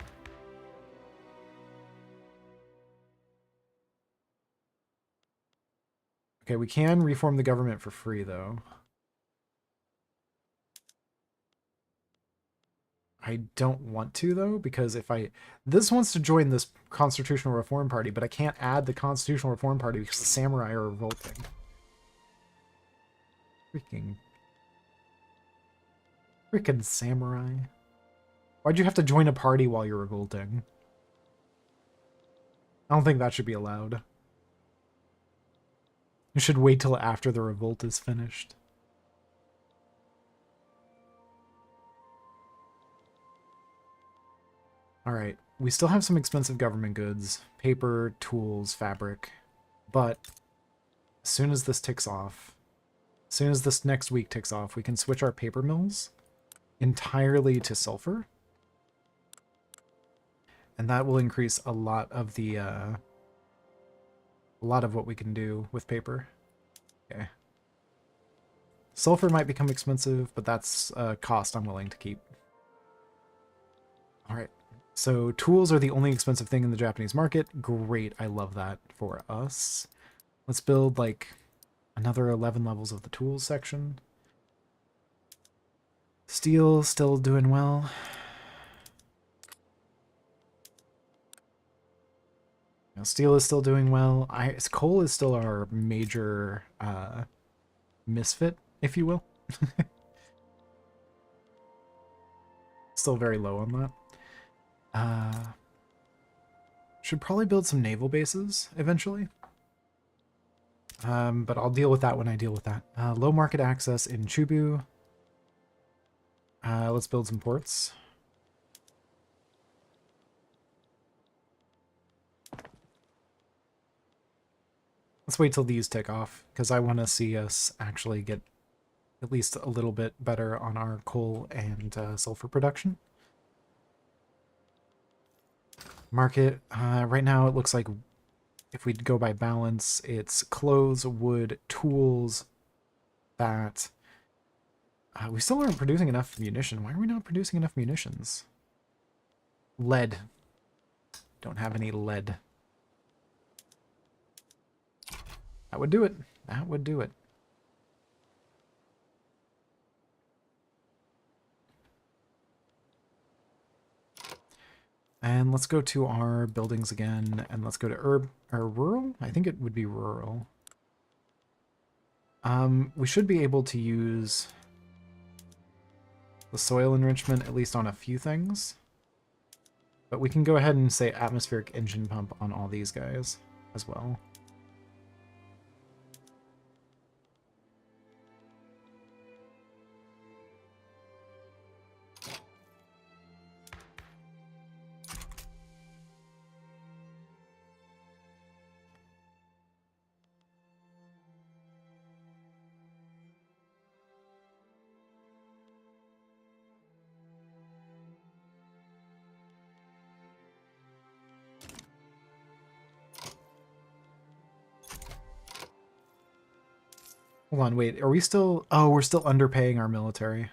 Speaker 1: Okay, we can reform the government for free, though. I don't want to, though, because if this wants to join this Constitutional Reform Party, but I can't add the Constitutional Reform Party because the samurai are revolting. Freaking samurai. Why'd you have to join a party while you're revolting? I don't think that should be allowed. You should wait till after the revolt is finished. Alright, we still have some expensive government goods. Paper, tools, fabric. But as soon as this ticks off, as soon as this next week ticks off, we can switch our paper mills entirely to sulfur. And that will increase a lot of the, a lot of what we can do with paper. Okay. Sulfur might become expensive, but that's a cost I'm willing to keep. Alright. So tools are the only expensive thing in the Japanese market. Great, I love that for us. Let's build like another 11 levels of the tools section. Steel still doing well. Steel is still doing well. Coal is still our major misfit, if you will. Still very low on that. Should probably build some naval bases eventually. But I'll deal with that when I deal with that. Low market access in Chubu. Let's build some ports. Let's wait till these tick off, because I want to see us actually get at least a little bit better on our coal and sulfur production. Market, right now it looks like if we go by balance, it's clothes, wood, tools, that... we still aren't producing enough munition. Why are we not producing enough munitions? Lead. Don't have any lead. That would do it. That would do it. And let's go to our buildings again, and let's go to rural? I think it would be rural. We should be able to use the soil enrichment, at least on a few things. But we can go ahead and say atmospheric engine pump on all these guys as well. Hold on, wait, are we still... Oh, we're still underpaying our military.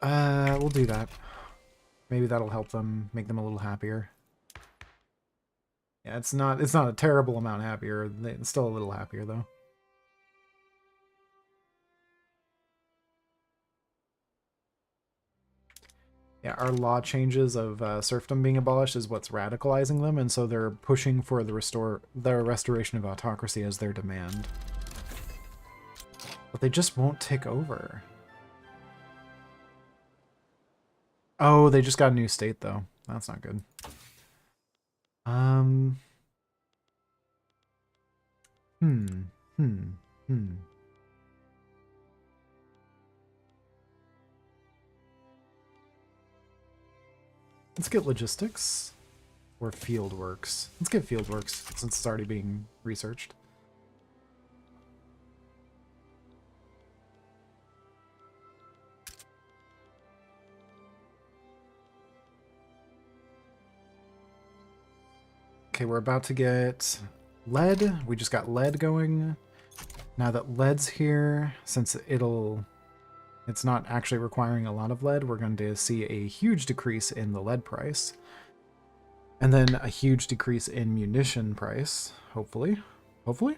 Speaker 1: We'll do that. Maybe that'll help them, make them a little happier. Yeah, it's not a terrible amount happier. It's still a little happier, though. Yeah, our law changes of serfdom being abolished is what's radicalizing them, and so they're pushing for the restoration of autocracy as their demand. But they just won't take over. Oh, they just got a new state, though. That's not good. Hmm. Let's get logistics. Or field works. Let's get field works since it's already being researched. Okay, we're about to get lead. We just got lead going. Now that lead's here, since it's not actually requiring a lot of lead, we're going to see a huge decrease in the lead price. And then a huge decrease in munition price, hopefully. Hopefully?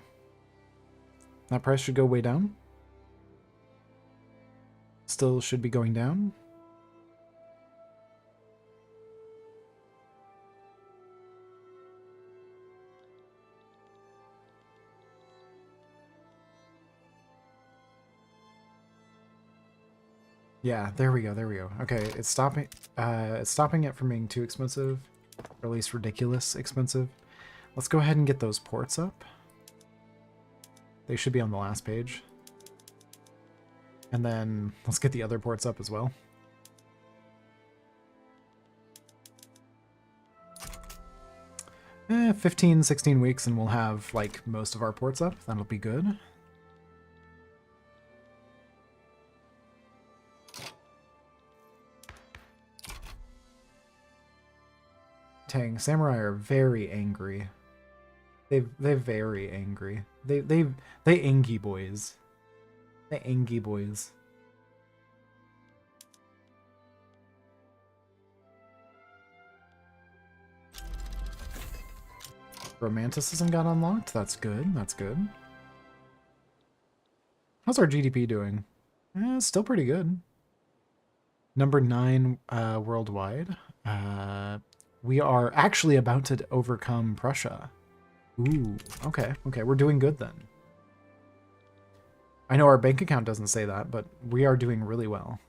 Speaker 1: That price should go way down. Still should be going down. Yeah, there we go, there we go. Okay, it's stopping it from being too expensive, or at least ridiculous expensive. Let's go ahead and get those ports up. They should be on the last page. And then let's get the other ports up as well. 15, 16 weeks and we'll have like most of our ports up. That'll be good. Dang, samurai are very angry. They're very angry. They angy boys. They angy boys. Romanticism got unlocked. That's good. That's good. How's our GDP doing? It's still pretty good. Number 9 worldwide. We are actually about to overcome Prussia. Ooh, okay. Okay, we're doing good then. I know our bank account doesn't say that, but we are doing really well.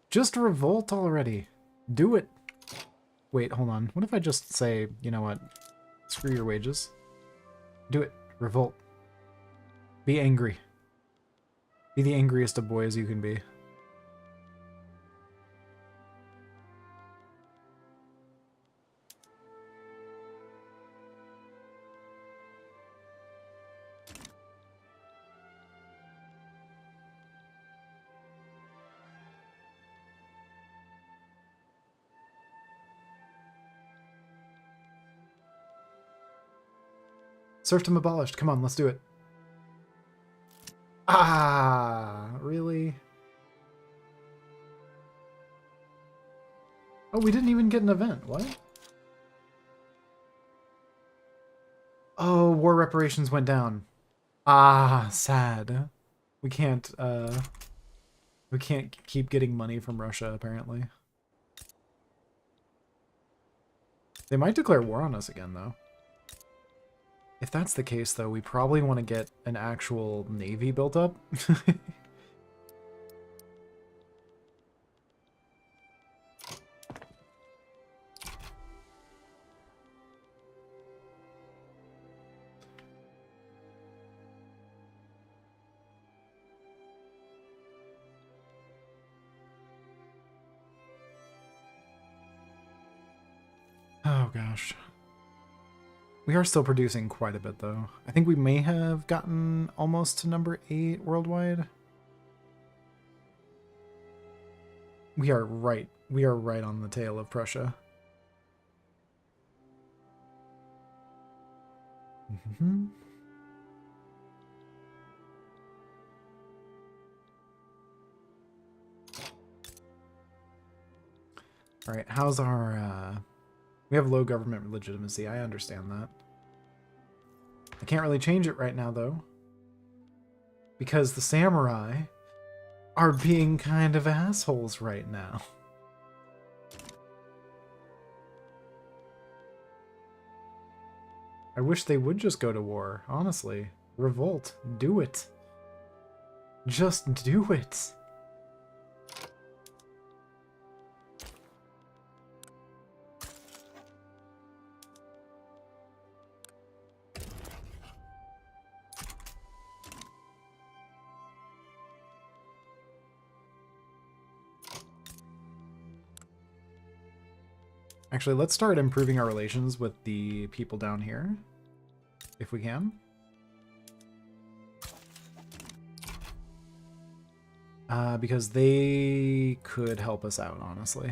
Speaker 1: Just revolt already. Do it. Wait, hold on. What if I just say, you know what? Screw your wages. Do it. Revolt. Be angry. Be the angriest of boys you can be. Serfdom abolished. Come on, let's do it. Ah, really? Oh, we didn't even get an event. What? Oh, war reparations went down. Ah, sad. We can't keep getting money from Russia, apparently. They might declare war on us again, though. If that's the case, though, we probably want to get an actual navy built up. Oh, gosh. We are still producing quite a bit, though. I think we may have gotten almost to number 8 worldwide. We are right. We are right on the tail of Prussia. Mm-hmm. All right, how's our... We have low government legitimacy. I understand that. I can't really change it right now, though. Because the samurai are being kind of assholes right now. I wish they would just go to war, honestly. Revolt. Do it. Just do it. Actually, let's start improving our relations with the people down here, if we can. Because they could help us out, honestly.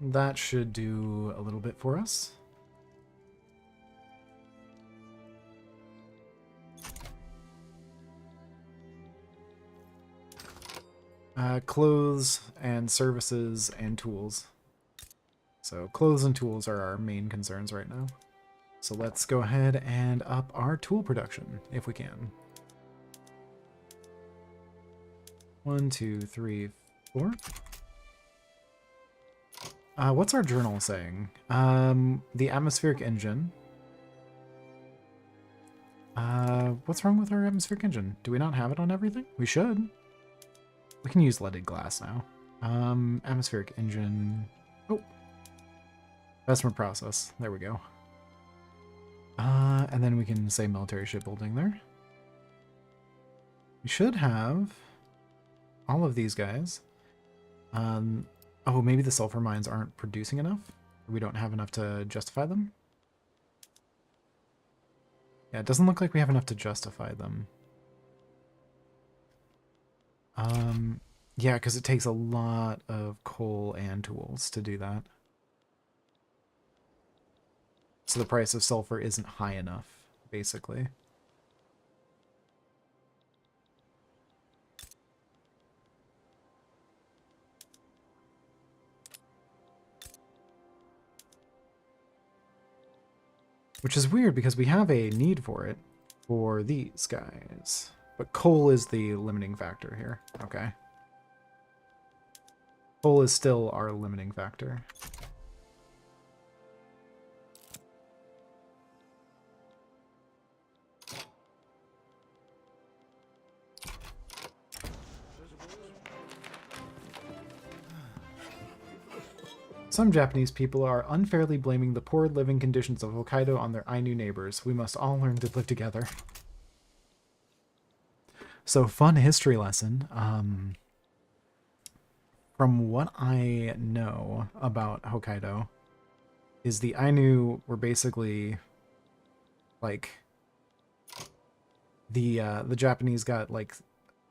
Speaker 1: That should do a little bit for us. Clothes and services and tools. So clothes and tools are our main concerns right now. So let's go ahead and up our tool production, if we can. 1, 2, 3, 4. What's our journal saying? The atmospheric engine. What's wrong with our atmospheric engine? Do we not have it on everything? We should. We can use leaded glass now. Atmospheric engine. Oh. Bessemer process. There we go. And then we can say military shipbuilding there. We should have all of these guys. Oh, maybe the sulfur mines aren't producing enough? We don't have enough to justify them? Yeah, it doesn't look like we have enough to justify them. Yeah, because it takes a lot of coal and tools to do that. So the price of sulfur isn't high enough, basically. Which is weird because we have a need for it for these guys. But coal is the limiting factor here. Okay. Coal is still our limiting factor. Some Japanese people are unfairly blaming the poor living conditions of Hokkaido on their Ainu neighbors. We must all learn to live together. So, fun history lesson. From what I know about Hokkaido, is the Ainu were basically like the Japanese got like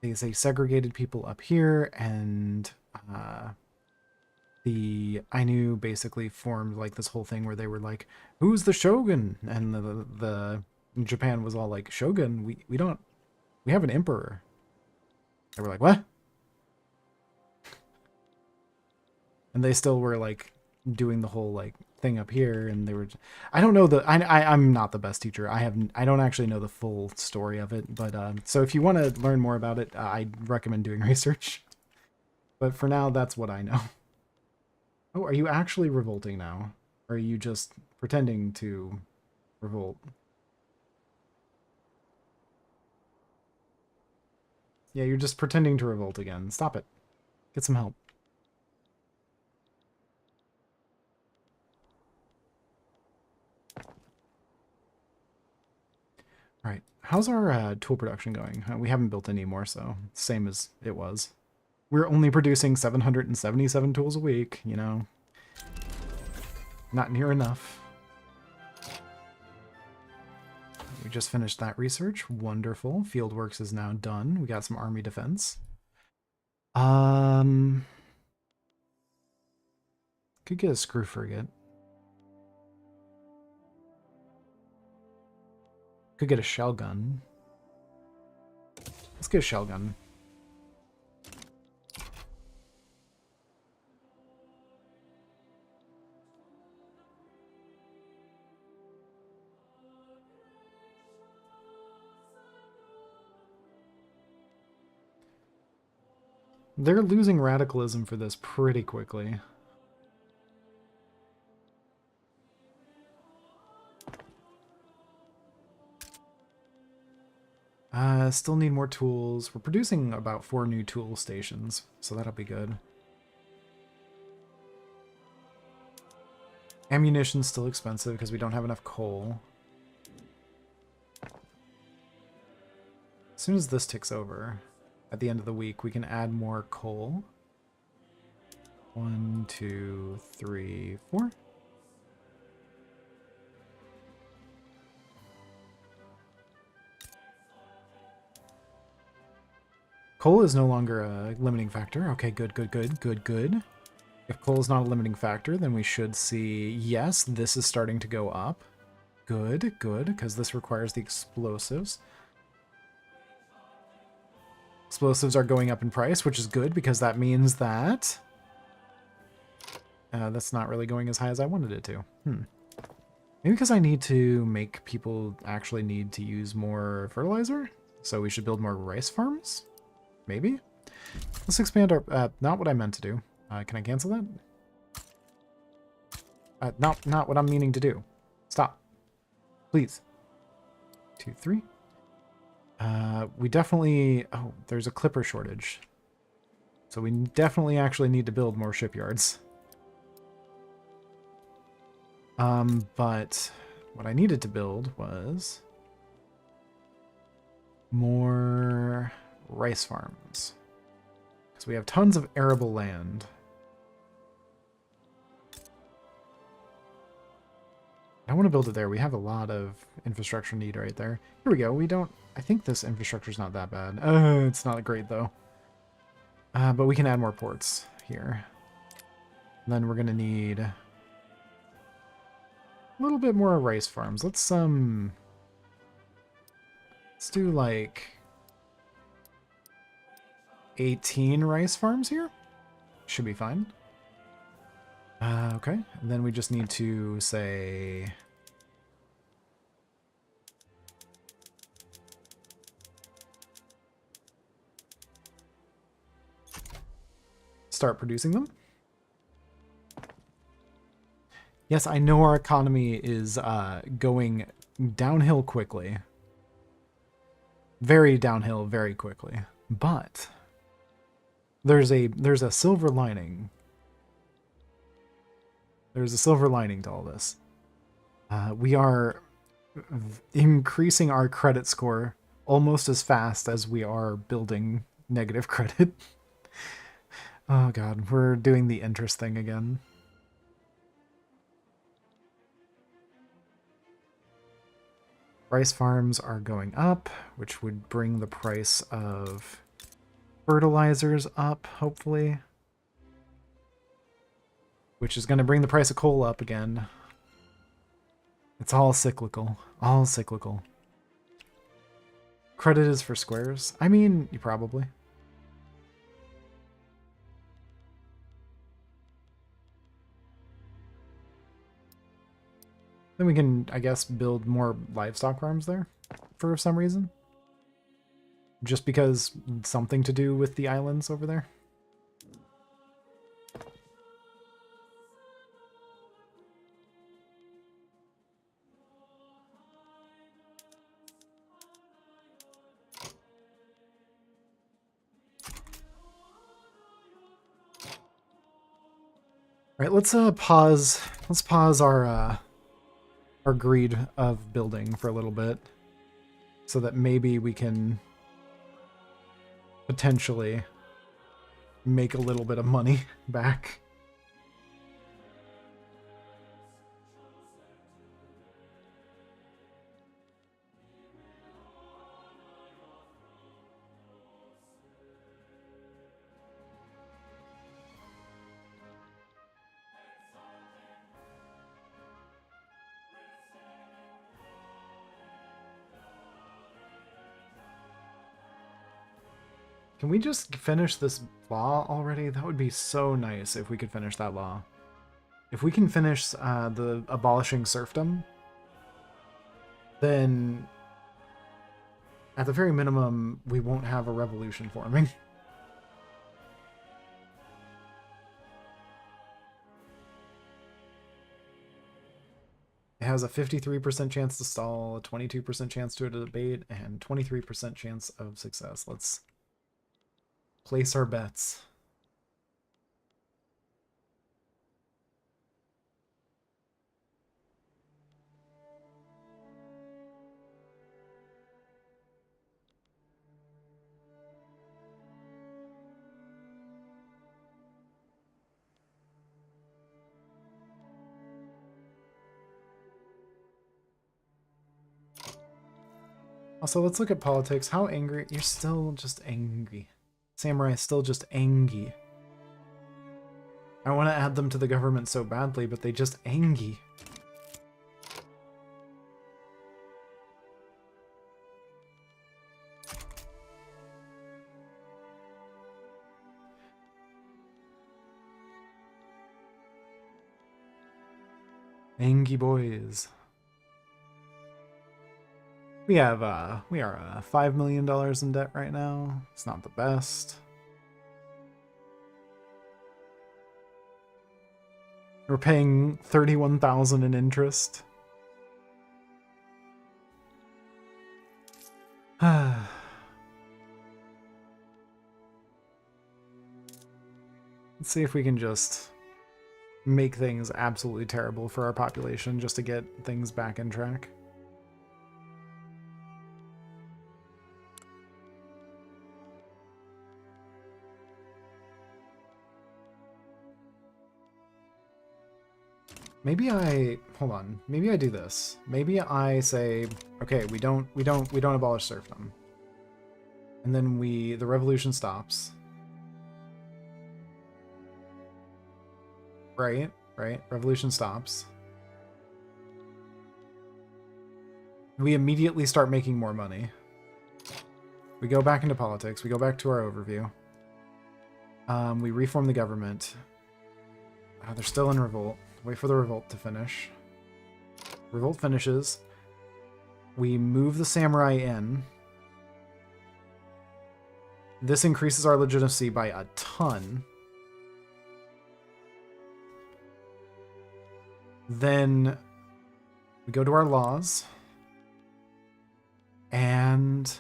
Speaker 1: they say segregated people up here, and the Ainu basically formed like this whole thing where they were like, "Who's the shogun?" And the Japan was all like, "Shogun? We have an emperor." They were like, "What?" And they still were like doing the whole like thing up here, and they were. I don't know I'm not the best teacher. I don't actually know the full story of it, but so if you want to learn more about it, I recommend doing research. But for now, that's what I know. Oh, are you actually revolting now? Or are you just pretending to revolt? Yeah, you're just pretending to revolt again. Stop it. Get some help. All right. How's our tool production going? We haven't built any more, so same as it was. We're only producing 777 tools a week, you know. Not near enough. We just finished that research. Wonderful. Fieldworks is now done. We got some army defense. Could get a screw frigate. Could get a shell gun. Let's get a shell gun. They're losing radicalism for this pretty quickly. Still need more tools. We're producing about 4 new tool stations, so that'll be good. Ammunition's still expensive because we don't have enough coal. soon as this ticks over, at the end of the week, we can add more coal. 1, 2, 3, 4. Coal is no longer a limiting factor. Okay, good, good, good, good, good. If coal is not a limiting factor, then we should see, yes, this is starting to go up. Good, good, because this requires the explosives. Explosives are going up in price, which is good because that means that that's not really going as high as I wanted it to. Maybe because I need to make people actually need to use more fertilizer? So we should build more rice farms? Maybe? Let's expand our... not what I meant to do. Can I cancel that? Not what I'm meaning to do. Stop. Please. 2, 3. We definitely... Oh, there's a clipper shortage. So we definitely actually need to build more shipyards. But what I needed to build was more rice farms. Because we have tons of arable land. I want to build it there. We have a lot of infrastructure need right there. Here we go. We don't... I think this infrastructure is not that bad. It's not great, though. But we can add more ports here. And then we're going to need a little bit more rice farms. Let's do, like, 18 rice farms here. Should be fine. Okay. And then we just need to say... start producing them. Yes, I know our economy is going downhill quickly. Very downhill very quickly. But there's a silver lining. There's a silver lining to all this. We are increasing our credit score almost as fast as we are building negative credit. Oh god, we're doing the interest thing again. Rice farms are going up, which would bring the price of fertilizers up, hopefully. Which is going to bring the price of coal up again. It's all cyclical. All cyclical. Credit is for squares. I mean, you probably. Then we can, I guess, build more livestock farms there for some reason. Just because something to do with the islands over there. All right, let's pause. Let's pause our greed of building for a little bit, so that maybe we can potentially make a little bit of money back. Can we just finish this law already? That would be so nice if we could finish that law. If we can finish the abolishing serfdom, then at the very minimum, we won't have a revolution forming. It has a 53% chance to stall, a 22% chance to debate, and 23% chance of success. Let's place our bets. Also, let's look at politics. How angry? You're still just angry. Samurai is still just angry. I want to add them to the government so badly, but they just angry. Angry boys. We are $5 million in debt right now. It's not the best. We're paying $31,000 in interest. Let's see if we can just make things absolutely terrible for our population just to get things back in track. Maybe hold on. Maybe I do this. Maybe I say, okay, we don't abolish serfdom. And then the revolution stops. Right? Revolution stops. We immediately start making more money. We go back into politics. We go back to our overview. We reform the government. They're still in revolt. Wait for the revolt to finish. Revolt finishes. We move the samurai in. This increases our legitimacy by a ton. Then we go to our laws. And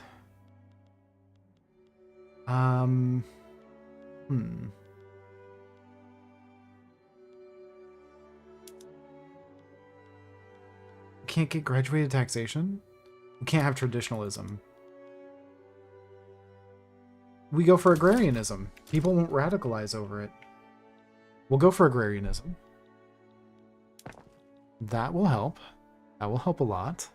Speaker 1: can't get graduated taxation? We can't have traditionalism. We go for agrarianism. People won't radicalize over it. We'll go for agrarianism. That will help. That will help a lot.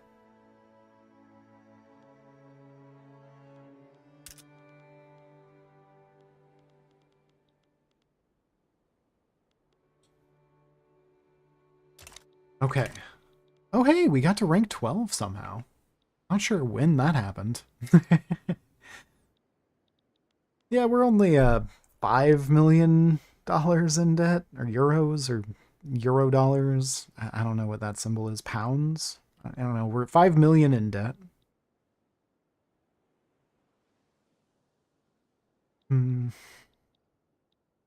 Speaker 1: Okay. Oh, hey, we got to rank 12 somehow. Not sure when that happened. Yeah, we're only $5 million in debt, or euros, or euro dollars. I don't know what that symbol is. Pounds? I don't know. We're 5 million in debt.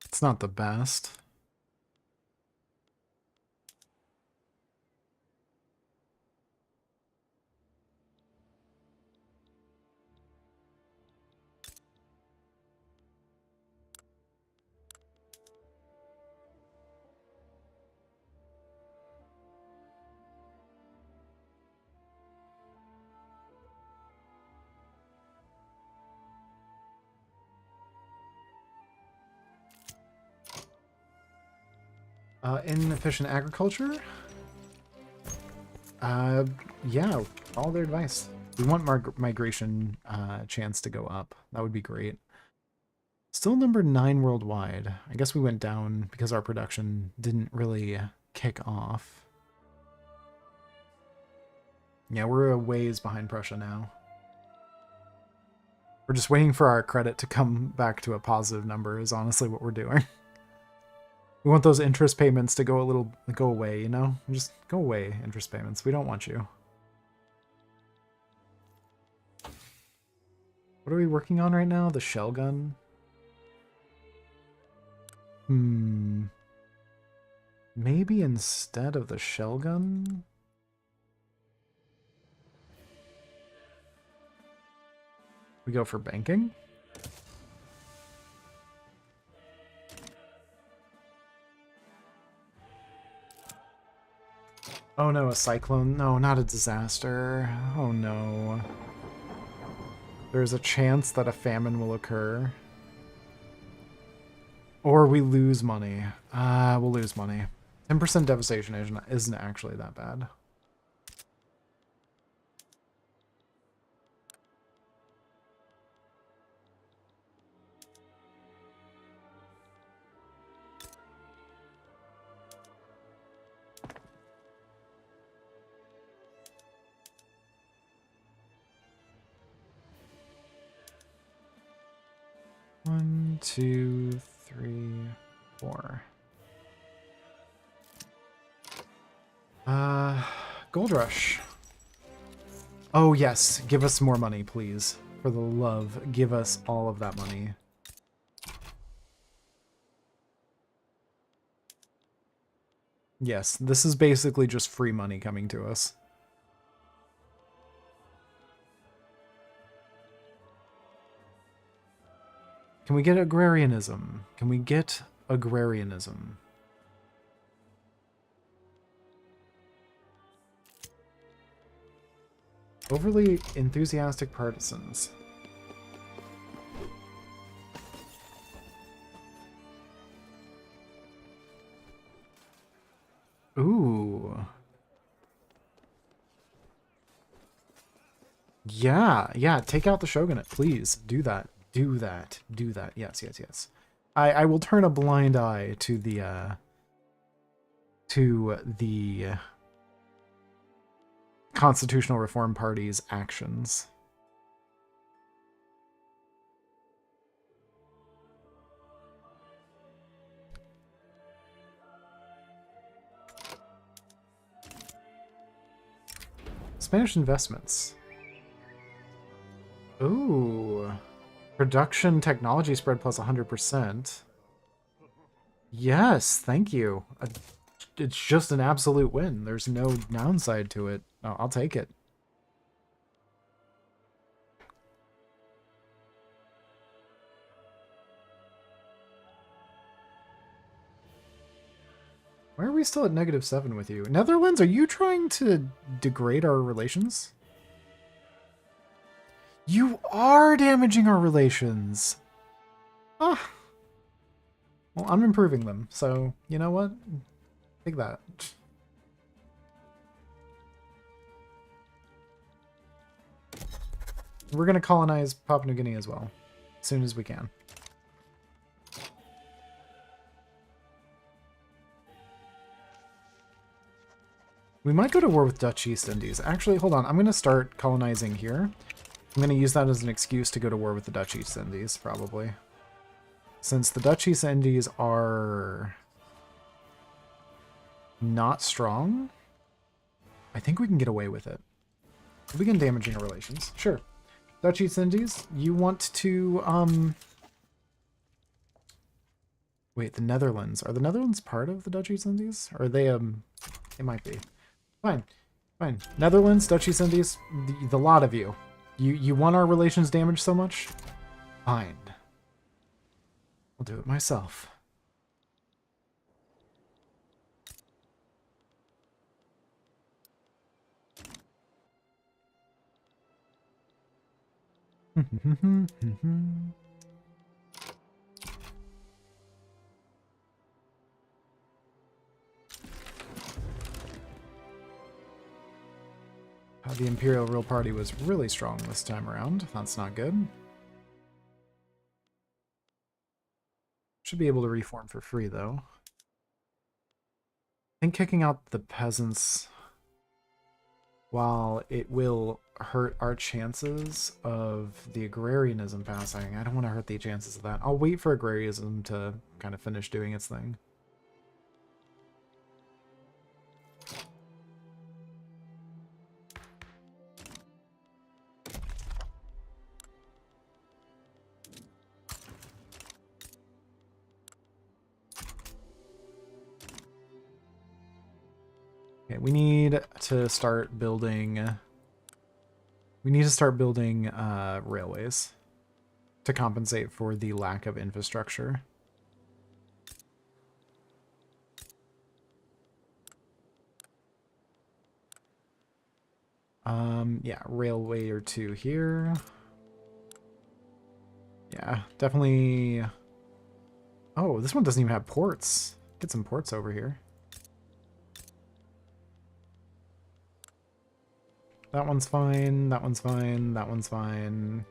Speaker 1: It's not the best. Inefficient agriculture? Yeah, all their advice. We want migration chance to go up. That would be great. Still number 9 worldwide. I guess we went down because our production didn't really kick off. Yeah, we're a ways behind Prussia now. We're just waiting for our credit to come back to a positive number is honestly what we're doing. We want those interest payments to go away, you know? Just go away, interest payments. We don't want you. What are we working on right now? The shell gun? Maybe instead of the shell gun? We go for banking? Oh no, a cyclone. No, not a disaster. Oh no. There's a chance that a famine will occur. Or we lose money. We'll lose money. 10% devastation isn't actually that bad. 2, 3, 4. Gold Rush. Oh yes, give us more money, please. For the love, give us all of that money. Yes, this is basically just free money coming to us. Can we get agrarianism? Can we get agrarianism? Overly enthusiastic partisans. Ooh. Yeah, take out the shogunate, please. Do that. Do that. Do that. Yes, yes, yes. I will turn a blind eye to the Constitutional Reform Party's actions. Spanish investments. Ooh. Production technology spread plus 100%. Yes, thank you. It's just an absolute win. There's no downside to it. Oh, I'll take it. Why are we still at -7 with you? Netherlands, are you trying to degrade our relations? You are damaging our relations! Ah. Well, I'm improving them, so you know what? Take that. We're gonna colonize Papua New Guinea as well, as soon as we can. We might go to war with Dutch East Indies. Actually, hold on. I'm going to start colonizing here. I'm going to use that as an excuse to go to war with the Dutch East Indies, probably. Since the Dutch East Indies are not strong, I think we can get away with it. We begin damaging our relations. Sure. Dutch East Indies, you want to, Wait, the Netherlands. Are the Netherlands part of the Dutch East Indies? Or are they, They might be. Fine. Fine. Netherlands, Dutch East Indies, the lot of you. You want our relations damaged so much? Fine. I'll do it myself. The Imperial Real Party was really strong this time around. That's not good. Should be able to reform for free, though. I think kicking out the peasants, while it will hurt our chances of the agrarianism passing, I don't want to hurt the chances of that. I'll wait for agrarianism to kind of finish doing its thing. Okay, we need to start building... railways to compensate for the lack of infrastructure. Yeah, railway or two here. Yeah, definitely... Oh, this one doesn't even have ports. Get some ports over here. That one's fine, that one's fine, that one's fine.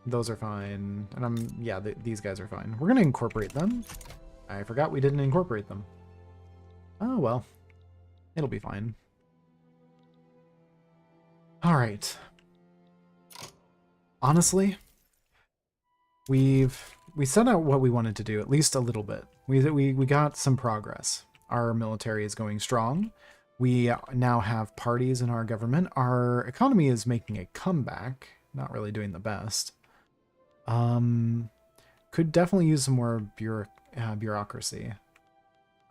Speaker 1: Those are fine. And yeah, these guys are fine. We're gonna incorporate them. I forgot we didn't incorporate them. Oh, well. It'll be fine. Alright. Honestly, we've we set out what we wanted to do, at least a little bit. We got some progress. Our military is going strong. We now have parties in our government. Our economy is making a comeback. Not really doing the best. Could definitely use some more bureaucracy.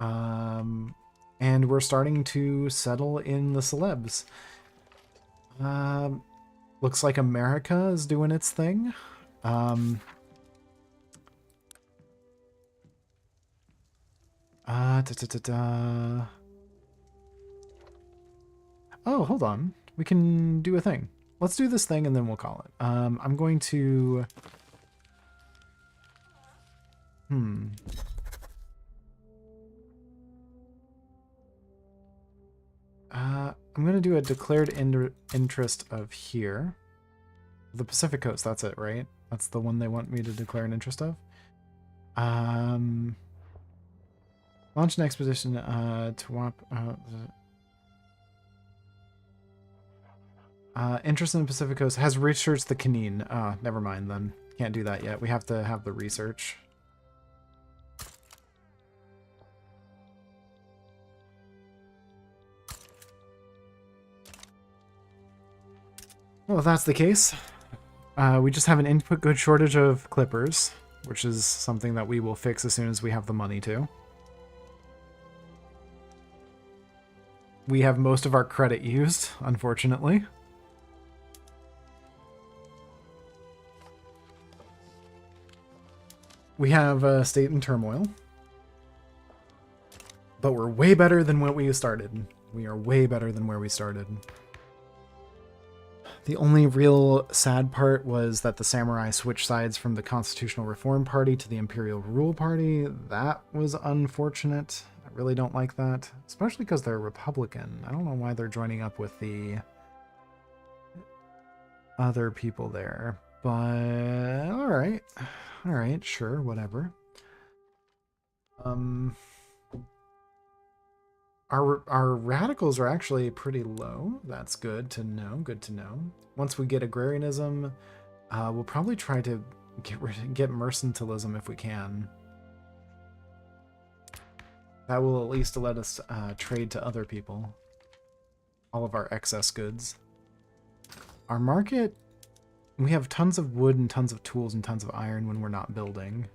Speaker 1: And we're starting to settle in the celebs. Looks like America is doing its thing. Oh, hold on. We can do a thing. Let's do this thing and then we'll call it. I'm going to... I'm going to do a declared interest of here. The Pacific Coast, that's it, right? That's the one they want me to declare an interest of. Launch an expedition to WAP. Interest in the Pacific Coast has researched the Canine. Never mind then. Can't do that yet. We have to have the research. Well, if that's the case, we just have an input good shortage of clippers, which is something that we will fix as soon as we have the money to. We have most of our credit used, unfortunately. We have a state in turmoil. But we're way better than when we started. We are way better than where we started. The only real sad part was that the samurai switched sides from the Constitutional Reform Party to the Imperial Rule Party. That was unfortunate. I really don't like that, especially because they're Republican. I don't know why they're joining up with the other people there, but all right, sure, whatever. Our radicals are actually pretty low. That's good to know. Good to know. Once we get agrarianism, we'll probably try to get mercantilism if we can. That will at least let us trade to other people. All of our excess goods. Our market, we have tons of wood and tons of tools and tons of iron when we're not building.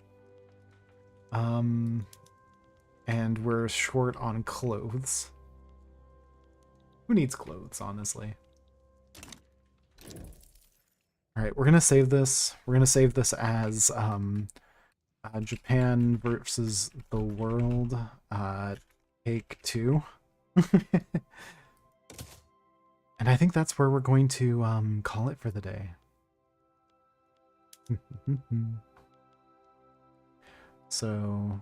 Speaker 1: And we're short on clothes. Who needs clothes, honestly? Alright, we're gonna save this. We're gonna save this as Japan versus the world, take 2. And I think that's where we're going to call it for the day. So...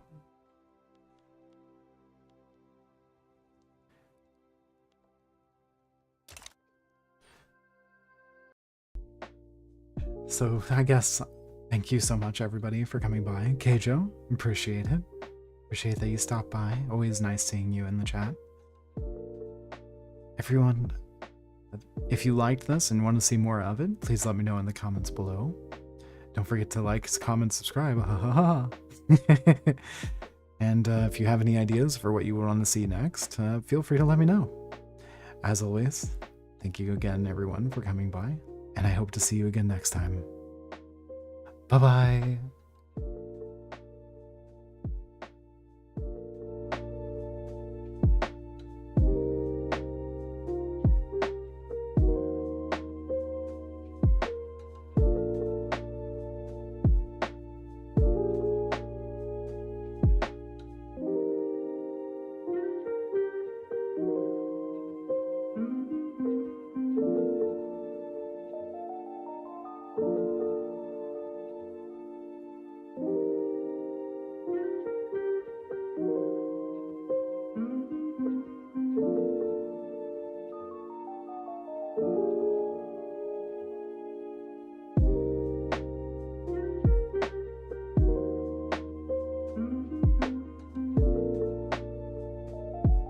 Speaker 1: So I guess thank you so much, everybody, for coming by. Keijo, appreciate it. Appreciate that you stopped by. Always nice seeing you in the chat. Everyone, if you liked this and want to see more of it, please let me know in the comments below. Don't forget to like, comment, subscribe. And if you have any ideas for what you want to see next, feel free to let me know. As always, thank you again, everyone, for coming by. And I hope to see you again next time. Bye-bye.